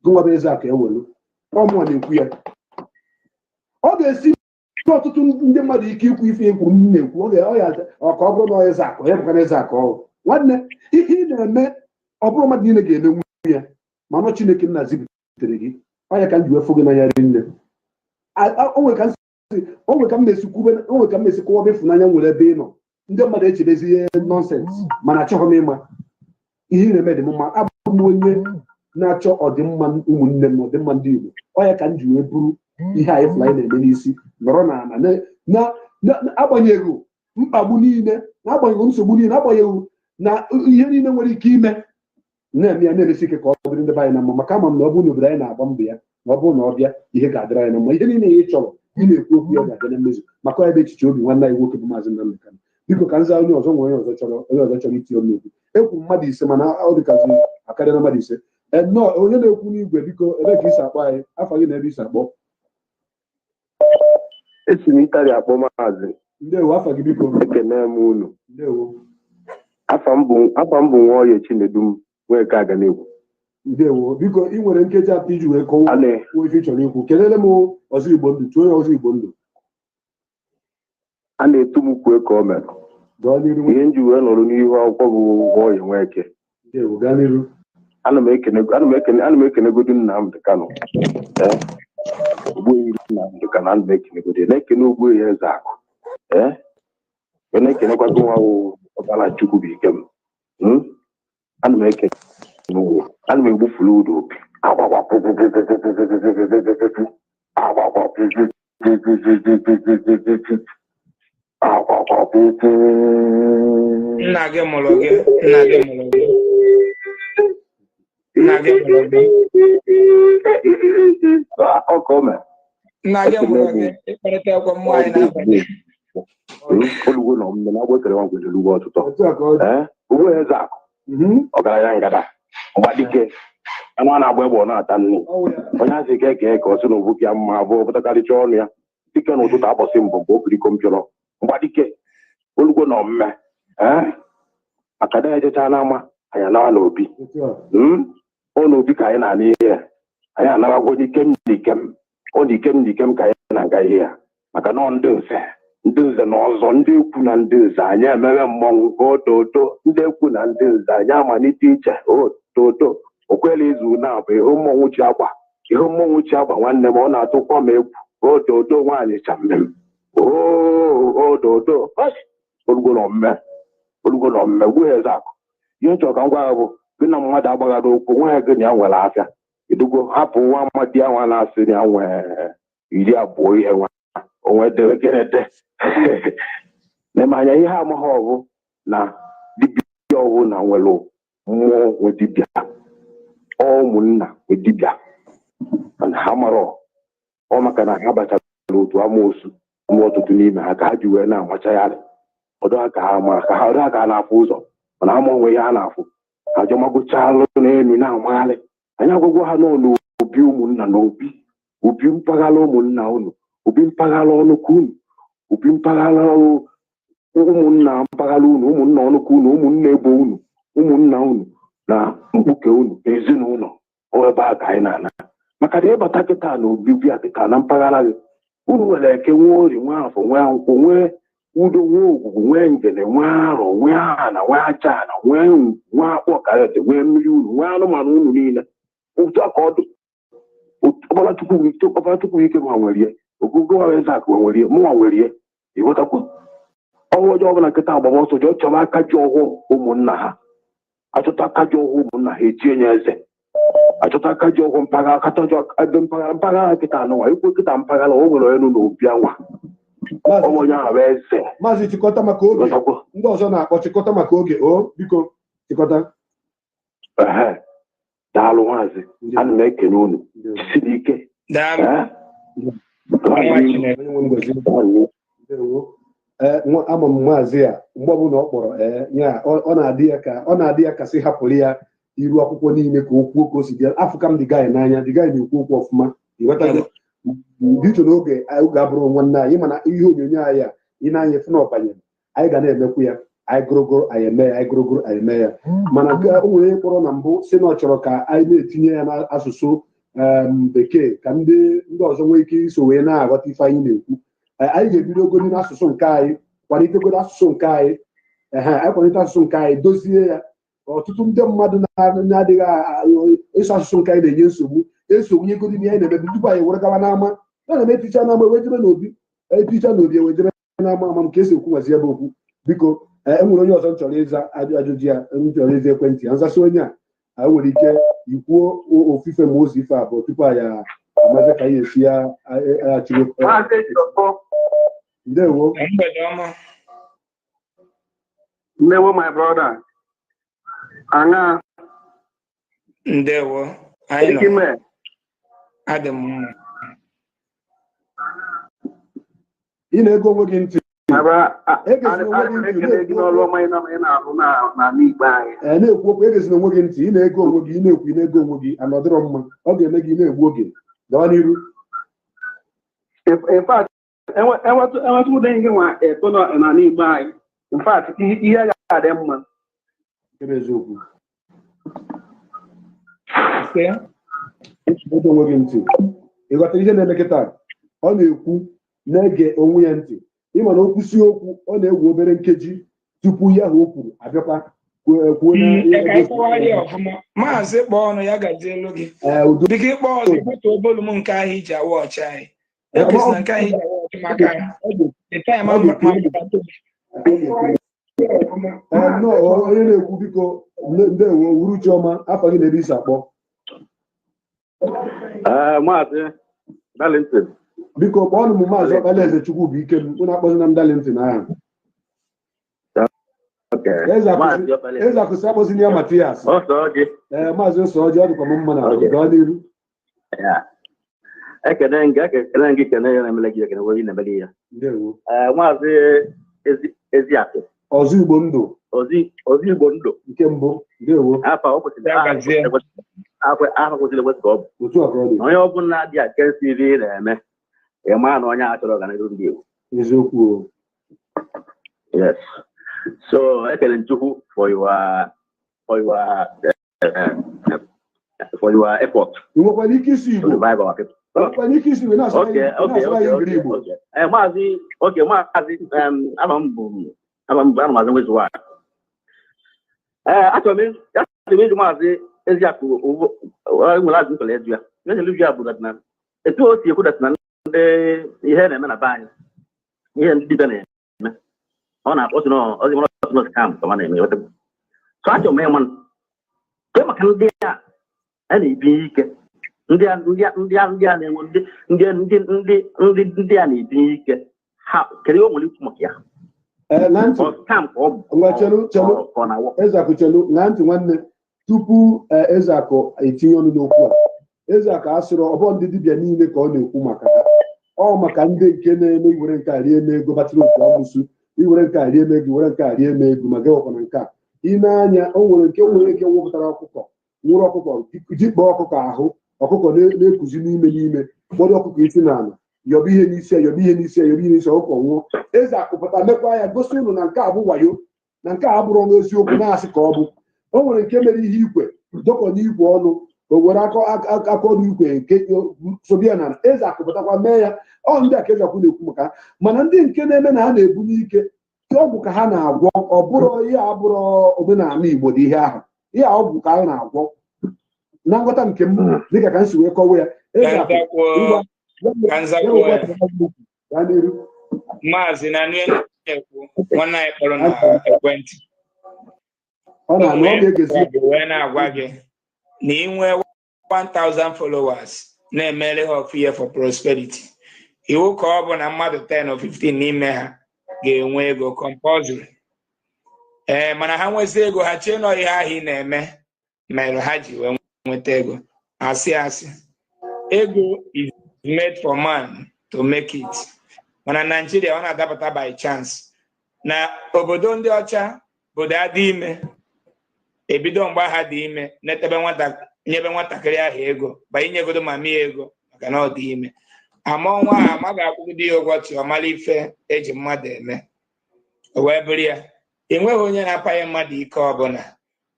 B: gụnwaba Ezeaku ewelu ọmụọ na-ekwu ya ọ ga-esi ọtụtụ ndị mmadụ ike ikwu ife ekwu na-ekwu ọ ka ọ bụrụ na Ezeaku ya bụkwa Ezeaku ọhụrụ nwanne ihe ị na-eme ọ bụrụ mmadụ niile ga-emenwu ya mana Chineke nna zibutere gị ọ ya ka m ji wefụ gị n'anya rinne onwe ka m na-esikwa ọbụ ịfụnanya nwere ebe ị nọ ndị mmadụ echebezi ihe nọnsensị mana achọghị m ịma ihe ị na-eme dị m mma abụ m onye na-achọ ọdịmma ụmụnne m na ọdịmma ndị Igbo ọ ya ka m ji wee bụrụ ihe anyị fụla anyị na-eme n'isi nọrọ na agbanyeghị mkpagbu niile na-agbanyeghị nsogbu niile agbanyeghị na ihe niile nwere ike ime na-eme ya na-emesi ike ka ọ bụrụ ndị be anyị na mma maka ama m na ọ bụrụ na obodo anyị na-agba mbọ ya na ọ bụrụ na ọ bịa ihe ga-adịrị anyị na mma ihe niile ị chọrọ ị na-ekwu okwu ya ga-abịa na mmezu maka ebe echiche obi nwanne anyị nwoke bụ Maazị Nnamdi Kanu biko ka nza onye ọzọ nwere onye ọzọ chọrọ itinye m n'okwu ekwu mmadụ ise mana ọ dịkazi akarịa na mmadụ ise nnọọ onye na-ekwu n'igwe biko ebe ka isi akpọ anyị afọ gị na ebe isi akpọ
D: esi m Itali akpọ Maazị
B: ndewo afọ gị biko
D: ekene m unu
B: ndewo
D: afọ m bụ Nwaoye Chinedum nwee ka aga n'egwu
B: ndewo biko ị nwere nkeji atọ iji wee kọwaa ife ị chọrọ ikwu kelele m ọzọ Igbo ndụ tụọ ya ọzọ Igbo ndụ
D: a na-etu m kwue ka o mere ihe nji wee nọrọ n'ihu akwụkwọ bụ Nwaoye Nweke
B: ndewo gaa n'iru
D: ana m ekenegodu Nnamdi Kanu Ogbuehi Nnamdi Kanu ana m ekenegodu na-ekene Ogbuehi Ezeaku wee na-ekenekwago nwa ọbara chukwubuikem ana m ekene ana m egbufulu ụda opi
A: nna gị mụrụ gị ịkparịta akwa mmụọ anyị n'abalị
D: olugo na ọmụmụ na agbekere nwa gwedere ugbo ọtụtụ Ogbuehi Ezeaku
G: ọgaranya ngada mgbadike anụ a na-agba egbe ọ na-ata nri onye azị ike ka ọ sị na obu ya mma abụọ pụtakarịcha ọnụ ya dike n'ụtụtụ akpọsị mbụ mgbe okiriko mpịọrọ mgbadike olugbo na omume maka na ejecha n'ama anyị anawa n'obi ọ n'obi ka anyị na-ana ihe ya anyị anawagwo n'ikem n'ikem ọ n'ikem n'ikem ka anyị na-aga ihe ya maka na ndị nze na ọzọ ndị ekwu na ndị nze anyị emewe mmọnwụ ototo ndị ekwu na ndị nze anyị amalite iche ototo okwela izu na-abụ ihe mmọnwụ chi agba nwanne m ọ na-atụkwa m egwu ototo nwaanyị chammem ototo olugbo na omume gwuo Ezeaku ihe chọrọ ka m gwa ya bụ gị na mmadụ agbaghara okwu nwa gị na ya nwere afịa edugo hapụ nwa amadi anwa na-asị na ya nwee 20 ihe nwa onwe dewegerede na anya ihe amaghị ọgụ na dibịa ọgwụ na nwere mmụọ nwe dibịa ụmụnna nwe dibịa ha mara ọ maka na ha bachara otu amoosu ụmụ ọtụtụ n'ime ha ka ha ji wee na-amachagharị ọdụ ha ka ha na-afụ ụzọ mana ama onwe ya ha na-afụ ha jọmagụchalụ n'elu na-amagharị anyị agwụgwọ ha nọ n'obi ụmụnna na obi mpaghara ụmụnna unu obi mpaghara ọnụkụ unu obi mpaghara ụmụnna mpaghara unu ụmụnna ọnụkụ unu ụmụnna ebo unu ụmụnna unu na mkpuke unu na ezinụlọ ebe a ka anyị na-ana maka na ịbata kịta na obibi a kịta na mpaghara gị unu nwere eke nwee ori nwee afọ nwee nkwụ nwee udo nwee ogwugwu nwee ngene nwee arọ nwee ana nwee aja ana nwee akpọ karịrị nwee mmiri unu nwee anụmanụ unu niile otu aka ọdụ ọbara chukwubuikem ma nwere ogogo Ezeaku nwere mụnwa nwere ịghọtakwa ọnwụ ọjọọ ọbụla nkịta agbamọsọ ji ọ chọrọ aka ji ọhụụ ụmụnna ha achọta aka ji ọhụụ ụmụnna ha etinye nye eze achọta aka ji ọhụụ mpaghara nkịta anụnwa ikwu nkịta mpaghara o nwere onye nụ n'obi anwa onye ahụ bụ eze
B: maazị chịkọta maka oge ndị ọzọ na-akpọ chịkọta maka oge biko chịkọta
G: daalụ maazị ana m ekene unu siri ike
B: ama m maazị a mgbe ọbụla ọ kpọrọ ya ọ na-adị ya ka sị hapụrụ ya iru akwụkwọ niile ka okwu ka o si bịa afọ ka m dị gaghị n'anya dị gaghị na-ekwu okwu ọfụma ịghọtago dịtụ n'oge abụrụ nwanne anyị mana ihe onyonyo anyị a ị na-anya efu na ọbanye anyị ga na-emekwu ya anyị gorogoro anyị eme ya mana nke o nwere kpọrọ na mbụ si na ọ chọrọ ka anyị na-etinye ya n'asụsụ bekee ka ndị ọzọ nwee ike iso wee na-aghọta ife anyị na-ekwu anyị ga-ebidogoro n'asụsụ nke anyị kwalitegoro asụsụ nke anyị anyị kwalite asụsụ nke anyị dozie ya ọtụtụ ndị mmadụ na-adịghị ịsụ asụsụ nke anyị na-enye nsogbu nyegoro ihe anyị na-emebi tupu anyị were gawa n'ama a na m eticha n'ama ewejebe n'obi ewejebe n'ama ama m ka esi ekwu nwazi ebe okwu biko enwere onye ọzọ m chọrọ ịza ajụjụ ya m chọrọ ịza ekwentị ya nzasị onye a nwere ike ikwuo ofufe ma ụzọ ife abụọ tupu anyị amazi ka anyị esi ya achịgo ndewo
C: ndewo my brother anya
A: ndewo adị m
B: ị na-ego onwe gị ntị na-ekwu okwu egezina onwe gị ntị ị na-ego onwe gị ị na-ego onwe gị anọdịrọ mma ọ ga-eme gị na-egbu oge gawa n'iru
C: enwetụ ụdị gị nwa eto n'ala Igbo anyị ihe ga-adị mma
B: eziokwu ego onwe gị ntị ịghọtara ihe na-eme kịta ọ na-ekwu na-ege onwe ya ntị ịma na okwusi okwu ọ na-egwu obere nkeji tupu ya ahụ o kwuru abịakwa kwuo
A: maazị kpọọ ọnụ ya gazie elu gị dịka ịkpọ ọzọ ikpụta obolu m nke ahụ iji awa ọchị anyị ekwesịrị nke ahụ iji awa ọchị maka
B: onye na-ekwu biko ndewo wuru chiọma afọ gị na-ebe isi akpọ
G: maazị Darlington
B: biko kpọọnụ m maazị okpalaeze chukwubuikem unu akpọzina m Darlington ahụ Ezeaku si akpọzina ya Matias maazị Osoji ọ dịkwa m mma na gaa n'iru
G: ekene gị kene ya na-emele gị ekene wee na-emele ya
B: ndewo
G: maazị Ezeaku
B: Ozigbo Ndụ.
C: Ozigbo Ndụ.
B: Nke mbụ, ndewo.
C: Afa ọ kwesịrị aha kwesịrị ekwesị ka ọ bụ.
B: Otu a ka ọ dị.
C: Onye ọbụla dị against ihe na-eme, ịma na onye a chọrọ ọganihu ndị Igbo.
B: Eziokwu.
C: Yes. So ekele Chukwu for your effort.
B: You want to kiss you?
C: To revive our people.
B: Okay.
C: Mazi, I'm with one. Actually, that's the reason Mazi Ezeaku will have to let you. Then you lose your bullet now. It was you could have done the head and a bang. He didn't. On a person or not come to one name. So I don't mean come can there any big. Ndị a na-enwe ndị a na-ebi ike ha kedu o nwere ikwu maka ya
B: na ntị Ezeaku chelu na ntị nwanne tupu Ezeaku etinye ọnụ n'okwu a Ezeaku asịrị ọbọ ndị dibịa niile ka ọ na-ekwu maka ha ọ maka ndị nke na-eme iwere nke a rie ego batịrị otu amụsụ iwere nke a rie ego were nke a rie ego ma gawakwa na nke a ị na-anya o nwere nke nwepụtara ọkụkọ nwụrụ ọkụkọ jikpọ ọkụkọ ahụ ọkụkọ na-ekuzi n'ime ụfọdụ ọkụkọ isi n'ala yọba ihe n'isi ọkụkọ nwụọ Ezeaku pụta mekwa ya gosi ụnụ na nke a bụ wayo na nke a bụrụ n'eziokwu na-asị ka ọ bụ o nwere nke mere ihe ikwe dọkọ n'ikwe ọnụ o were aka ọnụ ikwe nke sobia na Ezeaku pụtakwa mee ya ọ ndị a ka Ezeaku na-ekwu maka mana ndị nke na-eme na ha na-ebu n'ike ọgwụ ka ha na-agwọ ọ bụrụ ihe abụrụ omenala Igbo dị ihe ahụ ihe ọgwụ ka anyị na-agwọ na nghọta nke m dịka ka m si wee kọwa ya
A: Maazị na nwanne anyị kpọrọ na ekwentị
B: ọ na-egezi
A: wee na-agwa gị na inwe 1000 followers na-emere ha ọfụye for prosperity iwu ka ọ bụ na mmadụ 10 or 15 n'ime ha ga-enwe ego compulsory mana ha nwezi ego ha chee nọ ihe ahụ ị na-eme mere ha ji wee nweta ego asị ego is made for man to make it mana Nigeria ọ na-adapụta by chance na obodo ndị ọcha obodo adị ime ebido mgbe ha dị ime nyebe nwatakịrị ahụ ego ba inyegodo mami ego maka na ọ dị ime ama ọnwa ha amaghị akwụgide ya ụgwọ tụ ọmala ife eji mmadụ eme o wee bụrụ ya enweghị onye na-apanye mmadụ ike ọbụla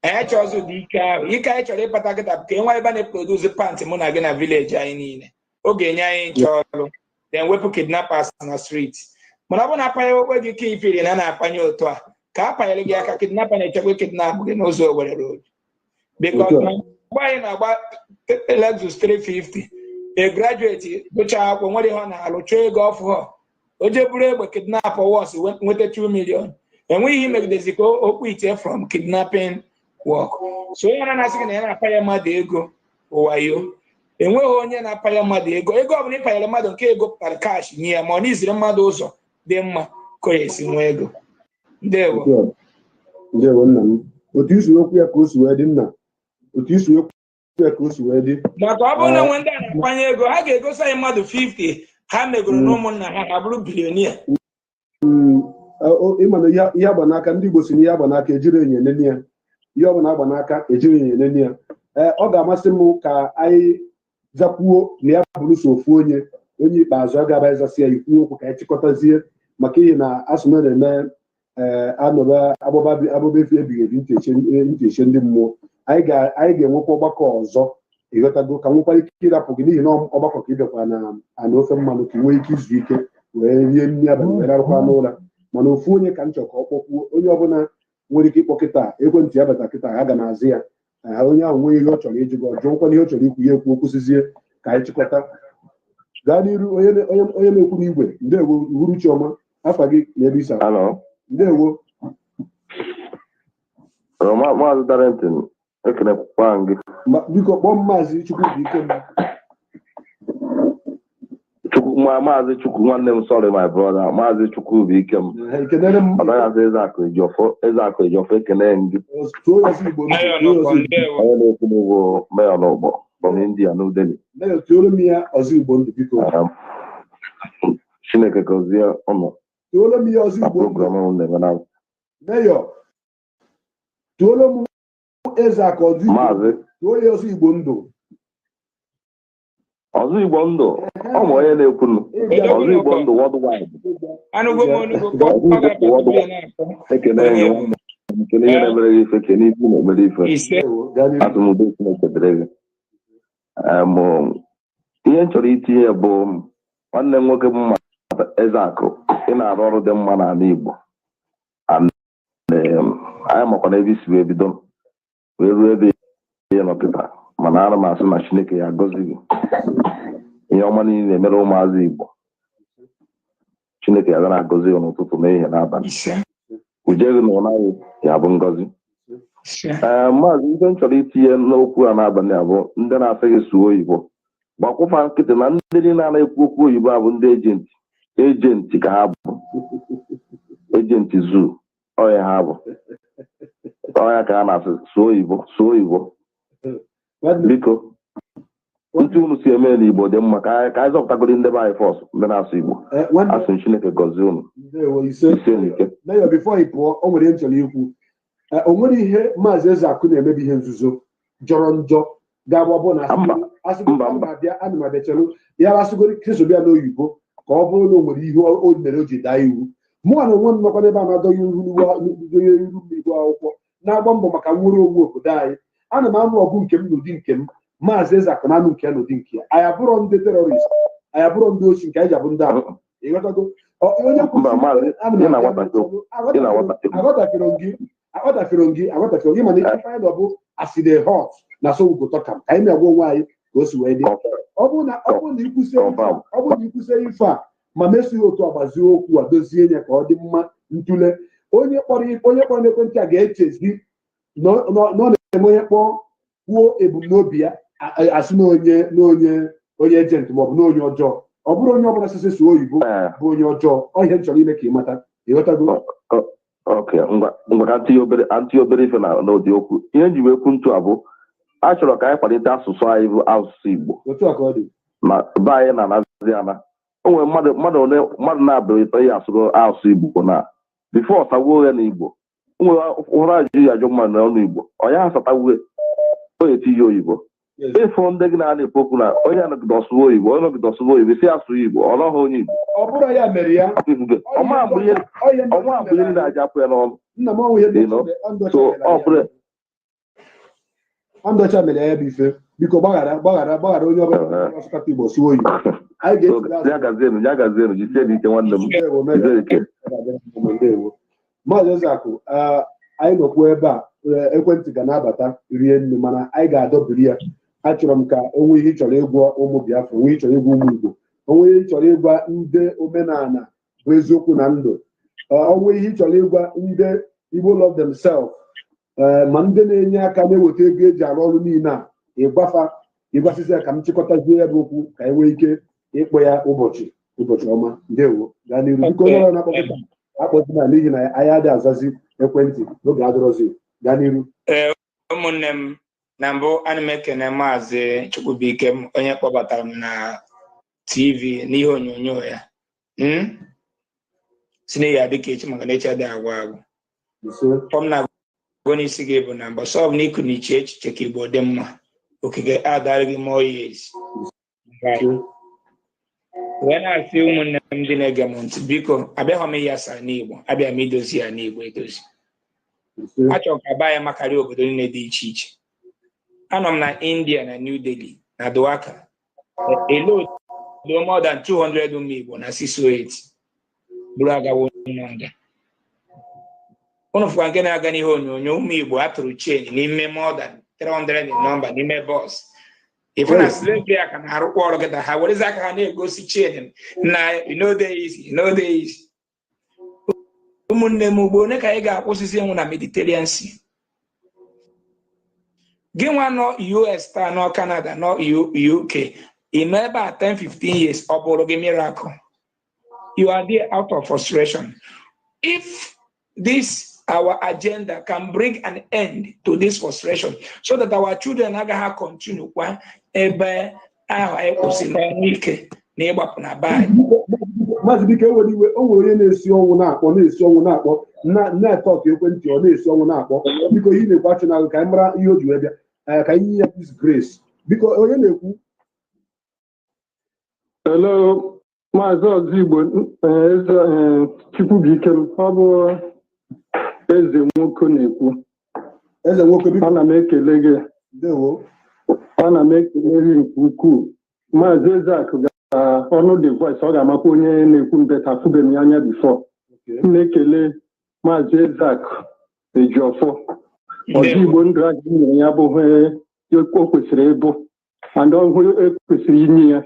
A: anyị chọzụ dị ike ahụ ike anyị chọrọ ịkpata kịta ka enwe ebe a na-eproduce pantị mụ na gị na vileji anyị niile ọ ga-enye anyị nche ọrụ then wepụ kidnappers na street mana ọ bụ na-apanye okwe gị ka ifiri na na-apanye otu a ka a panyere gị aka kidnapper na-echekwa kidnap gị n'ụzọ Owerri road because na mgbe anyị na-agba Lexus 350 a graduate gụchaa akwụkwọ nwere ihe ọ na-alụ chọọ ego ọfụ o jee buru egbe kidnap wọs nweta 2 million enweghị ihe megidezi ka okpu ite from kidnapping work so onye na-asị gị na ya na-apanya mmadụ ego ụwayo enweghị onye na-apanya mmadụ ego ọbụla ịpanyere mmadụ nke ego pụtara kash nye ya ma ọ na-iziri mmadụ ụzọ dị mma ka o esi nwee ego ndewo
B: nna m otu isi okwu ya ka o si wee dị nna otu isi okwu ya ka o si wee dị
A: maka ọ bụrụ na nwe ndị a na-apanye ego ha ga-egosi anyị mmadụ 50 ha megoro na ụmụnna ha bụrụ bilionia
B: ịma na ihe agba n'aka ndị Igbo si na ihe agba n'aka ejiri enye enene ya ihe ọ bụla agba n'aka ejiri enye enene ya ọ ga-amasị m ka anyị zakwuo na ya bụrụ so ofu onye ikpeazụ ọ ga-aba ịzasị ya ikwu okwu ka anyị chịkọtazie maka ihe na asụmụ na-eme anọba abụba efi ebighị ebi nteche ndị mmụọ anyị ga-enwekwa ọgbakọ ọzọ ịghọtago ka nwekwara ike ịrapụ gị n'ihi na ọgbakọ ka ị bịakwa na ofe mmanụ ka ị nwee ike izu ike wee rie nri abalị wee rarụkwa n'ụra mana ofu onye ka m chọ ka ọ kpọkwuo onye ọbụla nwere ike ịkpọ kịta ekwentị ya bata kịta aga na-azị ya onye ahụ nwee ihe ọ chọrọ ịjụ gị ọjọọ nkwana ihe ọ chọrọ ikwu ya ekwu okwụsizie ka anyị chịkọta gaa n'iru onye na-ekwu n'igwe ndewo Uhuruchi ọma afa gị na ebe isa ndewo
G: Maazị Darlington ekenekwa gị
B: biko kpọọ m Maazị Chukwubuikem
G: Maazị Chukwu nwanne m sorry my brother Maazị Chukwubuikem ọ naghị azụ Ezeaku Ejiofor ekene gị onye na-ekwu n'ugbo meya n'ụgbọ from India New Delhi Chineke gọzie ọnụ program na-eme na
B: Mayor, tuolo Ezeaku
G: maazị
B: tuolo ọzọ Igbo ndụ.
G: Ọzọ Igbo ndụ ọ ma onye na-ekwunu Ọzọ Igbo ndụ worldwide. Ekene ihe na-emere gị ife kene isi na-emere ife atụmụdị Chineke dịrị gị. Ihe m chọrọ itinye bụ nwanne m nwoke bụ Ezeaku ị na-arụ ọrụ dị mma n'ala Igbo. Anyị makwa na ebe isi wee bido wee ruo ebe ihe nọkịta, mana ana m asị na Chineke ya agọzi gị ihe ọma niile na-emere ụmụazị Igbo. Chineke ya ga na-agọzi gị n'ụtụtụ n'ehihie n'abalị. Uje gị na ụnaghị ya bụ ngọzi. Maazị ife m chọrọ itinye n'okwu a n'abalị a bụ ndị na-asị gị sụọ oyibo gbakwụfa nkịtị na ndị niile na-ekwu okwu oyibo a bụ ndị ejenti ka ha bụ ejenti zoo. Ọya ha bụ ọya ka a na-asị sụọ oyibo. Biko ntị unu si eme n'Igbo dị mma ka anyị zọpụtagoro ndị be anyị fọs ndị na-asụ Igbo. Asụ Chineke gọzie unu ise n'ike.
B: Before ị pụọ, o nwere nchọrọ ikwu. O nwere ihe Maazị Ezeaku na-emebi ihe nzuzo jọrọ njọ ga-agba bụ na asịbịa ana m abịachalụ ya asụgoro krisobịa n'oyibo ka ọ bụrụ na o nwere ihe o mere o ji daa iwu. Mụnwa na onwe m nọkwa n'ebe a na-adọghị iru igwe akwụkwọ na-agba mbọ maka nwere onwe obodo anyị. Ana m anụ ọgụ nke m n'ụdị nke m, Maazị Ezeaku na anụ nke ya n'ụdị nke ya. Anyị abụrọ ndị terọrist, anyị abụrọ ndị ochi nke anyị ji abụ ndị ahụ. Ịghọtago onye aghọtafere gị mana ife anyị nọ bụ aside hot na so ugotọka ka anyị na-agwa onwe anyị ka o si wee dị. Ọ bụrụ na ikwusie ife a ma mesie otu agbazie okwu a dozie ya ka ọ dị mma ntụle, onye kpọrọ n'ekwentị a ga-echezi na ọ na-eme onye kpọọ kwuo ebumnobi ya asị onye ejenti maọbụ na onye ọjọọ. Ọ bụrụ onye ọbụla sisi sụọ oyibo bụ onye ọjọọ. Ọ ihe m chọrọ ime ka ị mata. Ịghọtago?
G: Ok, ngwa ka ntị obere ife na n'ụdị okwu. Ihe nji wee kwu ntụ abụ a chọrọ ka anyị kwalite asụsụ anyị bụ asụsụ Igbo na be anyị na-anazi ana. O nwere mmadụ na-abịa ịtọ ihe asụsụ Igbo na bifo ọtagbuo ya na Igbo. O nwere ụra ajụ ya ajụ mmadụ n'ọnụ Igbo ọ ya asatagbuo onye tinye oyibo. Ịfụ ndị gị na-ekwu okwu na onye anọgide ọsụwa oyibo onye nọgide ọsụwa oyibo si asụ Igbo ọ nọghị onye Igbo.
B: Ọ bụrụ ya mere ya
G: ọma mgbe ihe ndị na-ajapụ ya n'ọnụ.
B: Andocha mere ya bụ ife. Biko gbaghara onye ọbụla asụkata Igbo sụọ oyibo.
G: Ya gazienu jisie n'ike nwanne m.
B: Maazị Ezeaku, anyị nọkwu ebe a ekwentị ga na-abata rie nne mana anyị ga-adọbiri ya. Achọrọ m ka onwe ihe ịchọrọ ịgwa ụmụ Biafra, onwe ịchọrọ ịgwa ụmụ Igbo, onwe ihe ịchọrọ ịgwa ndị omenala bụ eziokwu na ndụ, onwe ihe ịchọrọ ịgwa ndị Igbo love themselves, ma ndị na-enye aka na-eweta ego eji arụ ọrụ niile a ịgbasisi ya ka m chịkọtazie ya bụ okwu ka anyị nwee ike ịkpọ ya ụbọchị ọma. Ndewo, gaa n'iru. Biko onye ọrụ na-akpọkọta akpọzina n'ihi na anyị adịghị azazi ekwentị n'oge adọrọzi. Gaa n'iru.
A: Ụmụnne m, na mbụ ana m ekene Maazị Chukwubuikem onye kpọbatara m na TV n'ihe onyonyo ya si na ya dịka echi maka na echi adịghị agwụ agwụ. Ọ m na-agwa n'isi gị bụ na mbọ sọọ na ịkụ na iche echiche ka Igbo dị mma okike adarị gị more years. Wee na-asị ụmụnne m ndị na-ege m ntị, biko abịaghị m ihe asaa n'Igbo, abịa m idozi ya n'Igbo edozi. Achọrọ ka baa ya makarịa obodo niile dị iche iche. Anọ m na India na New Delhi na Dwarka. Elo more than 200 ụmụ Igbo na 608 bụrụ agawo nga. Ụnụ fụkwa nke na-aga n'ihe onyonyo ụmụ Igbo atụrụ chen n'ime more than 300 nọmba n'ime bọs. Ifu na slavery aka na-arụkwa ọrụ kịta ha werezi aka ha na-egosi chen na n'ode isi. Ụmụnne m ugbo one ka anyị ga-akwụsịsị enwu na Mediterranean Sea. Gị nwa nọ US taa nọ Canada nọ UK ime ebe a 10-15 years ọ bụrụ gị miracle. You are there out of frustration. If this our agenda can bring an end to this frustration so that our children agaghị continue kwa ebe ahụ anyị kwụsịrị n'ike na ịgbapụ na be anyị.
B: maazị dịka enwere iwe o nwere onye na-esi ọnwụ na-akpọ na-etọk ekwentị ọ na-esi ọnwụ na-akpọ biko ihe na-ekwu achị na ka anyị mara ihe o ji wee bịa ka anyị nye ya His Grace biko onye na-ekwu.
H: Hello, maazị Ozigbo chukwubuikem, ọ bụ eze nwoke na-ekwu.
B: Eze nwoke biko
H: ana m ekele gị.
B: Ndewo.
H: Ana m ekele gị nke ukwuu. Maazị Ezeaku ọnụ dị voice ọ ga-amakwa onye na-ekwu mbeta afụbeghị m ya anya bifọ. M na-ekele Maazị Ezeaku Ejiofor Ozigbo ndụ a nyere ya abụghị o kwesịrị ịbụ and ọhụ ekwesịrị inye ya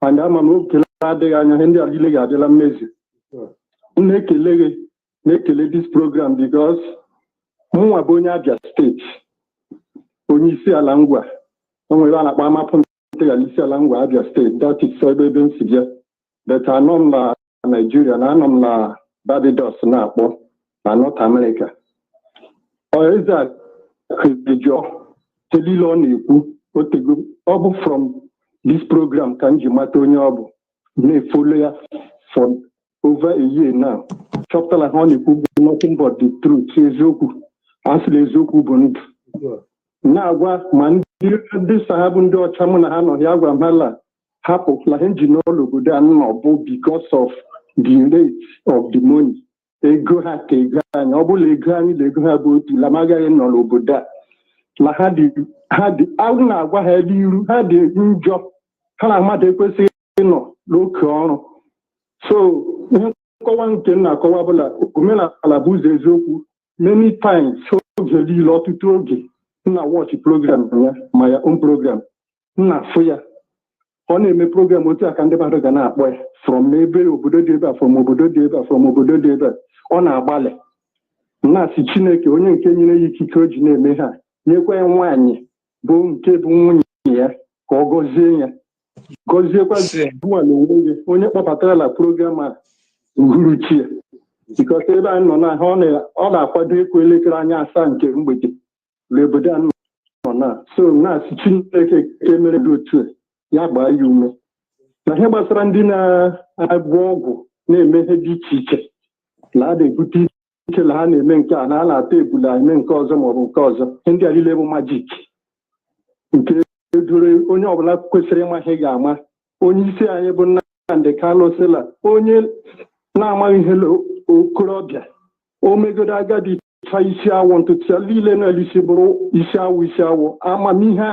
H: and ama m okele adịghị anya ihe ndị a niile ga-adịla mmezi. M na-ekele gị na-ekele this program because mụnwa bụ onye Abia steeti, onye isi ala Ngwa. O nwere a na-akpa amapụ isi ala Ngwa Abia steeti, that is ebe m si bịa, but anọ m na Nigeria na anọ m na Barbados na-akpọ na North America. Ejiofor telile ọ na-ekwu otego ọ bụ from this program ka m ji mata onye ọ bụ, na-efolo ya for over a year now. Chọpụtara ha ọ na-ekwu bụ nothing but the truth, eziokwu. Asịrị eziokwu bụ ndụ. Na-agwa ma ndị sahabụ ndị ọcha mụ na ha nọ ya gwa m hala hapụ la ha ji n'ụlọ obodo a nọ bụ because of the rate of the money. Ego ha ka ego anyị, ọ bụla ego anyị na ego ha bụ otu la magaghị nọ n'obodo a la ha dị ahụ na-agwa ha ebe iru ha dị njọ, ha na mmadụ ekwesịghị ịnọ n'oke ọrụ. So ihe nkọwa nke m na-akọwa bụla omenala bụ ụzọ eziokwu. Many times oge niile ọtụtụ oge na watch program ya ma ya own program na afụ ya ọ na-eme program otu aka ndị mmadụ ga na-akpọ ya from ebe obodo dị ebe a from obodo dị ebe a from obodo dị ebe a ọ na-agbalị na-asị Chineke onye nke nyere ya ikike o ji na-eme ha nyekwa ya nwaanyị bụ nke bụ nwunye ya ka ọ gọzie ya gọziekwa nwa na onwe gị onye kpọbatara la program a uhuruchi ya because ebe anyị nọ na ọ na-akwado ịkụ elekere anya 7 nke mgbede n'obodo anyị nọ na so na-asị Chineke nke mere dị otu ya gbaa ya ume na ihe gbasara ndị na-agwọ ọgwụ na-eme ihe dị iche iche na a na-ebute ike na ha na-eme nke a na a na-ata ebula eme nke ọzọ maọbụ nke ọzọ. Ndị a niile bụ majik nke edore onye ọbụla kwesịrị ịma ihe ga-ama. Onye isi anyị bụ Nnamdi Kanu sịla onye na-amaghị ihe okorobịa o megodo agadi fa isi awọ ntụtụ ya niile na-elisi bụrụ isi awọ amamihe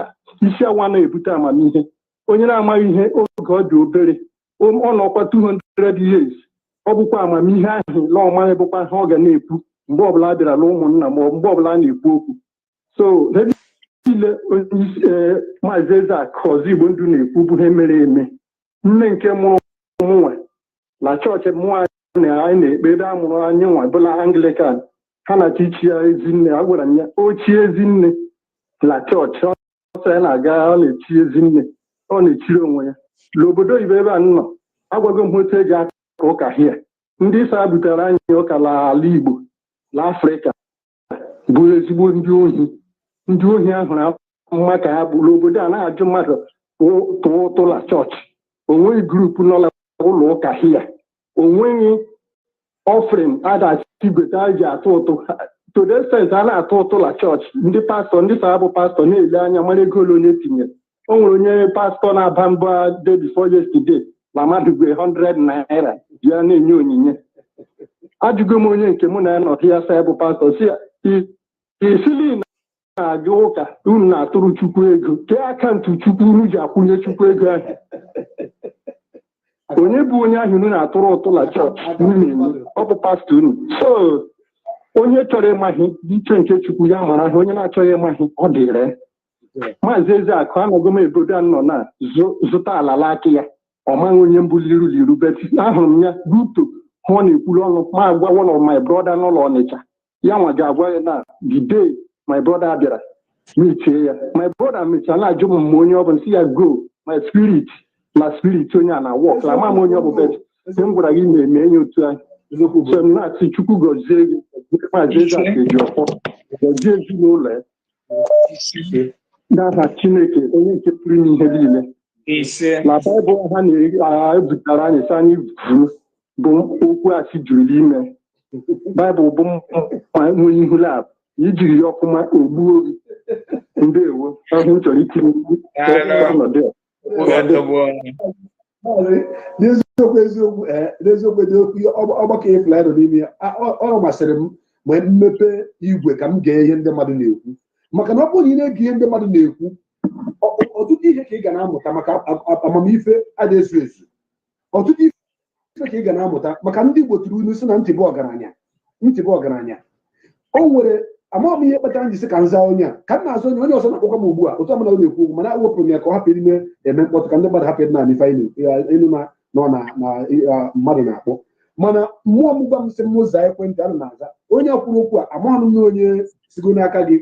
H: isi awọ na-ebute amamihe. Onye na-amaghị ihe oge ọ dị obere ọ nọkwa 200 years ọ bụkwa amamihe ahụ na ọmaghị bụkwa ha ọ ga na-ekwu mgbe ọbụla bịara na ụmụnna ma mgbe ọbụla na-ekwu okwu. So niile Maazị Ezeaku Ozigbo ndụ na-ekwu bụ ihe mere eme. Nne nke mụrụ mụnwa na chọọchị mụnwa na anyị na-ekpe ebe a mụrụ anyị nwa bụla Anglican ha na-achọ ichi ya ezinne. A gwara m ya ochie ezinne na chọọchị ọsọ ya na-aga ọ na-echi ezinne ọ na-echiri onwe ya. N'obodo oyibo ebe a nọ agwago m otu eji aka ụka hia ndị isa butere anyị ụka n'ala Igbo na Afrịka bụ ezigbo ndị ohi ahụrụ mma ka ha bụ. N'obodo a na-ajụ mmadụ tụọ ụtụla chọọchị, onweghị grupu nọ ụlọ ụka hia, onweghị ọfrin adachi igweta a ji atụ ụtụ to the extent a na-atụ ụtụla chọọchị. Ndị pastọ ndị sa bụ pastọ na-ele anya mara ego ole onye tinyere. O nwere onye pastọ na-aba mba day before yesterday na mmadụ gwe 100 naira ya na-enye onyinye. Ajụgo m onye nke mụ na ya nọdụ ya sa bụ pastọ si isili na-aga ụka unu na-atụrụ Chukwu ego ke akaụntụ Chukwu unu ji akwụnye Chukwu ego ahụ. Onye bụ onye ahụ unu na-atụrụ ụtụla chọọchị unu ọ bụ pastọ unu. So onye chọrọ ịmaghị iche nke Chukwu ya mara ahụ, onye na-achọghị ịmaghị ọ dịrị. Maazị Ezeaku anọgo m ebodo a nọ na zụta ala aka ya ọ maghị onye mbụliru beti ahụrụ m ya buto ọ na-ekwuru ọnụ ma agwa one of my brother n'ụlọ Ọnịcha ya nwa ga-agwa ya na the day my brother bịara mechie ya. My brother mechara na-ajụ m onye ọ bụ si ya go my spirit na spirit onye a na wọk na ama m onye ọ bụ beti m gwara gị na-eme enye otu anyị. So m na-asị Chukwu gọzie gị Maazị Ezeaku Ejiofor gọzie ezinụlọ ya n'aha Chineke onye nke pụrụ n'ihe niile. Na Baịbụl ha na-ebutara anyị si anyị buru bụ okwu asị juru ime Baịbụl bụ nwe ihu lab ijiri ya ọfụma ogbuo gị ndewo ahụ m chọrọ itinye ọnọdụ
B: n'eziokwu ọgbakọ efula nọ n'ime ya ọ masịrị m ma mmepe igwe ka m gee ihe ndị mmadụ na-ekwu maka na ọ bụrụ na ị na-ege ihe ndị mmadụ na-ekwu ọtụtụ ihe ka ị ga na-amụta maka amamife adị ezu ezu ọtụtụ ife ka ị ga na-amụta maka ndị Igbo tụrụ unu si na ntị bụ ọgaranya o nwere amaghị m ihe kpatara njisi ka nza onye a ka m na-azụ onye ọzọ na-akpọkwa m ugbu a otu ọbụla ọ na-ekwu okwu mana ewepụrụ m ya ka ọ hapụ ime eme mkpọtụ ka ndị mmadụ hapụ ịdị na-anife elu nọ na mmadụ na-akpọ mana mmụọ m gwa m sị m ụzọ ekwentị ana m aza onye kwuru okwu a amaghị m na onye sigo n'aka gị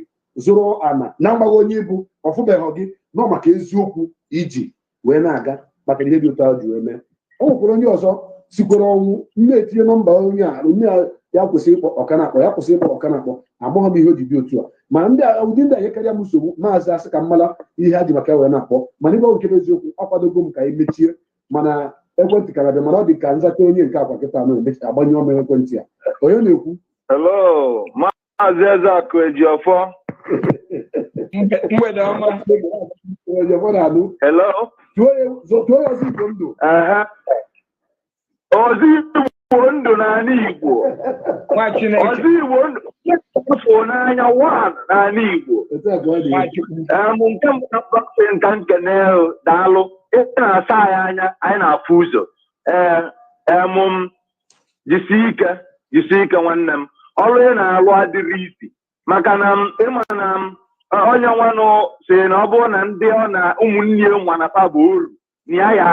B: zụrụ ana na-agbaghị onye bụ ọfụbeghị gị nọ maka eziokwu iji wee na-aga maka ihe dị ụtọ ahụ ji wee mee o nwekwara onye ọzọ sikwere ọnwụ na-etinye nọmba onye a onye ya kwụsị ịkpọ ọkanakpọ ya kwụsị ịkpọ ọkanakpọ amaghị m ihe o ji dị otu a mana ụdị ndị anyị karịa m nsogbu maazị asị ka m mara ihe ha ji maka wee na-akpọ mana ịgwa nke eziokwu ọ kwadogo m ka anyị mechie mana ekwentị ka na-abịa mana ọ dị ka nzata onye nke akwa kịta agbanye ọma ekwentị ya onye na-ekwu
G: hello maazị Ezeaku Ejiofor
A: mgbede ọma
G: hello
B: tụọ ya ọzọ Igbo ndụ
G: ọzọ Igbo ndụ n'ala Igbo ọzọ Igbo ndụ afọ n'anya wan n'ala Igbo nke mkpakọsị nka nkene daalụ ị na-asa anyị anya anyị na-afụ ụzọ jisi ike nwanne m ọrụ ị na-alụ adịrị isi maka na ịma na onye nwanụ si na ọ bụrụ na ndị ọ na ụmụnne nwanata bụ uru na ya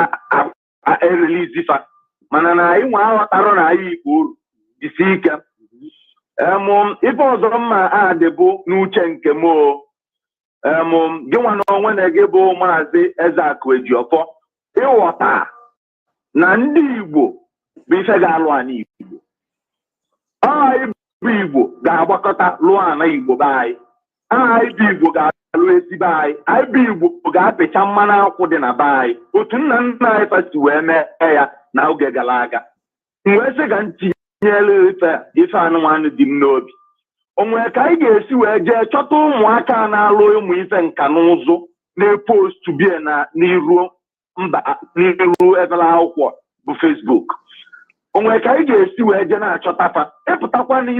G: erelizifa mana na anyị nwe aghọtarụ na anyị Igbo uru jisi ike ife ọzọ mma adịbụ n'uche nke m gị nwa na onwe na gị bụ maazị Ezeaku Ejiofor ịghọta na ndị Igbo bụ ife ga-alụ ana Igbo anyị bụ Igbo ga-agbakọta lụọ ana Igbo be anyị bụ Igbo ga-alụ ezigbo anyị bụ Igbo ga-apịcha mmanụ akwụ dị na be anyị otu nna nna anyị fasi wee mee ya na oge gara aga wee sị ga ntinyere ife anụmanụ dị m n'obi o nwere ka anyị ga-esi wee jee chọta ụmụaka na-alụ ụmụ ife nka na ụzụ na-epostu bie n'iru ebere akwụkwọ bụ Facebook o nwere ka anyị ga-esi wee jee na-achọtafa ịpụtakwa na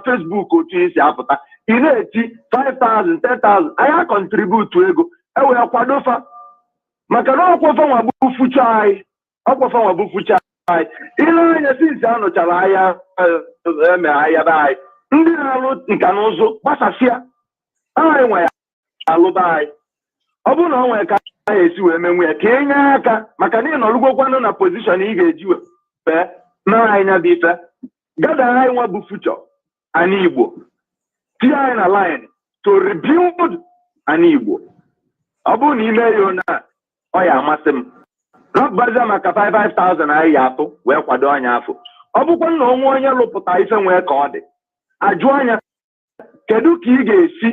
G: Facebook otu isi apụta ị na-eti 5,000 10,000 anyị akọntributu ego ewee kwadofa maka na ọkwafa nwa bụ fucha anyị ile anya sinsi anụchara ahịa eme ahịa be anyị ndị na-alụ nka na ụzụ gbasasịa anyị nwe ya alụba anyị ọ bụrụ na ọ nwere ka anyị esi wee menwe ya ka e nye aka maka na ị nọrụgokwanụ na pozishọn ị ga-eji wee na anyị nya dị ife gada anyị nwa bụ fuchọ anyị Igbo tinye anyị na line to rebuild anyị Igbo ọ bụrụ na ime ya na ọ ya amasị m n'ọbụbazie maka 5,000 anyị ya atụ wee kwado anya afọ ọ bụkwa na onwe onye lụpụta ife nwee ka ọ dị ajụ anya kedu ka ị ga-esi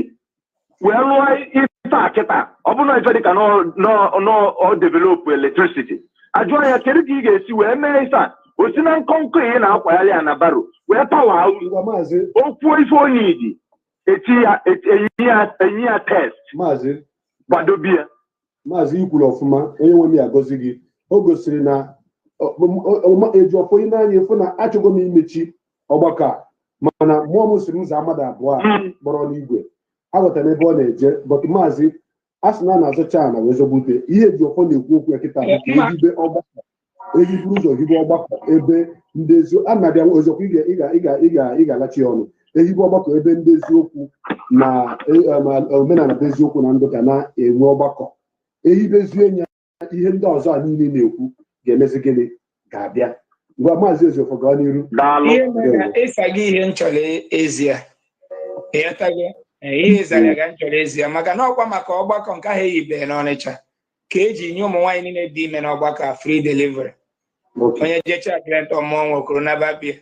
G: wee lụọ ife akịta ọ bụrụ na ife dịka no develop electricity ajụ anya kedu ka ị ga-esi wee mee ife a osi na nkọnkọ ị na-akwagharị ya na baro wee pawa okwuo ife onye idi enyi ya test kwadobe ya
B: maazị ikwuru ọfụma onye nwe m ya agọzi gị o gosiri na Ejiofor n'anya ịfụ na achọgo m imechi ọgbakọ a mana mmụọ m siri ụzọ amada abụọ a kpọrọ n'igwe aghọtara ebe ọ na-eje bọtụ maazị a sị na na-azụcha ana wee zogbute ihe Ejiofor na-ekwu okwu ya kịta bụ ka ehibe ọgbakọ ehiburu ụzọ hibe ọgbakọ ebe ndị a na-abịa Ejiofor ị ga-alachi ọnụ ehibe ọgbakọ ebe ndị eziokwu na omenala bụ eziokwu na ndụ ga na-enwe ọgbakọ ehibezie nya ihe ndị ọzọ a niile na-ekwu ga-emezi gịnị ga-abịa ngwa maazị Ejiofor gaa n'iru
A: ihe mere ịsa gị ihe nchọrọ ezie ihe ịzara ga nchọrọ ezie maka na ọkwa maka ọgbakọ nke ahụ eyibeghị n'Ọnịcha ka eji nye ụmụ nwaanyị niile dị ime n'ọgbakọ a free delivery onye jecha grant ọmụọ nwekoro n'ababia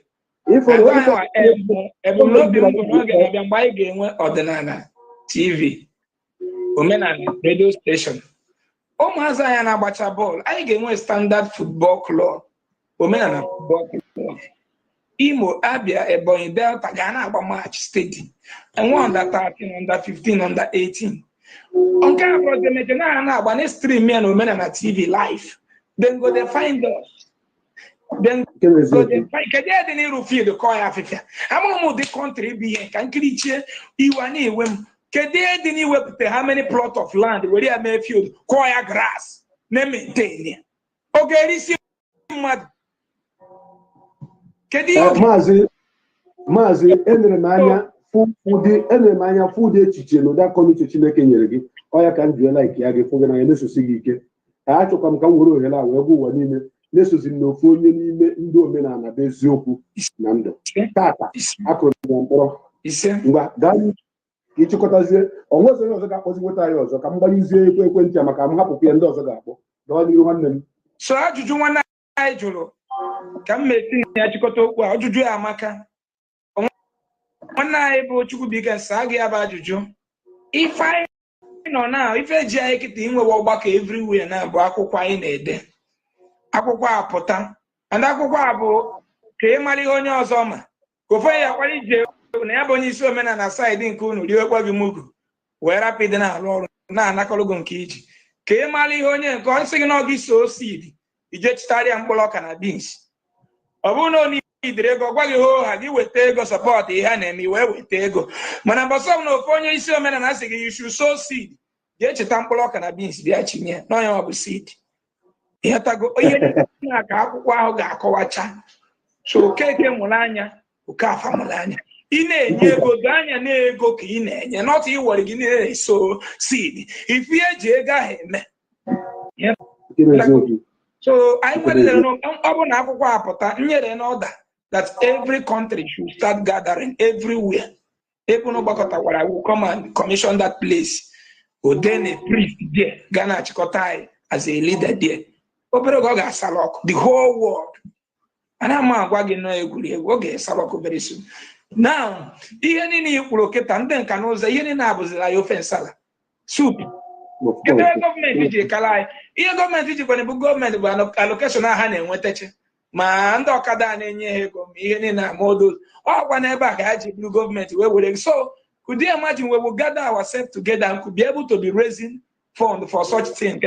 A: ebumnobi m bụ n'oge na-abịa mgbe anyị ga-enwe ọdịnala TV omenala radio station ụmụazị anyị na-agbacha bọọlụ anyị ga-enwe standard football club omenala Imo, Abia, Ebonyi, Delta, Ghana, agba match steady. And one under 13, under 15, under 18. On camera, they make an stream me and women on TV live. Then go they find us. Then go they find. Can they need to feel the call Africa? I'm on the country being can creature Iwani when can they didn't how many plot of land where they are made field choir grass name maintain. Okay, this is mad.
B: Mazi enere m anya fụ dị echiche na ụda kọmiche Chineke nyere gị ọya ka m jụọ like ya gị fụ gị na ya na-esosi gị ike achọkwa m ka m were ohere a wee gwa ụwa niile na-esozi m n'ofu onye n'ime ndị omenala bụ eziokwu na ndụ tata akụrụ m ya mkpọrọ ngwa gaa ịchịkọtazie onwezi onye ọzọ ga-akpọzi nweta anyị ọzọ ka m gbanyụzie ekwentị a maka m hapụkwu ya ndị ọzọ ga-akpọ gawa n'ihu nwanne m.
A: So ajụjụ nwanne anyị jụrụ ka m meti na ya chịkọta okwu a ajụjụ ya amaka nwanne anyị bụ Chukwubuikem saa gị ya bụ ajụjụ ife anyị nọ na ife eji anyị kịta inwewe ọgbakọ everywhere na bụ akwụkwọ anyị na-ede akwụkwọ apụta and akwụkwọ a bụ ka ị mara ihe onye ọzọ ma ka ofe ya kwara ije na ya bụ onye isi omenala saịdị nke unu riwekwa gị mugu wee rapụ ịdị na-alụ ọrụ na-anakọrọgo nke iji ka ị mara ihe onye nke ọ sị gị na ọ gị so seed ije chịtarịa mkpụrụ ọka na beans ọ bụrụ na onye idere ego gwa gị hoo ha gị weta ego sọpọtụ ihe a na-eme wee weta ego mana mbọsọ na ofe onye isi omenala sị gị you so seed jee cheta mkpụrụ ọka na beans bịa chinye n'ọnya ọ bụ seed ịghọtago ihe na ka akwụkwọ ahụ ga-akọwacha so okeke mụrụ anya Okafor mụrụ anya ị na-enye ego dị anya na ego ka ị na-enye nọtụ iwere gị na-eso seed ife ihe eji ego ahụ eme so anyị nwere ọ bụ na akwụkwọ apụta nyere n'ọda that every country should start gathering everywhere. Ebe no gbakọtakwara will come and commission that place. Then a priest there, Ghana Chikotai as a leader there. Obere go ga salok the whole world. And I'm agwagị no egwuri egwu oge salok very soon. Now, ihe niile ikwuru kịta ndị nka na ụzọ ihe niile abụzila ya ofe nsala soup. Kedu gọọmenti ji kala anyị ihe gọọmenti ji kwanye bụ gọọmenti bụ allocation ha na-enwetache ma ndị ọkada na-enye ha ego ma ihe niile amodo ọkwa n'ebe a ka ha ji bụrụ gọọmenti wee were so could you imagine we will gather ourselves together and could be able to be raising fund for such thing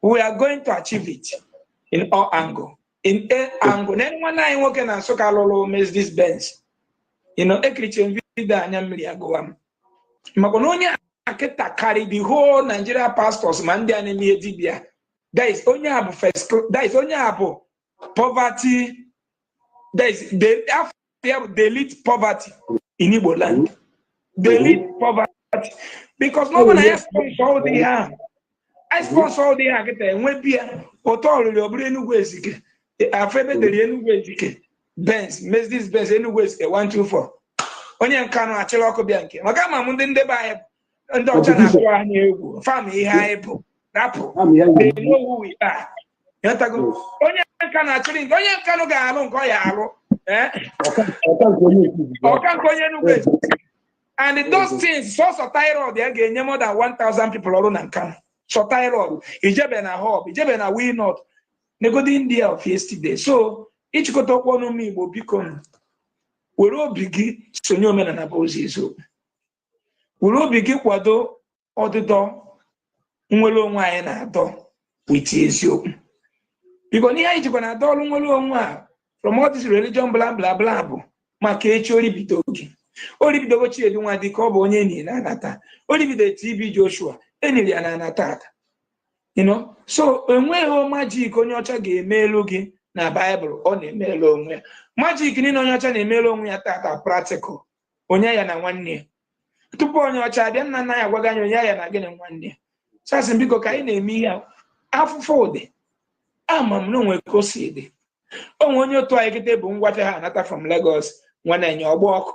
A: we are going to achieve it in all angle in a angle na nwanne anyị nwoke na Nsụka lụrụ Mercedes Benz ekiriche video anya mmiri agụwa m maka na onye akịta carry the whole Nigeria pastors ma ndị a na-eme dibia that is onye abụ first that is onye abụ poverty that is they lead poverty in Igbo land they lead poverty because no one has sponsor all the hand I sponsor all the hand get enwe bia oto olulu oburu Enugu Ezike afebe deri Enugu Ezike Benz Mercedes Benz Enugu Ezike 124 onye nkanu achịrị ọkụ bịa nke maka ma ndị ndebe anyị ndị ọcha na-akpọ anyị egwu fam ihe anyị bụ rapụ they know who we are onye nka na-achịrị nke onye nkanụ ga-alụ nke ọ ya alụ ọka nke onye Enugu Ezike and those things so thyroid ya ga-enye more than 1,000 people ọrụ na nkanụ so thyroid ijebe na hub ijebe na we not negodi India of yesterday so ịchịkọta okwu ọnụ m Igbo biko were obi gị sonye omenala bụ ozi eziokwu were obi gị kwado ọdịdọ nwere onwe anyị na-adọ witi eziokwu biko n'ihe anyị jikwa na-adọ ọrụ nwere onwe a from all this religion bla bla bla bụ maka echi oribido gị oribido Chiedu nwa dị ka ọ bụ onye enyi na-anata oribido TB Joshua enyi ya na-anata so enweghị majik onye ọcha ga-eme elu gị na Baịbụl ọ na-emelu onwe ya majik niile onye ọcha na-emelu onwe ya tata practical onye ya na nwanne ya tupu onye ọcha abịa nna nna ya agwaghị anyị onye ya na gị na nwanne ya sasị biko ka anyị na-eme ihe afụfụ ụdị ama m na onwe ka o si dị onwe onye otu anyị kịta bụ ngwafe ha anata from Lagos nwana enye ọgba ọkụ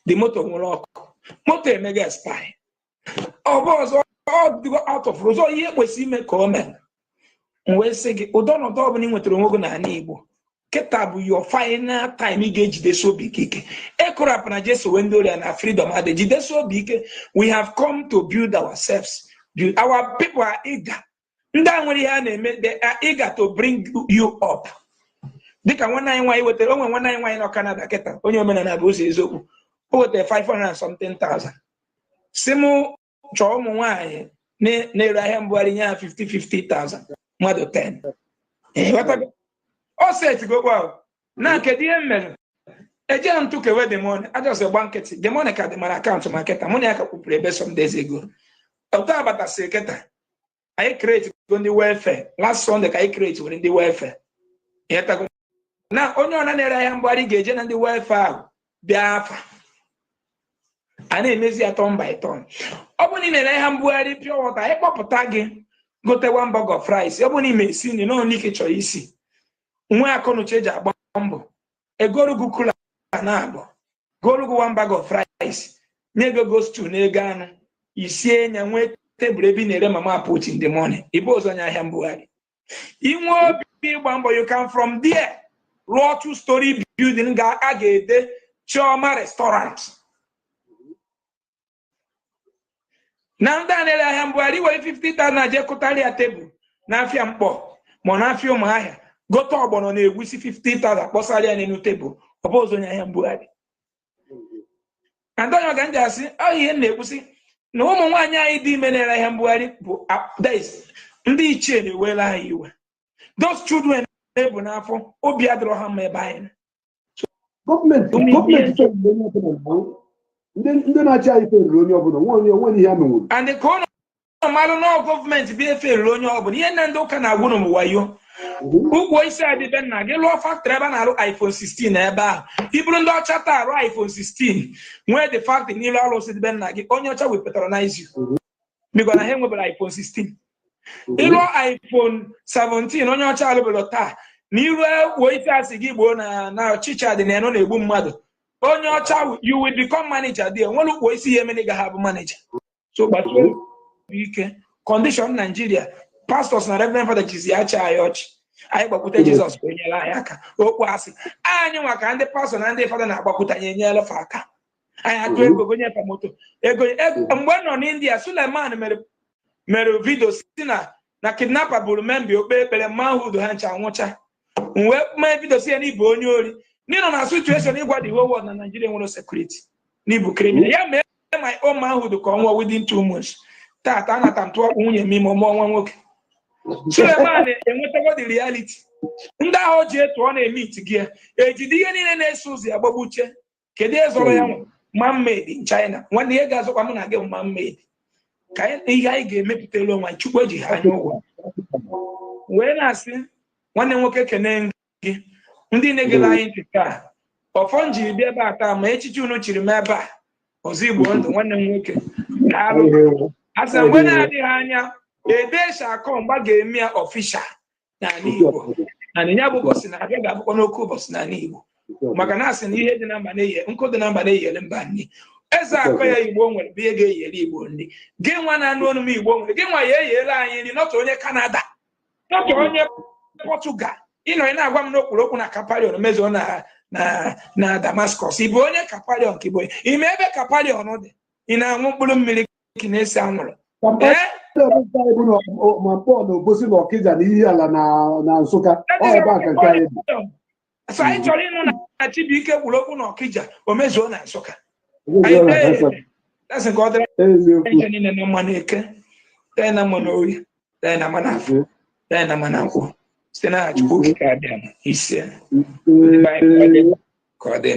A: the moto nwere ọkụ moto emega spy ọ bụ ọzọ ọ dịgo out of ụzọ ihe kwesịrị ime ka o mee wee sị gị ụdọ ọnọdụ ọbụla ị nwetara onwe gị n'ala Igbo kịta bụ your final time ị ga-ejidesi obi ike ekorapụ na Jesu wee ndị ọrịa na freedom adị jidesi obi ike we have come to build ourselves our people are eager ndị a nwere ihe a na-eme they are eager to bring you up dịka nwanne anyị nwaanyị wetara onwe nwanne anyị nwaanyị nọ Canada kịta onye omenala bụ ụzọ eziokwu o wetara 500 and something thousand si mụ chọọ ụmụ nwaanyị na-ere ahịa mbugharị nye ha 50,000 mmadụ 10 o setịgokwa na kedu ihe mere eje m tụkewe demone ajọsị gba nkịtị demone ka dị mara akaụntụ ma kịta mụ na ya ka kwupụrụ ebe some days ago ụtọ abatasị kịta anyị create ndị welfare last Sunday ka anyị create were ndị welfare na onye ọna na-ere ahịa mgbagharị ga-eje na ndị welfare ahụ bịa afa a na-emezi ya ton by ton. Ọ bụ na ị na-ere ahịa mbugharị pure water anyị kpọpụta gị gote one bag of rice ọ bụ na ime esi nri n'ọnụ ike chọrọ isi nwe akọnuche eji agba mbọ egorugu kula na abụ gorugu one bag of rice nye go stew na ego anụ isie nya nwee tebụl ebe ị na-ere mama put in the morning ibe ọzọ nya ahịa mbugharị inwe obi ịgba mbọ you can from there rụọ 2-story building a ga-ede Chioma restaurant na ndị a na-ere ahịa mbugharị were 50,000 je kụtara ya tebụl n'afịa mkpọ ma n'afịa ụmụahịa gote ọgbọnọ na-egwusi 50,000 kpọsara ya n'elu tebụl ọ bụ ọzọ nya ahịa mbugharị andonyo ga ndị asị ọ ihe na-ekwusi na ụmụ nwaanyị anyị dị ime na-ere ahịa mbugharị bụ ndị ichie na-ewela ha iwe those children na-ebu n'afọ obi adịrọ ha mma ebe anyị
B: gọọmenti ndị na-achị anyị feriri onye ọbụla onwe ihe a menwuru
A: and ka ụnụ malụ na gọọmenti bịa eferiri onye ọbụla ihe na ndị ụka na-agwụ na wayo ụgwọ isi adịbe nna gị lụọ factory ebe a na-arụ iPhone 16 ebe ahụ iburu ndị ọcha taa arụ iPhone 16 nwee the factory n'ilu arụsị dịbe nna gị onye ọcha wepatronize you biko na ha enwebara iPhone 16 ịlụọ iPhone 17 onye ọcha alụbelo taa na iru wo isi asị gị gboo na ọchịcha dị na eno na-egbu mmadụ onye ọcha you will become manager dị nwere ukwo isi ihe emene ga ha bụ manager so gbatuo ike condition Nigeria pastors na reverend father jizi acha anyị ọchị anyị gbakwute Jizọs ka enyere anyị aka okwu asị anyị nwa ka ndị pastor na ndị fada na-agbakwute anyị enyela fa aka anyị atụ ego gonye fa moto ego mgbe nọ n'India Suleiman mere vidio si na kidnapper bụrụ membi okpe ekpere manhood ha ncha nwụcha wee mee vidio si ya n'ibu onye ori n'ịnọ na situation ịgwa the whole world na Nigeria nwere security n'ibu criminal ya mee my own manhood ka ọnwa within 2 months tata anata m tụọ nwunye m ime ọmụọ nwa nwoke Suleiman enwetago the reality ndị ahụ ji etu ọ na-emit gị ejide ihe niile na-eso ụzọ ya gbagbuche kedu ezọrọ ya man-made in China nwanne ihe ga-azọkwa mụ na gị man-made ka ihe anyị ga-emepụtara onwe Chukwu eji ha anya ụgwọ wee na-asị nwanne nwoke kene gị ndị na-egela anyị ntị taa ọfọ njiri bịa ebe a taa ma echichi unu chiri m ebe a ọzọ Igbo ndụ nwanne m nwoke na-alụ asị mgbe na-adịghị anya edesha akọ mgba ga-eme ya ọfishal n'ala Igbo na ya bụ ụbọchị na-abịa ga-abụkwa n'oke ụbọchị n'ala Igbo maka na asị na ihe dị na mba na-eyi nkụ dị na mba na-eyere mba nri eze akọ ya Igbo nwere bụ ihe ga-eyere Igbo nri gị nwa na-anụ ọnụ m Igbo nwere gị nwa ya eyere anyị nri nọtụ onye Canada nọtụ onye Portugal ịnọ ị na-agwa m n'okpuru okwu na Kaparion mezuo na Damascus ị bụ onye Kaparion ka Igbo ime ebe Kaparion dị ị na-aṅụ mkpụrụ mmiri ka na-esi anwụrụ
B: ma Pọl na Obosi na Ọkịja na ihe ala na Nsụka ebe a ka nke anyị dị
A: so anyị chọrọ ịnụ na Chibuike kwuru okwu na Ọkịja o mezuo na Nsụka that's nke ọ dịrị niile na mmanụ eke tee na mmanụ oyi tee na mmanụ afọ tee na mmanụ nkwụ site na Chukwu okike abịa ise ka ọ dị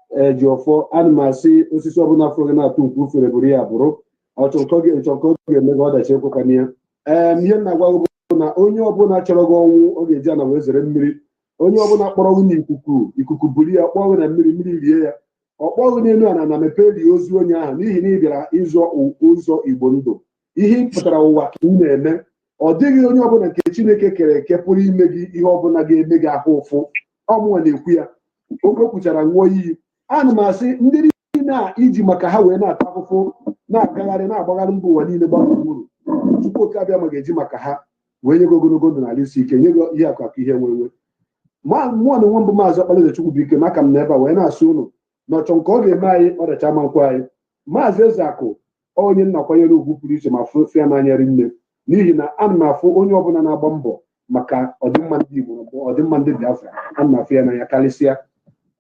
B: Ejiofor ana m asị osisi ọbụla fọrọ na-atụ nke ufere bụrụ ya bụrụ ọchọnkọ ga-eme gị ọdachi ekwekwana ya ihe m na-agwa gị bụ na onye ọbụla chọrọ gị ọnwụ ọ ga-eji ana wee zere mmiri onye ọbụla kpọrọ gị ikuku buru ya kpọọ gị na mmiri rie ya ọ kpọọ gị n'elu ana na mepee lie ozu onye ahụ n'ihi na ị bịara ịzọ ụzọ Igbo ndụ ihe ị pụtara ụwa ka ị na-eme ọ dịghị onye ọbụla nke Chineke kere eke pụrụ ime gị ihe ọbụla ga-eme gị ahụ ụfụ ọmụnwa na-ekwu ya oge o kwuchara ṅụọ iyi ana m asị ndị niile iji maka ha wee na-ata afụfụ na-agagharị na-agbagharị mba ụwa niile gbaa gburugburu Chukwu oke abịa ma ga-eji maka ha wee nye gị ogologo ndụ n'ala isi ike nye gị ihe akụ ihe nwenwe mmụọ na nwa mbụ maazị Okpalaeze Chukwubuikem maka m n'ebe a wee na-asị ụnụ na ọchọ nke ọ ga-eme anyị ọdachi ama nkwụ anyị maazị Ezeaku onye nnakwanyere ugwu pụrụ iche ma fụfe ya n'anya rinne n'ihi na ana m afụ onye ọbụla na-agba mbọ maka ọdịmma ndị Igbo ma ọdịmma ndị Biafra a na-afụ ya n'anya karịsịa.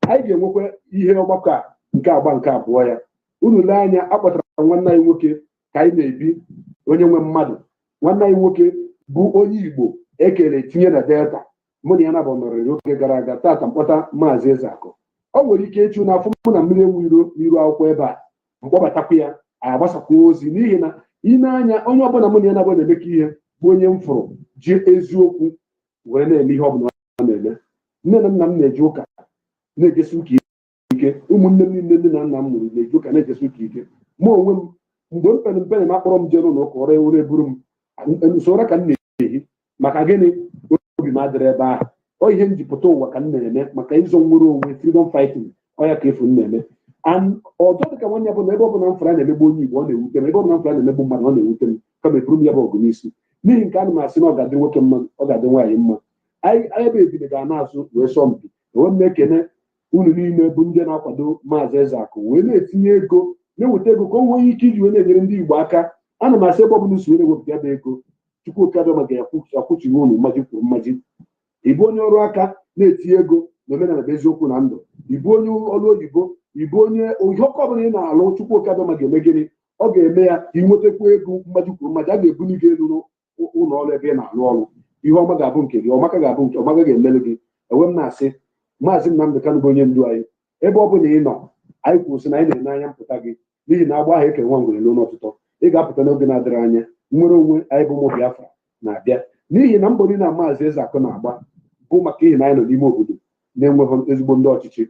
B: Anyị ga-enwekwa ihe ọgbakọ a nke agba nke abụọ ya. Unu lee anya, akpọtara nwanne anyị nwoke ka anyị na-ebi, onye nwe mmadụ. Nwanne anyị nwoke bụ onye Igbo ekere tinye na Delta, mụ na ya na nọrịrị oge gara aga. Tata mkpọta Maazị Ezeaku, ọ nwere ike ịchụ n'afọ mụ na mmiri enwe iro n'iru akwụkwọ ebe a, mkpọbatakwa ya agbasakwa ozi, n'ihi na anya onye ọbụla mụ na ya na-abụ na-emekọ ihe bụ onye m fụrụ ji eziokwu were na-eme ihe ọbụla ọ na-eme. Nne na nna m na-eje ụka na-ejesi ụka ike, ụmụnne m niile ndị na nna m mụrụ na-eje ụka na-ejesi ụka ike. Mụ onwe m mgbe m pere mpe na-akpọrọ m jere ụlọ ụka ọrụ eburu m usoro ka m na-ehi, maka gịnị? Obi m adịrị ebe ahụ. Ọ ihe njipụta ụwa ka m na-eme maka ịzọ nwere onwe, freedom fighting, ọ ya ka efu m na-eme. Ọzọ dịka nwanne bụ na ebe ọbụla m fara na-emegbu onye Igbo ọ na-ewute m, ebe ọbụla m fara na-emegbu mmadụ ọ na-ewute m, kama eburu m ya bụ ọgụ n'isi. N'ihi nke ana m asị na ọ ga-adị nwoke mma, ọ ga-adị nwaanyị mma. Anyị ebe ebile ga-na-azụ wee sọọ mpi. Enwe m na-ekene unu niile bụ ndị na-akwado Maazị Ezeaku wee na-etinye ego, na-eweta ego ka o nwee ike iji wee na-enyere ndị Igbo aka. Ana m asị ebe ọbụla usi wee na-ewepụta ebe ego, chukwubuikem ga-akwụchighị unu mmaji kwuru mmaji. Ịbụ onye ọrụ aka na-etinye ego na omenala bụ eziokwu na ndụ, ịbụ onye ọrụ oyibo, ịbụ onye ohi ọkụ ọbụla ị na-alụ, chukwubuikem ga-eme gịnị? Ọ ga-eme ya ka ị nwetakwa ego mmaji kwuru mmaji. A ga-ebuli gị elu ụlọ ọrụ ebe ị na-alụ ọrụ. Ihe ọma ga-abụ nke gị, ọmaka ga-abụ nke ọmaka ga-emelu gị. Enwe m na-asị Maazị Nnamdi Kanu bụ onye ndu anyị. Ebe ọ bụla ị nọ, anyị kwuru sị na anyị na-ene anya mpụta gị, n'ihi na agba ahụ ekere nwa ngwere n'ụlọ ọtụtụ. Ị ga-apụta n'oge na-adịrị anya. Nnwere onwe anyị bụ ụmụ Biafra na-abịa, n'ihi na mbọ niile na Maazị Ezeaku na-agba bụ maka ihe na anyị nọ n'ime obodo na-enweghị ezigbo ndị ọchịchị.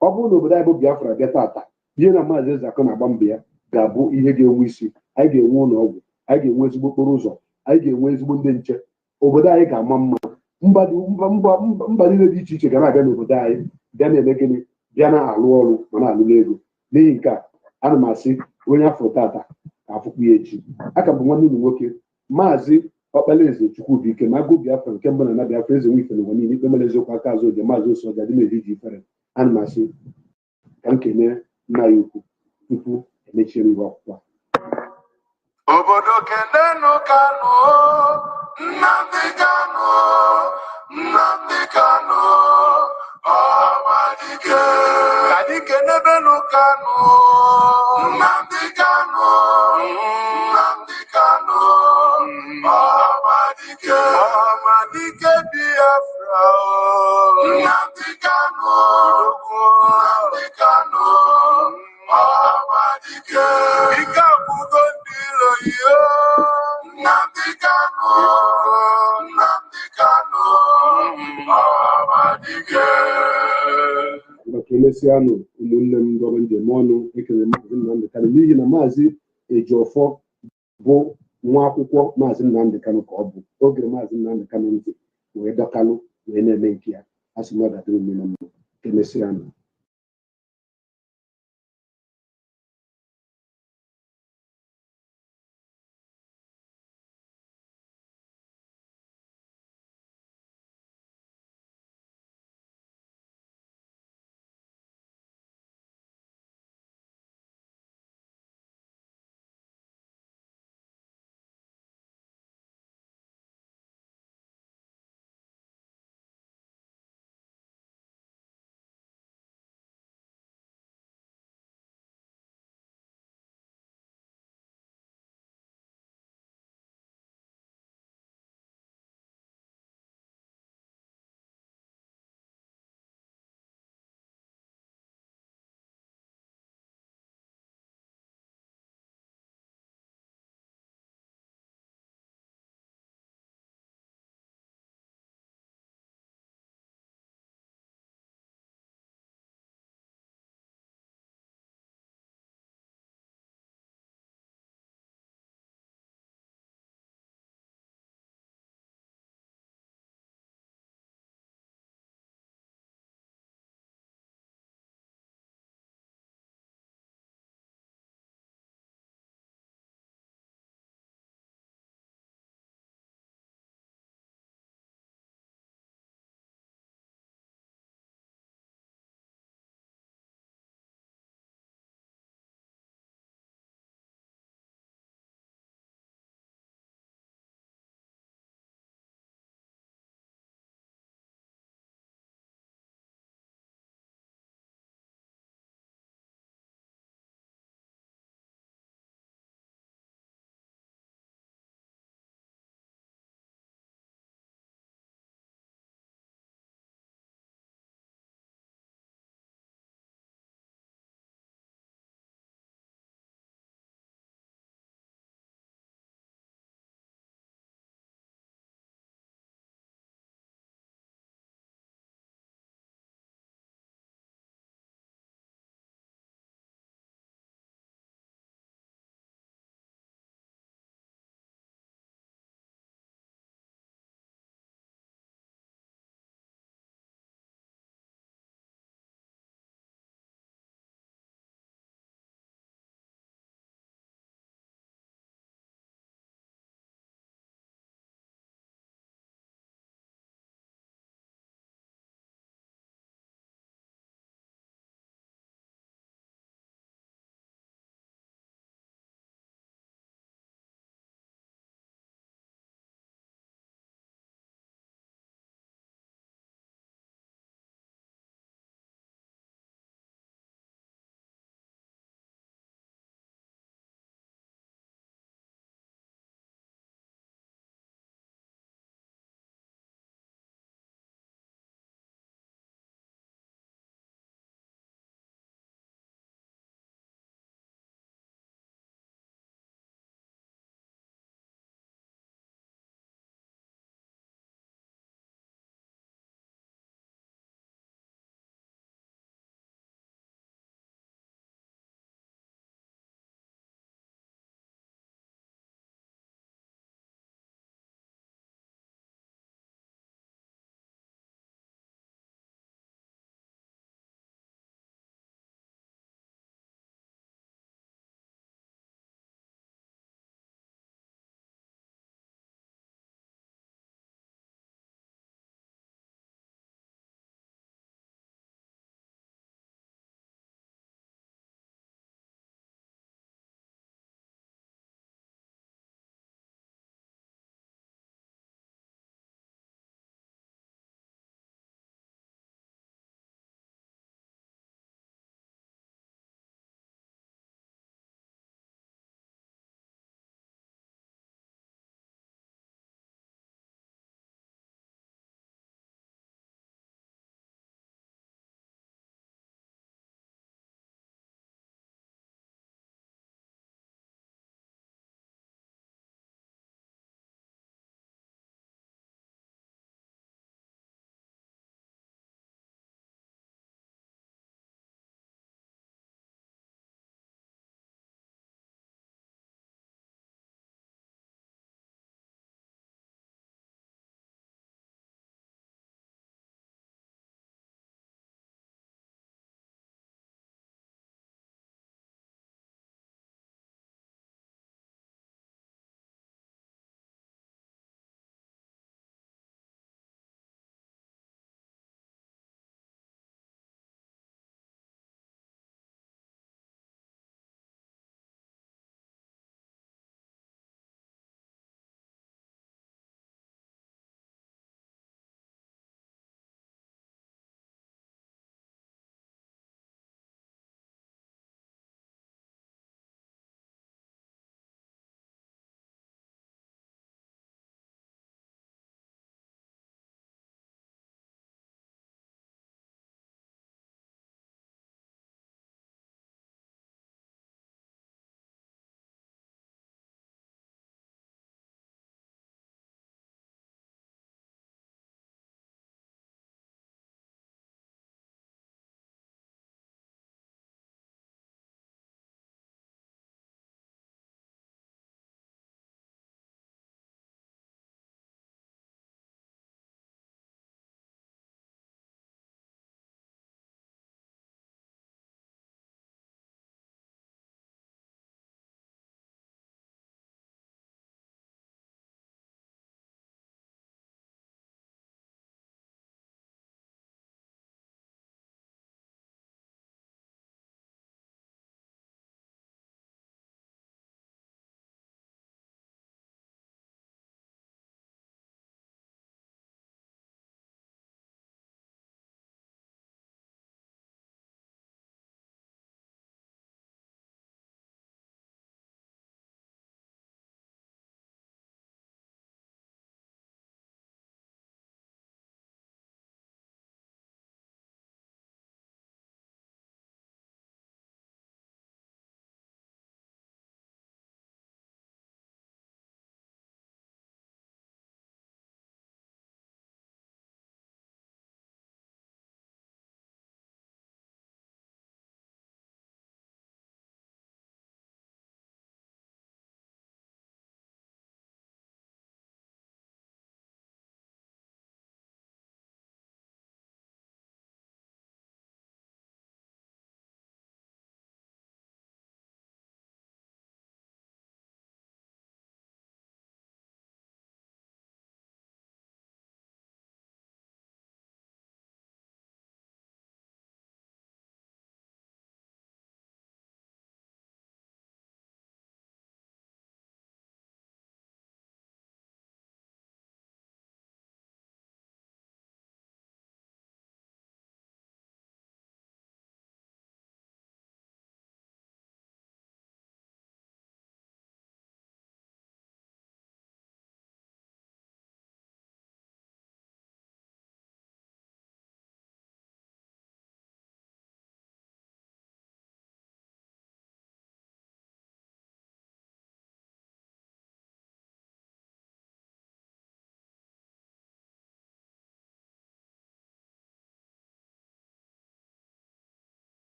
B: Ọ bụrụ na obodo anyị bụ Biafra bịa tata, ihe na Maazị Ezeaku na-agba mbọ ya ga-abụ ihe ga-enwe isi. Anyị ga-enwe ụlọ ọgwụ, anyị ga-enwe ezigbo okporo ụzọ, anyị ga-enwe ezigbo ndị nche. Obodo anyị ga-ama mma. Mba niile dị iche iche ga na-abịa n'obodo anyị bịa na-eme gịnị? Bịa na-alụ ọrụ ma na-alụla ego. N'ihi nke a, ana m asị onye afọ tata ka afụkwu ya echi. Aka bụ nwanne ụlọ nwoke Maazị Okpalaeze Chukwubuikem, Agụ Biafra nke mbụ na Biafra, eze nwe ife n'ụwa niile, ikpe mere eziokwu aka azụ oge Maazị Osoja dị na-eri ji ifere. Ana m asị ka m kene nna ya ukwu tupu emechie iwu akwụkwọ.
I: Obodo kenenu Kanu, Nnamdi Kanu, Nnamdi Kanu, Ọmadike. Kadike nebenu Kanu, Nnamdi Kanu, Nnamdi Kanu, Ọmadike. Ọmadike Biafra, Nnamdi Kanu, Nnamdi Kanu, Ọmadike. Ike abụgo ndị ilo yo, Nnamdi Kanu, Nnamdi Kanu, Ọmadike.
B: Maka emesianụ ụmụnne m ndọrọ njem ọnụ ekele Maazị Nnamdi Kanu, n'ihi na Maazị Ejiofor bụ nwa akwụkwọ Maazị Nnamdi Kanu ka ọ bụ. Ogere Maazị Nnamdi Kanu ntị wee dọkalụ wee na-eme nke ya. A sị na ọ ga-adịrị mmiri mma. Emesianụ.